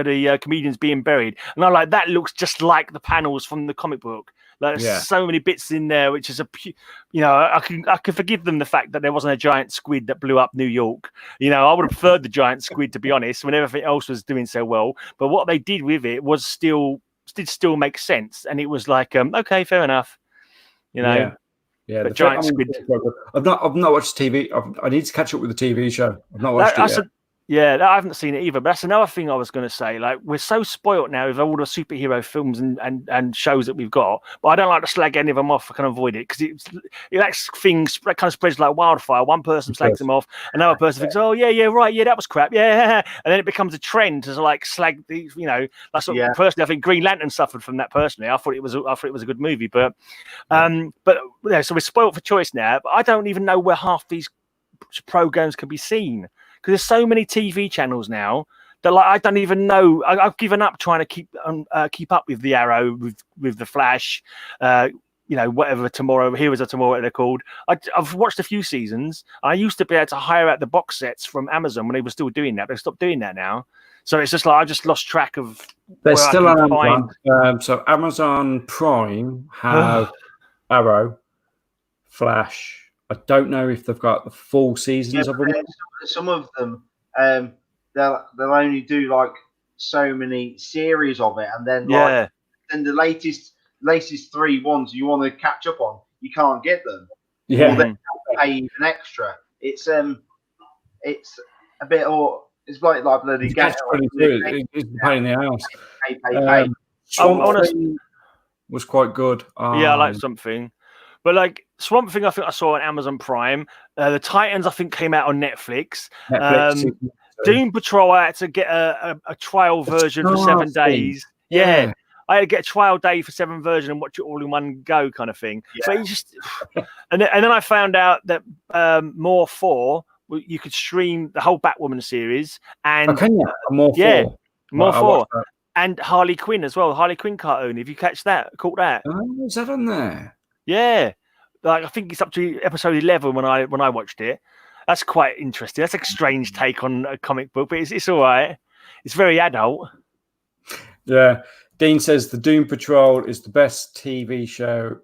the comedian's being buried, and I'm like, that looks just like the panels from the comic book. Like there's so many bits in there, which is I can forgive them the fact that there wasn't a giant squid that blew up New York. I would have preferred the giant squid, to be honest, when everything else was doing so well. But what they did with it was did still make sense, and it was like okay, fair enough. Yeah, but giant squid. I've not watched TV. I need to catch up with the TV show. I've not watched it yet. I haven't seen it either. But that's another thing I was going to say. Like, we're so spoilt now with all the superhero films and shows that we've got. But I don't like to slag any of them off. I can avoid it because that things that kind of spreads like wildfire. One person slags them off, another person thinks, "Oh yeah, right, yeah, that was crap, yeah," and then it becomes a trend to like slag the. That's what personally I think Green Lantern suffered from that. Personally, I thought it was a good movie, but so we're spoilt for choice now. But I don't even know where half these programs can be seen. Because there's so many TV channels now that like I don't even know. I've given up trying to keep up with the Arrow, with the Flash, whatever Heroes of Tomorrow, what they're called. I've watched a few seasons. I used to be able to hire out the box sets from Amazon when they were still doing that. They stopped doing that now. So it's just like I just lost track of. They're still on Amazon. So Amazon Prime have Arrow, Flash. I don't know if they've got the full seasons of them. Some of them, they'll only do like so many series of it, and then then the latest 3 ones you want to catch up on, you can't get them. Yeah, or they pay even extra. It's a bit, or it's like bloody. It's a pain in the house. Swamp Thing was quite good. I like something. But like Swamp Thing, I think I saw on Amazon Prime. The Titans, I think, came out on Netflix. Doom Patrol, I had to get a trial version for 7 days. Yeah. I had to get a trial day for 7 version and watch it all in one go, kind of thing. Yeah. But you just, and then I found out that More 4, you could stream the whole Batwoman series and More 4, More 4, and Harley Quinn as well. Harley Quinn cartoon. If you caught that? Oh, is that on there? Yeah, like I think it's up to episode 11 when I watched it. That's quite interesting. That's a strange take on a comic book, but it's all right. It's very adult. Yeah, Dean says the Doom Patrol is the best TV show.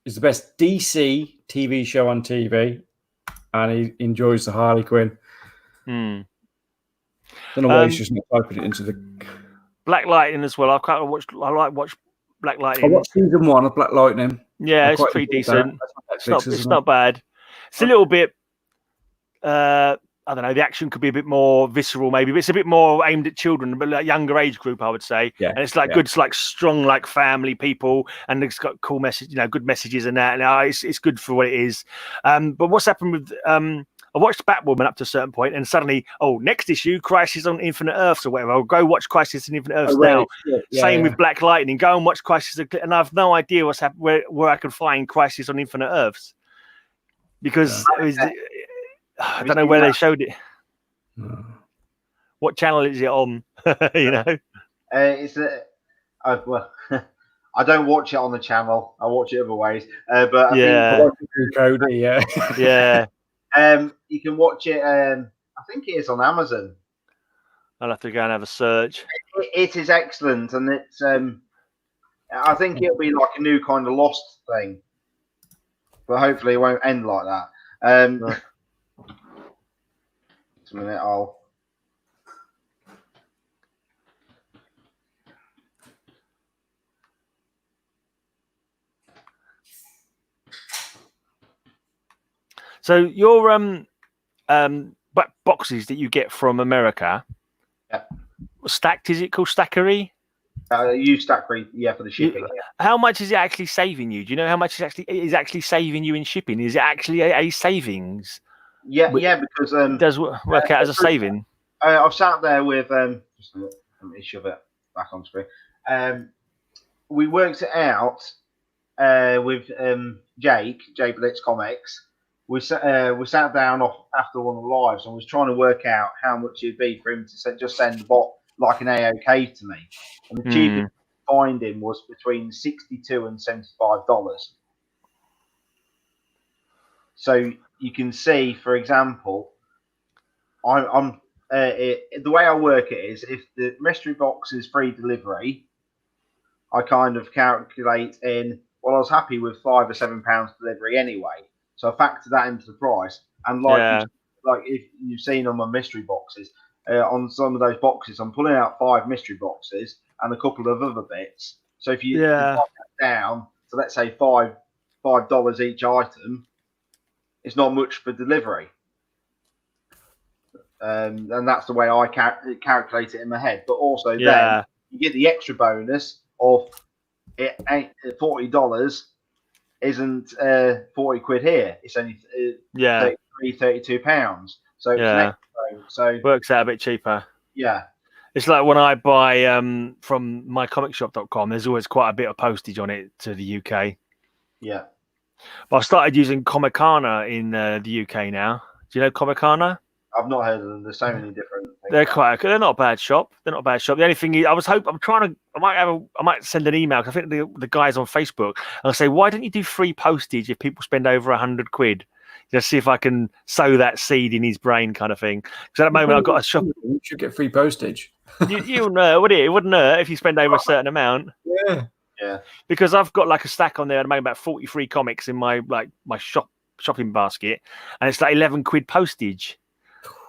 Is the best DC TV show on TV, and he enjoys the Harley Quinn. Don't know why he's just not typing it into the Black Lightning as well. I like watch Black Lightning. I watched season 1 of Black Lightning. Yeah, it's pretty decent. It's not bad. It's a little bit. I don't know. The action could be a bit more visceral, maybe, but it's a bit more aimed at children, but like younger age group, I would say. Yeah, and it's like good, like strong, like family people, and it's got cool message, good messages and that. And it's good for what it is. But what's happened with I watched Batwoman up to a certain point, and suddenly, next issue, Crisis on Infinite Earths or whatever. I'll go watch Crisis on Infinite Earths now. Same with Black Lightning. Go and watch Crisis, and I have no idea what's happening, where I can find Crisis on Infinite Earths, because it was, I don't know where they showed it. What channel is it on? It's well, I don't watch it on the channel. I watch it other ways. But I think Cody, yeah. You can watch it. I think it is on Amazon. I'll have to go and have a search. It is excellent, and it's. I think it'll be like a new kind of Lost thing, but hopefully it won't end like that. Just a minute, I'll. So your boxes that you get from America, stacked, is it called stackery? Use Stackery, for the shipping. How much is it actually saving you? Do you know how much is actually saving you in shipping? Is it actually a savings? Yeah, because it does work out as a saving. I've sat there with just let me shove it back on screen. We worked it out with Jake Blitz Comics. We sat down after one of the lives and was trying to work out how much it'd be for him to just send the bot like an AOK to me. And the cheapest finding was between $62 and $75. So you can see, for example, the way I work it is if the mystery box is free delivery, I kind of calculate in. Well, I was happy with £5 or £7 delivery anyway, so I factor that into the price. And like if you've seen on my mystery boxes, on some of those boxes, I'm pulling out 5 mystery boxes and a couple of other bits. So if you break that down to, let's say, $5 each item, it's not much for delivery. And that's the way I calculate it in my head. But also then you get the extra bonus of it ain't $40 isn't 40 quid here. It's only 32 pounds. So it's an extra bonus. So works out a bit cheaper. Yeah. It's like when I buy from mycomicshop.com, there's always quite a bit of postage on it to the UK. Yeah. But I started using Comicana in the UK now. Do you know Comicana? I've not heard of them. There's so many different things. They're not a bad shop. They're not a bad shop. The only thing is, I might send an email, because I think the guys on Facebook, and I'll say, why don't you do free postage if people spend over 100 quid? Just see if I can sow that seed in his brain, kind of thing. Because at the moment I've got a shop. You should get free postage. You'll know, would it? It wouldn't hurt if you spend over a certain amount. Yeah. Yeah. Because I've got like a stack on there at the moment, about 43 comics in my shopping basket, and it's like 11 quid postage.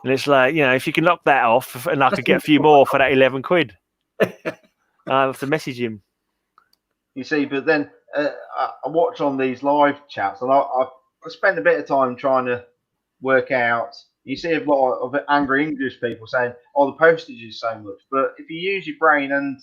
And it's like, if you can knock that off, and I could get a few more for that 11 quid. I have to message him. You see, but then I watch on these live chats, and I spend a bit of time trying to work out. You see a lot of angry English people saying, "Oh, the postage is so much." But if you use your brain and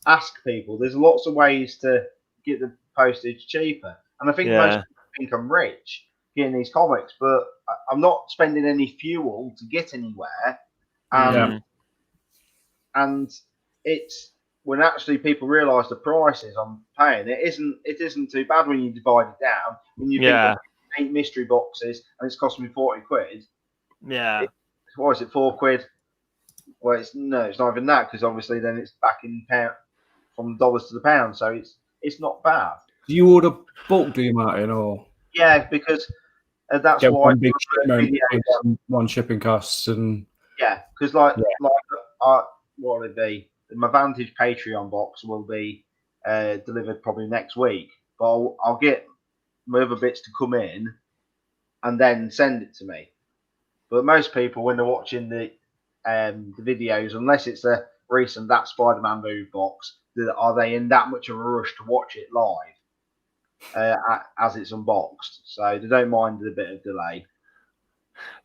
ask people, there's lots of ways to get the postage cheaper. And I think most people think I'm rich getting these comics, but I'm not spending any fuel to get anywhere. And it's when actually people realise the prices I'm paying, it isn't too bad when you divide it down. When you think 8 mystery boxes and it's costing me 40 quid. Yeah. Why is it 4 quid? Well, it's not even that, because obviously then it's back in pound from dollars to the pound, so it's not bad. Do you order bulk, do you, Martin, or? Yeah, because that's why one big shipment, one shipping costs, and because what will it be? My Vantage Patreon box will be delivered probably next week, but I'll get my other bits to come in and then send it to me. But most people, when they're watching the videos, unless it's a recent That Spider-Man movie box, are they in that much of a rush to watch it live as it's unboxed? So they don't mind a bit of delay.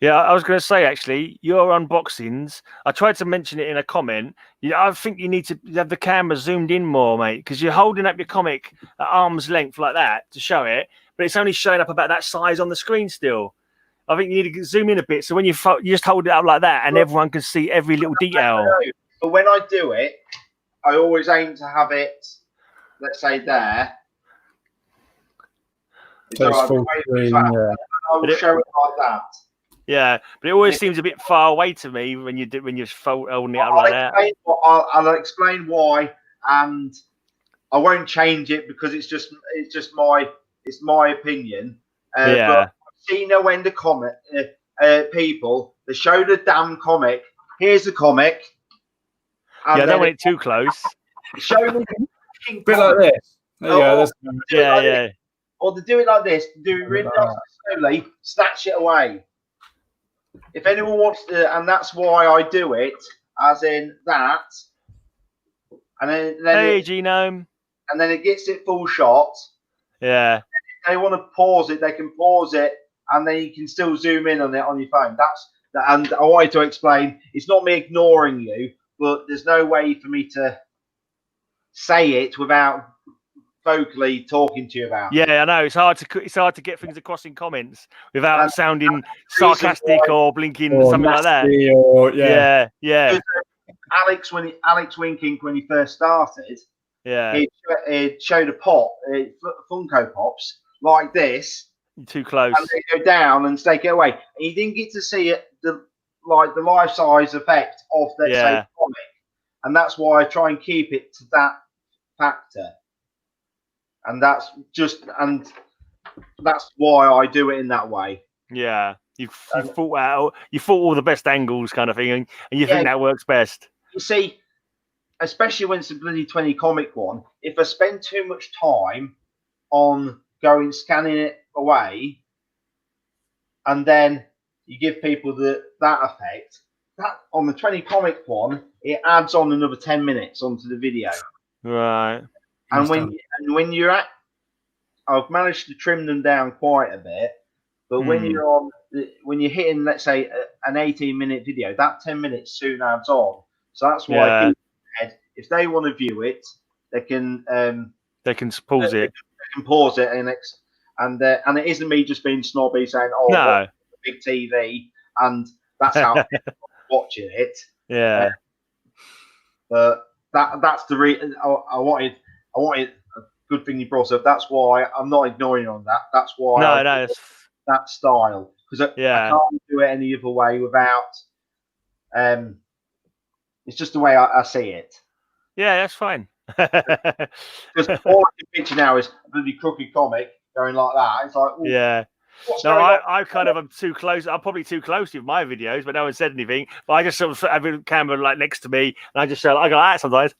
Yeah, I was going to say, actually, your unboxings, I tried to mention it in a comment. I think you need to have the camera zoomed in more, mate, because you're holding up your comic at arm's length like that to show it, but it's only showing up about that size on the screen still. I think you need to zoom in a bit, so when you just hold it up like that, and everyone can see every little detail. But when I do it, I always aim to have it, let's say, there. So I will show it like that. Yeah, but it always seems a bit far away to me when you're holding it up like that. I'll explain why, and I won't change it because it's just my opinion. But I've seen when the comic people, they show the damn comic. Here's the comic. Yeah, I don't want it too close. Show me a bit like this. There you go. Yeah. Or to do it like this, do it really slowly, snatch it away. If anyone wants to, and that's why I do it, as in that, and then hey, Genome, and then it gets it full shot. Yeah. If they want to pause it, they can pause it and then you can still zoom in on it on your phone. And I wanted to explain, it's not me ignoring you, but there's no way for me to say it without vocally talking to you about it. Yeah, I know. It's hard to get things across in comments without And sounding sarcastic or blinking or something like that. Or, Yeah. Alex Winkink, when he first started, Yeah. it showed a pop, Funko Pops like this, Too close. and they go down and take it away. And you didn't get to see it, the life size effect of that say comic, and that's why I try and keep it to that factor. And that's why I do it in that way. Yeah, you thought all the best angles, kind of thing, and you think that works best. You see, especially when it's a bloody 20 comic one, if I spend too much time on scanning it away, and then you give people that effect, that on the 20 comic one, it adds on another 10 minutes onto the video. Right. And when you're at, I've managed to trim them down quite a bit, but when you're hitting, let's say, an 18-minute video, that 10 minutes soon adds on. So that's why people said if they want to view it, they can pause it. They can pause it and it isn't me just being snobby saying, "Oh, no, big TV," and that's how I'm watching it. Yeah. But that's the reason I wanted a good thing you brought up. That's why I'm not ignoring you on that. That's why that style, because I can't do it any other way without. It's just the way I see it. Yeah, that's fine. Because all I can picture now is a bloody crooked comic going like that. It's like, yeah. No, I kind of am too close. I'm probably too close with my videos, but no one said anything. But I just sort of have a camera like next to me, and I just show. I go like that sometimes.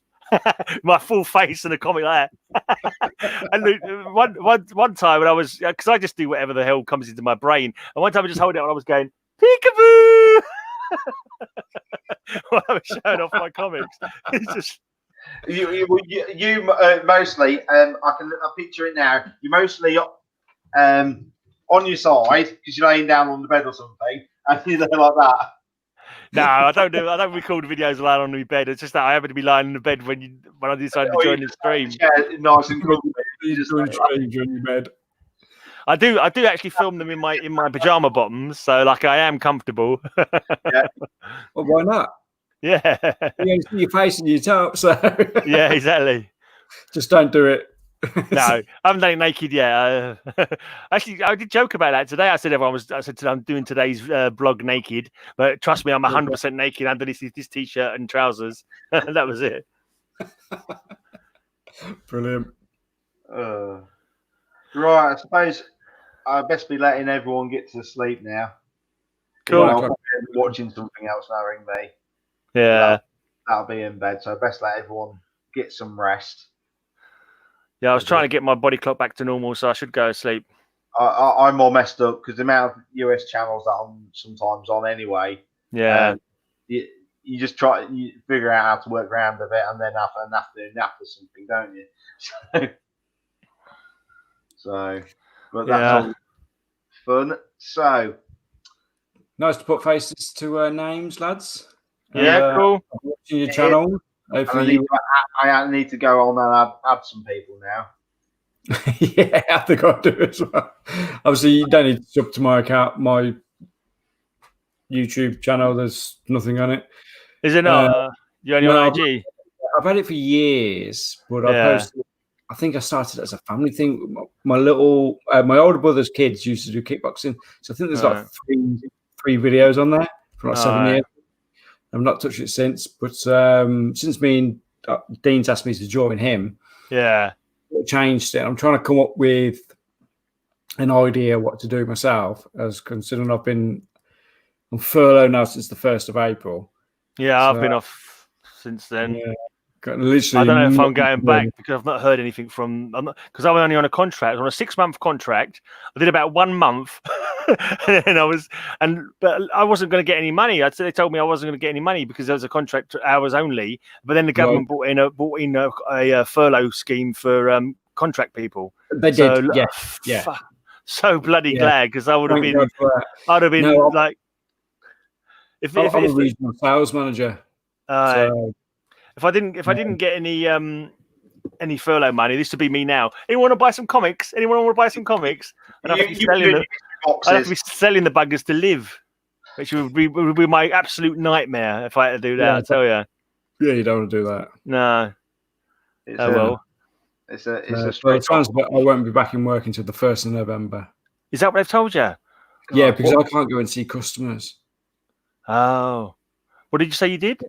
My full face in a comic like that. And one time when I was, because I just do whatever the hell comes into my brain, and one time I just hold it and I was going peekaboo while I was showing off my comics. It's just you mostly. I picture it now. You mostly on your side because you're laying down on the bed or something, and you're there like that. No, I don't record videos lying on my bed. It's just that I happen to be lying in the bed when I decide to join the stream. Yeah, nice and comfy. You just doing strange on your bed. I do actually film them in my pajama bottoms, so like I am comfortable. Yeah. Well, why not? Yeah. You only see your face and your top, so yeah, exactly. Just don't do it. No, I haven't done it naked yet. Actually, I did joke about that today. I said I'm doing today's blog naked, but trust me, I'm 100% naked underneath this t-shirt and trousers. That was it. Brilliant. Right, I suppose I best be letting everyone get to sleep now. Cool. I'll be watching something else knowing me. Yeah. That'll be in bed, so best let everyone get some rest. Yeah, I was trying to get my body clock back to normal, so I should go to sleep. I'm more messed up because the amount of US channels that I'm sometimes on anyway. Yeah. You just you figure out how to work around a bit and then have an afternoon nap or something, don't you? So but that's all fun. So nice to put faces to names, lads. Yeah, cool. Watching your channel. I need to go on and add some people now. Yeah, I think I'll do it as well. Obviously, you don't need to sub to my account, my YouTube channel. There's nothing on it. Is it not? You only on IG? I've had it for years, but I think I started as a family thing. My older brother's kids used to do kickboxing, so I think there's like three videos on there for like 7 years. I've not touched it since, but since me and Dean's asked me to join him, it changed it. I'm trying to come up with an idea what to do myself, as considering I've been on furlough now since the 1st of April. Yeah, so, I've been off since then. Yeah, literally, I don't know if I'm going back because I've not heard anything from. Because I'm only on a contract, on a 6-month contract. I did about 1 month, but I wasn't going to get any money. They told me I wasn't going to get any money because there was a contract hours only. But then the government brought in a furlough scheme for contract people. They did, yeah. so bloody Yeah. glad because I would have Thank been, God for that. I'd have been No, like, if I'm a if regional sales manager. So if I didn't get any furlough money, this would be me now. Anyone want to buy some comics? Anyone want to buy some comics? I'd have to be selling them. I'd have to be selling the buggers to live, which would be my absolute nightmare if I had to do that. Yeah. I tell you. yeah, you don't want to do that. No. It's Oh well. It's a Well, straight. it sounds like I won't be back in work until the 1st of November. Is that what they've told you? Yeah, because I can't go and see customers. Oh. What did you say you did?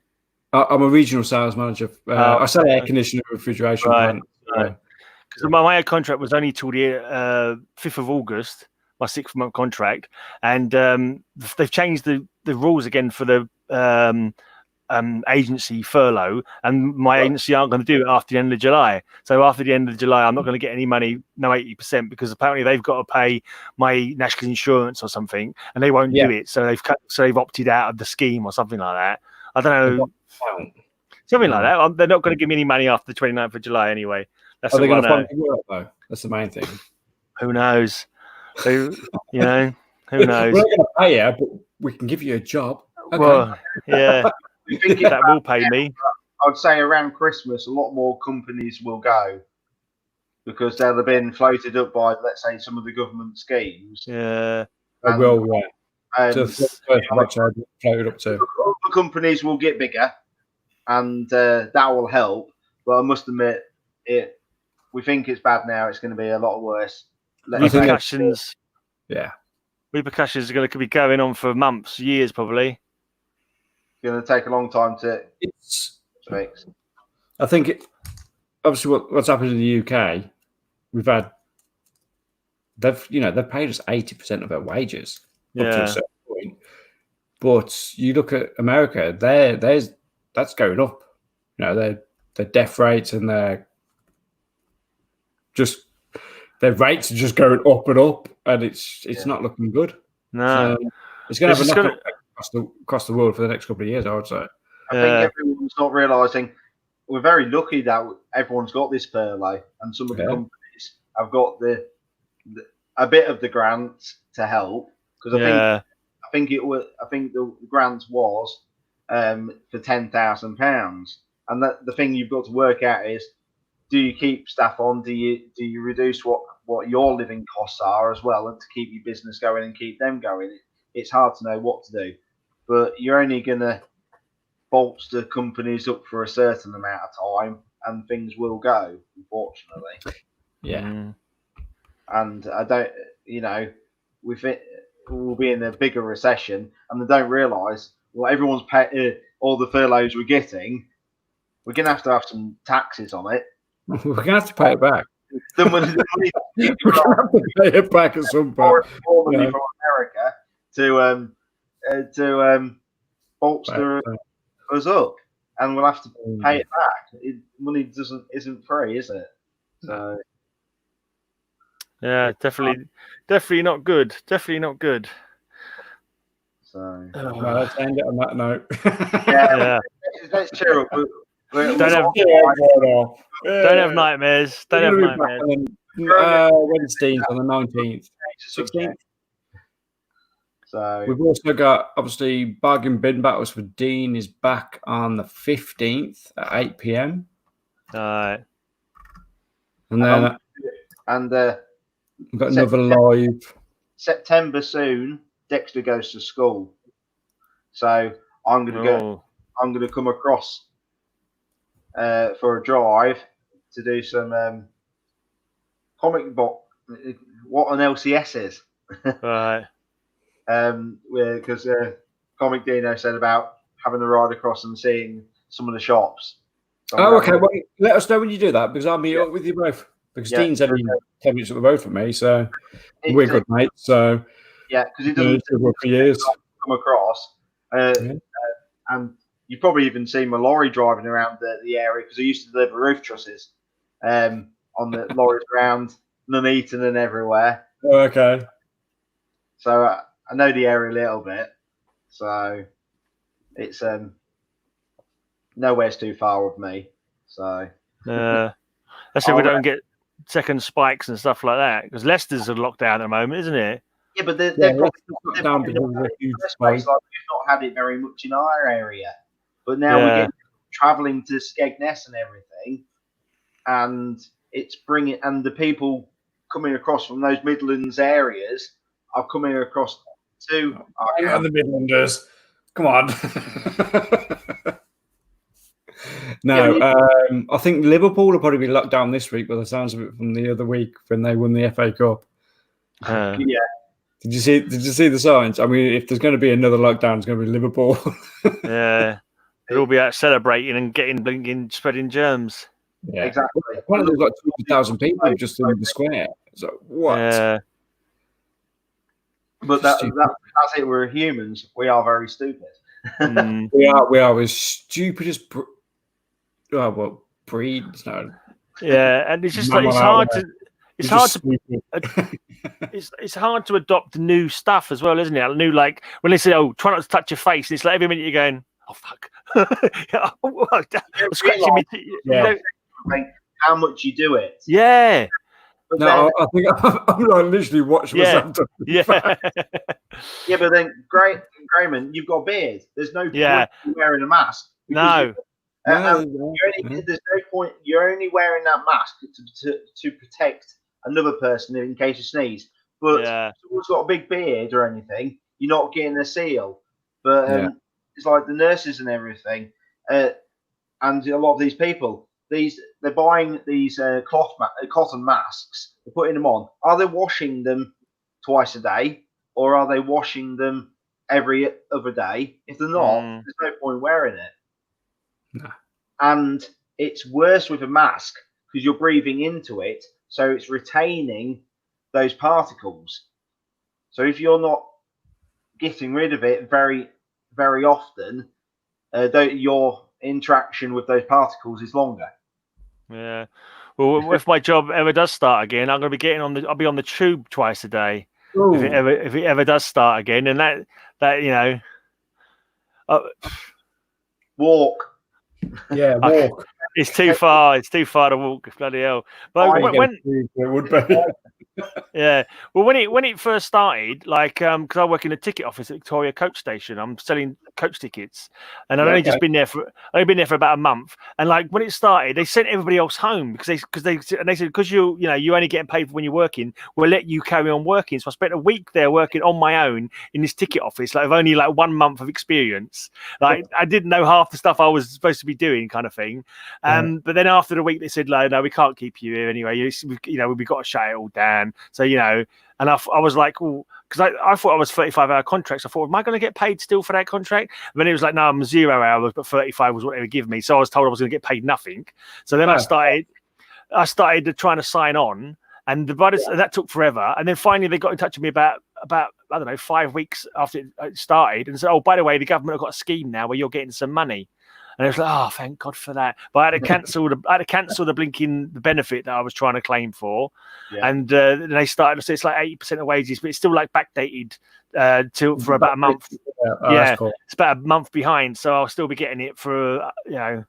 I'm a regional sales manager. I sell air conditioning and refrigeration plant. Because my contract was only till the 5th of August, my 6-month contract, and they've changed the rules again for the agency furlough, and my agency aren't going to do it after the end of July. So after the end of July, I'm not going to get any money, no 80%, because apparently they've got to pay my national insurance or something, and they won't do it. So they've opted out of the scheme or something like that. I don't know. Something like that. They're not going to give me any money after the 29th of July anyway. That's Are they all going I to know. find work though? That's the main thing. Who knows? Who knows? We're not going to pay you, but we can give you a job. Okay. Well, yeah, that will pay me. I'd say around Christmas, a lot more companies will go because they'll have been floated up by, let's say, some of the government schemes. Yeah, I will. So floated up to. Other companies will get bigger, and that will help. But I must admit, we think it's bad now. It's going to be a lot worse. Repercussions. Yeah. Repercussions are going to be going on for months, years, probably. It's going to take a long time to fix. I think obviously what's happened in the UK, they've paid us 80% of our wages up to a certain point. But you look at America, that's going up. Their death rates and their rates are just going up and up, and it's not looking good. No, so it's going to have a knock-on effect across the world for the next couple of years, I would say. I think everyone's not realising we're very lucky that everyone's got this furlough, and some of the companies have got a bit of the grants to help because I think the grant was for £10,000, and that the thing you've got to work out is, do you keep staff on? Do you reduce what your living costs are as well, and to keep your business going and keep them going? It's hard to know what to do, but you're only going to bolster companies up for a certain amount of time, and things will go, unfortunately. Yeah. And I don't, we'll be in a bigger recession, and they don't realise, everyone's all the furloughs we're getting, we're going to have some taxes on it. We're going to have to pay it back. The money we're going to have to pay it back at some point. More money from America to bolster us up, and we'll have to pay it back. Money isn't free, is it? So yeah, definitely not good. Definitely not good. So let's end it on that note. Let's cheer up. Don't have nightmares. Don't have nightmares. Wednesdays on the 19th, 16th. So we've also got obviously bargain bin battles for Dean is back on the 15th at 8 p.m. All right. And then we've got another live September soon. Dexter goes to school, so I'm going to go. I'm going to come across for a drive to do some comic book. What an LCS is, right? Because Comic Dino said about having a ride across and seeing some of the shops. So okay. Well, let us know when you do that, because I'll meet up with you both. Because Dean's only 10 minutes up the road from me, so we're good mates. So because it doesn't work for years. Come across, and you've probably even seen my lorry driving around the area, because I used to deliver roof trusses on the lorries around Nuneaton and everywhere. Oh, okay. So I know the area a little bit. So it's nowhere's too far with me. So let's say we don't get second spikes and stuff like that. Because Leicester's a lockdown at the moment, isn't it? Yeah, but they've Yeah, got it's down because of the huge space. spike. Like we've not had it very much in our area, but now we're getting travelling to Skegness and everything, and it's bringing and the people coming across from those Midlands areas are coming across to the Midlanders. Come on. No, I think Liverpool will probably be locked down this week by the sounds of it from the other week when they won the FA Cup. Yeah. Did you see the signs? I mean, if there's going to be another lockdown, it's going to be Liverpool. Yeah. They'll all be out celebrating and getting spreading germs. Yeah, exactly. Well, there's like 200,000 people just in the square. So what? Yeah. But that's it. We're humans. We are very stupid. We are as stupid as breeds. No. Yeah, and it's just like, it's hard to adopt new stuff as well, isn't it? New, like when they say, "Oh, try not to touch your face," and it's like every minute you're going, "Oh fuck," scratching me. Yeah. How much you do it? Yeah. But no, I think I'm like literally watching myself. Yeah. Yeah, but then, Grayman, you've got a beard. There's no point in wearing a mask. No. There's no point. You're only wearing that mask to protect another person in case you sneeze. But if someone's got a big beard or anything, you're not getting a seal. But it's like the nurses and everything, and a lot of these people. They're buying these cotton masks. They're putting them on. Are they washing them twice a day, or are they washing them every other day? If they're not, there's no point wearing it. No. And it's worse with a mask because you're breathing into it, so it's retaining those particles. So if you're not getting rid of it very, very often, your interaction with those particles is longer. Yeah. Well, if my job ever does start again, I'm going to be getting I'll be on the tube twice a day. If it ever does start again, and that walk. Yeah, walk. It's too far. It's too far to walk. Bloody hell! But when it would be. Yeah. Well, when it first started, like, because I work in a ticket office at Victoria Coach Station, I'm selling coach tickets, and I've only been there for about a month. And like when it started, they sent everybody else home because they said because you only getting paid for when you're working, we'll let you carry on working. So I spent a week there working on my own in this ticket office. Like, I've only like 1 month of experience. Like, I didn't know half the stuff I was supposed to be doing, kind of thing. But then after the week, they said, like, no, we can't keep you here anyway. We've got to shut it all down. So, and I was like, oh, because I thought I was 35-hour contracts. I thought, am I going to get paid still for that contract? And then it was like, no, I'm 0 hours, but 35 was what they would give me. So I was told I was going to get paid nothing. So then I started trying to sign on, and that took forever. And then finally they got in touch with me about I don't know, 5 weeks after it started, and said, oh, by the way, the government have got a scheme now where you're getting some money. And I was like, oh, thank God for that. But I had to cancel the blinking benefit that I was trying to claim for. Yeah. And they started to say it's like 80% of wages, but it's still like backdated for about a month. Yeah, cool. It's about a month behind. So I'll still be getting it for, and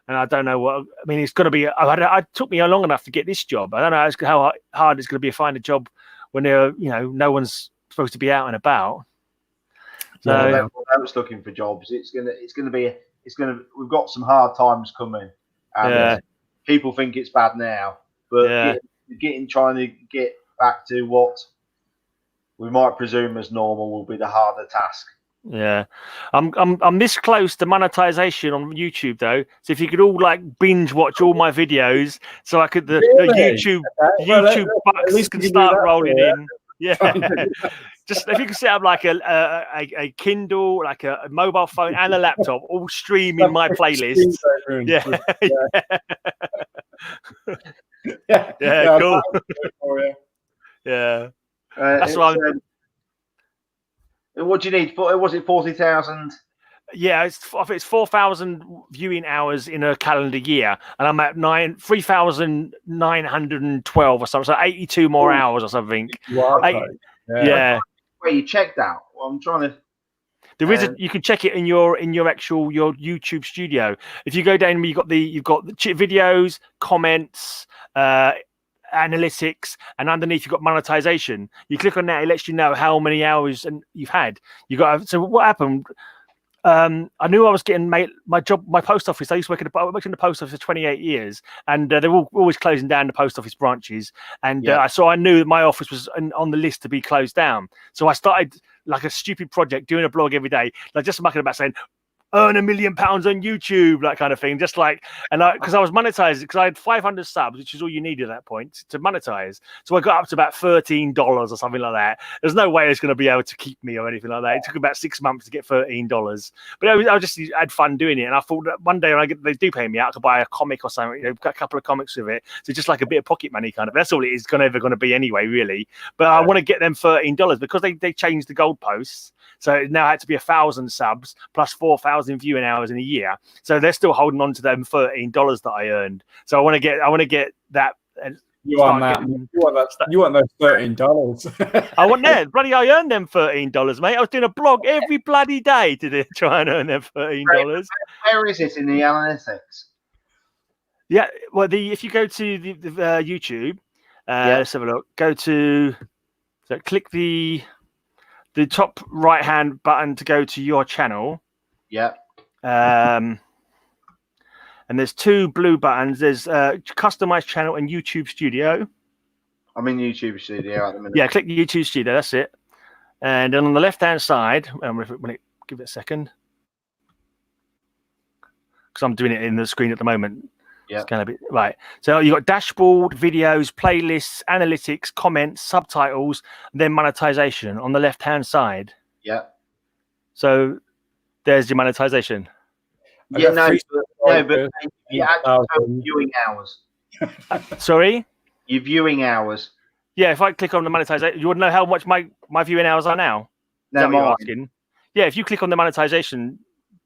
I don't know what, I mean, it's going to be, it took me long enough to get this job. I don't know how hard it's going to be to find a job when no one's supposed to be out and about. So I was looking for jobs. We've got some hard times coming, and people think it's bad now, but trying to get back to what we might presume as normal will be the harder task. Yeah, I'm this close to monetization on YouTube though. So if you could all like binge watch all my videos, so I could the YouTube bucks can start rolling in. Yeah. Just if you can set up like a Kindle, like a mobile phone and a laptop, all streaming my playlist. Yeah. Cool. Yeah. That's what what do you need? Was it 40,000? Yeah, I think it's 4,000 viewing hours in a calendar year, and I'm at 3,912 or something. So 82 more hours or something. Wow. Yeah. Where you checked out? Well, I'm trying to. There is you can check it in your YouTube studio. If you go down, you've got the videos, comments, analytics, and underneath you've got monetization. You click on that, it lets you know how many hours and you've had. So what happened? I knew I was getting my job, my post office. I used to work in the post office for 28 years, and they were always closing down the post office branches. And so I knew that my office was on the list to be closed down. So I started like a stupid project, doing a blog every day, like just mucking about saying, earn £1 million on YouTube, that kind of thing. Just like, and because I was monetizing, because I had 500 subs, which is all you needed at that point to monetize. So I got up to about $13 or something like that. There's no way it's going to be able to keep me or anything like that. It took about 6 months to get $13, but I just had fun doing it. And I thought that one day when they do pay me out, I could buy a comic or something. Got a couple of comics with it. So just like a bit of pocket money kind of. That's all it is ever going to be anyway, really. But I want to get them $13 because they changed the goalposts. So it now had to be 1,000 subs plus 4,000 viewing hours in a year. So they're still holding on to them $13 that I earned. So I want to get that. You want that? You want those $13? I want that. Bloody! I earned them $13, mate. I was doing a blog every bloody day to try and earn them $13. Where is it in the analytics? Yeah. Well, if you go to the YouTube, let's have a look. Click the top right hand button to go to your channel. Yeah. And there's 2 blue buttons. There's customize channel and YouTube Studio. I'm in YouTube Studio at the minute. Yeah, click the YouTube Studio. That's it. And then on the left hand side, give it a second, because I'm doing it in the screen at the moment. Yeah. It's kind of bit right. So you got dashboard, videos, playlists, analytics, comments, subtitles, and then monetization on the left hand side. Yeah. So there's your monetization. Yeah, but you add viewing hours. Sorry? Your viewing hours. Yeah, if I click on the monetization, you want to know how much my viewing hours are now? Is that what you're asking? Yeah, if you click on the monetization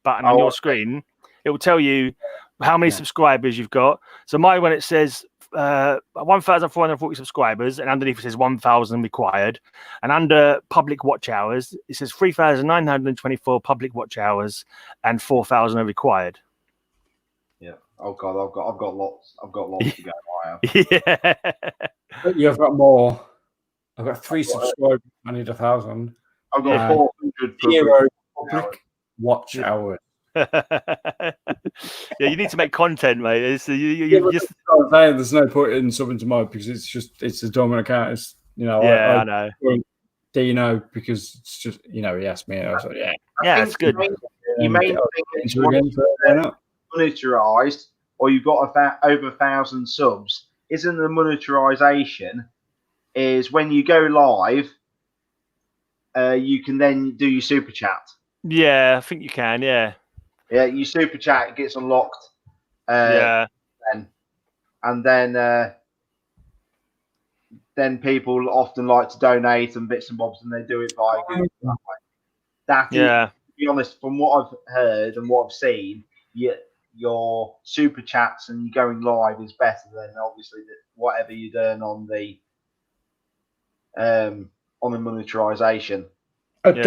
button on your screen, it will tell you how many subscribers you've got. So my one, it says 1,440 subscribers, and underneath it says 1,000 required. And under public watch hours, it says 3,924 public watch hours and 4,000 are required. Yeah. Oh God, I've got lots. I've got lots to go. I have. Yeah. You've got more. I've got 3 subscribers. I need 1,000. I've got 400 0 public watch hours. Yeah, you need to make content, mate. There's no point in subbing to mine because it's a dormant account. It's I know. Do you know? Because it's just he asked me. And I was like, it's good. You may think it's monetized, or you've got over 1,000 subs. Isn't the monetization is when you go live? You can then do your super chat. Yeah, I think you can. Yeah. Yeah, your super chat gets unlocked. Then people often like to donate and bits and bobs, and they do it via Google that way. That is, to be honest, from what I've heard and what I've seen, your super chats and going live is better than obviously whatever you earn on the monetization. Don't they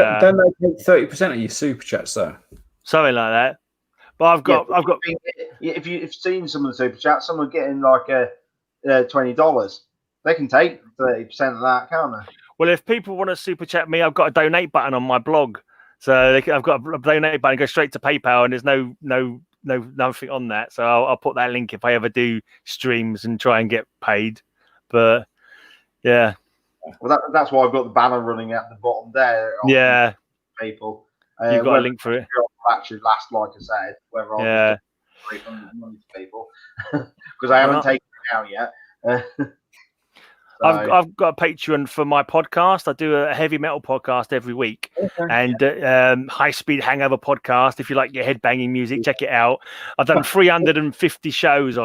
take 30% of your super chats though? Something like that. But I've got. If you've seen some of the super chats, some are getting like $20. They can take 30% of that, can't they? Well, if people want to super chat me, I've got a donate button on my blog, so I've got a donate button, go straight to PayPal, and there's nothing on that. So I'll put that link if I ever do streams and try and get paid. But yeah. Well, that's why I've got the banner running at the bottom there. Yeah. People. You've got a link for it. Actually, last, like I said, whether I'll money to people because I haven't taken it out yet. I've got a Patreon for my podcast. I do a heavy metal podcast every week, and high speed hangover podcast. If you like your headbanging music, check it out. I've done 350 shows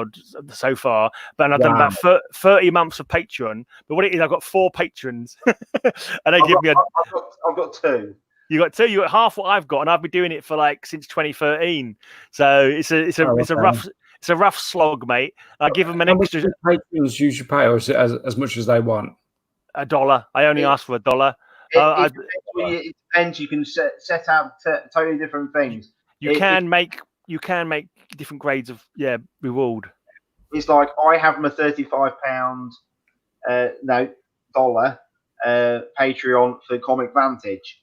so far, but I've done about 30 months of Patreon. But what it is, I've got 4 patrons, and they give me I've got 2. You got 2. You got half what I've got, and I've been doing it for since 2013. So it's a rough slog, mate. I give them an extra. Patrons usually pay us as much as they want. $1. I only ask for $1. It depends. You can set out totally different things. You can make different grades of reward. It's like I have my £35 no, dollar Patreon for Comic Vantage,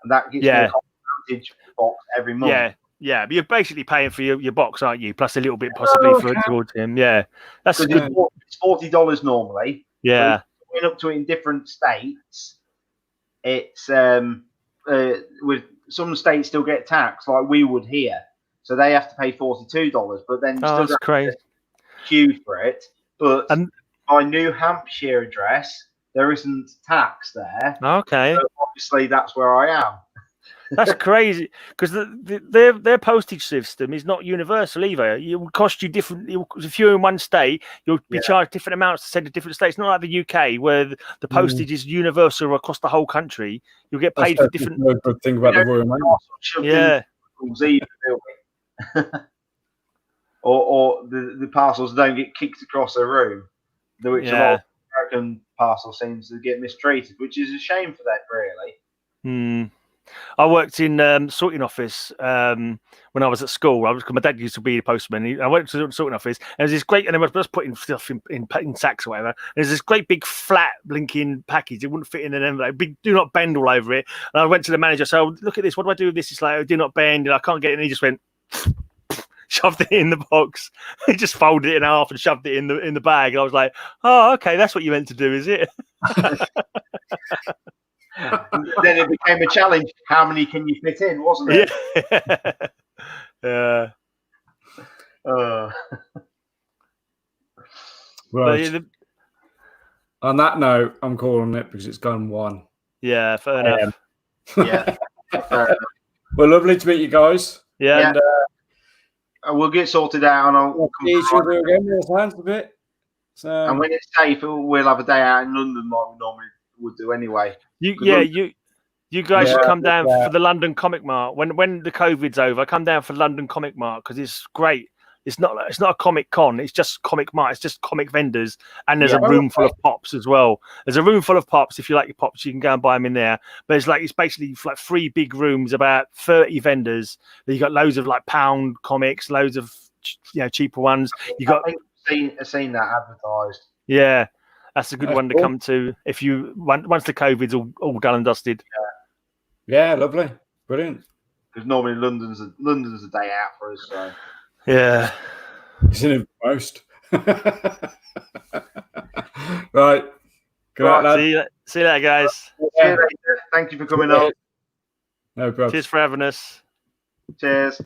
and that gets me a Comic Vantage box every month. Yeah, but you're basically paying for your box, aren't you? Plus a little bit possibly towards him. Yeah, that's good. It's $40 normally. Yeah, going up to it in different states. It's with some states still get taxed like we would here, so they have to pay $42. But then you still that's crazy. Queue for it. But my New Hampshire address, there isn't tax there. Okay, so obviously that's where I am. That's crazy because their postage system is not universal either. It will cost you different. If you're in one state, you'll be charged different amounts to send to different states. Not like the UK where the postage is universal across the whole country. You'll get paid for different. Good thing about the Royal Mail. Yeah. or the parcels don't get kicked across the room, which a lot of American parcels seems to get mistreated, which is a shame for that, really. I worked in sorting office when I was at school. My dad used to be a postman. I went to the sorting office, and there's this great, and I was just putting stuff in sacks or whatever. And there's this great big flat blinking package. It wouldn't fit in an envelope. Big, do not bend all over it. And I went to the manager. So look at this. What do I do with this? It's like, oh, do not bend. And I can't get it. And he just went, shoved it in the box. He just folded it in half and shoved it in the bag. And I was like, oh, okay, that's what you meant to do, is it? Then it became a challenge. How many can you fit in, wasn't it? Yeah. Right. On that note, I'm calling it because it's gone 1. Yeah, fair enough. Yeah. Well, lovely to meet you guys. Yeah. And we'll get sorted out, and I'll see each other again. A bit. So, and when it's safe, we'll have a day out in London like we normally would do anyway. You guys should come down for the London Comic Mart when the COVID's over. Come down for London Comic Mart because it's great. It's not a Comic Con. It's just Comic Mart. It's just comic vendors, and there's a room full of pops as well. There's a room full of pops. If you like your pops, you can go and buy them in there. But it's basically like 3 big rooms, about 30 vendors. You got loads of like pound comics, loads of cheaper ones. You got I've seen that advertised. Yeah, that's a good one to come to if you once the COVID's all done and dusted. Yeah, lovely, brilliant. Because normally London's a day out for us. So. Yeah, isn't it most? Right. Good night, lad. See you later, guys. Yeah. Thank you for coming on. No problem. Cheers for having us. Cheers.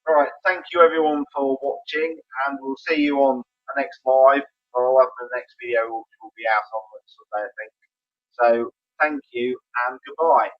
All right, thank you everyone for watching, and we'll see you on the next live, or the next video, which will be out on Sunday, I think. So, thank you and goodbye.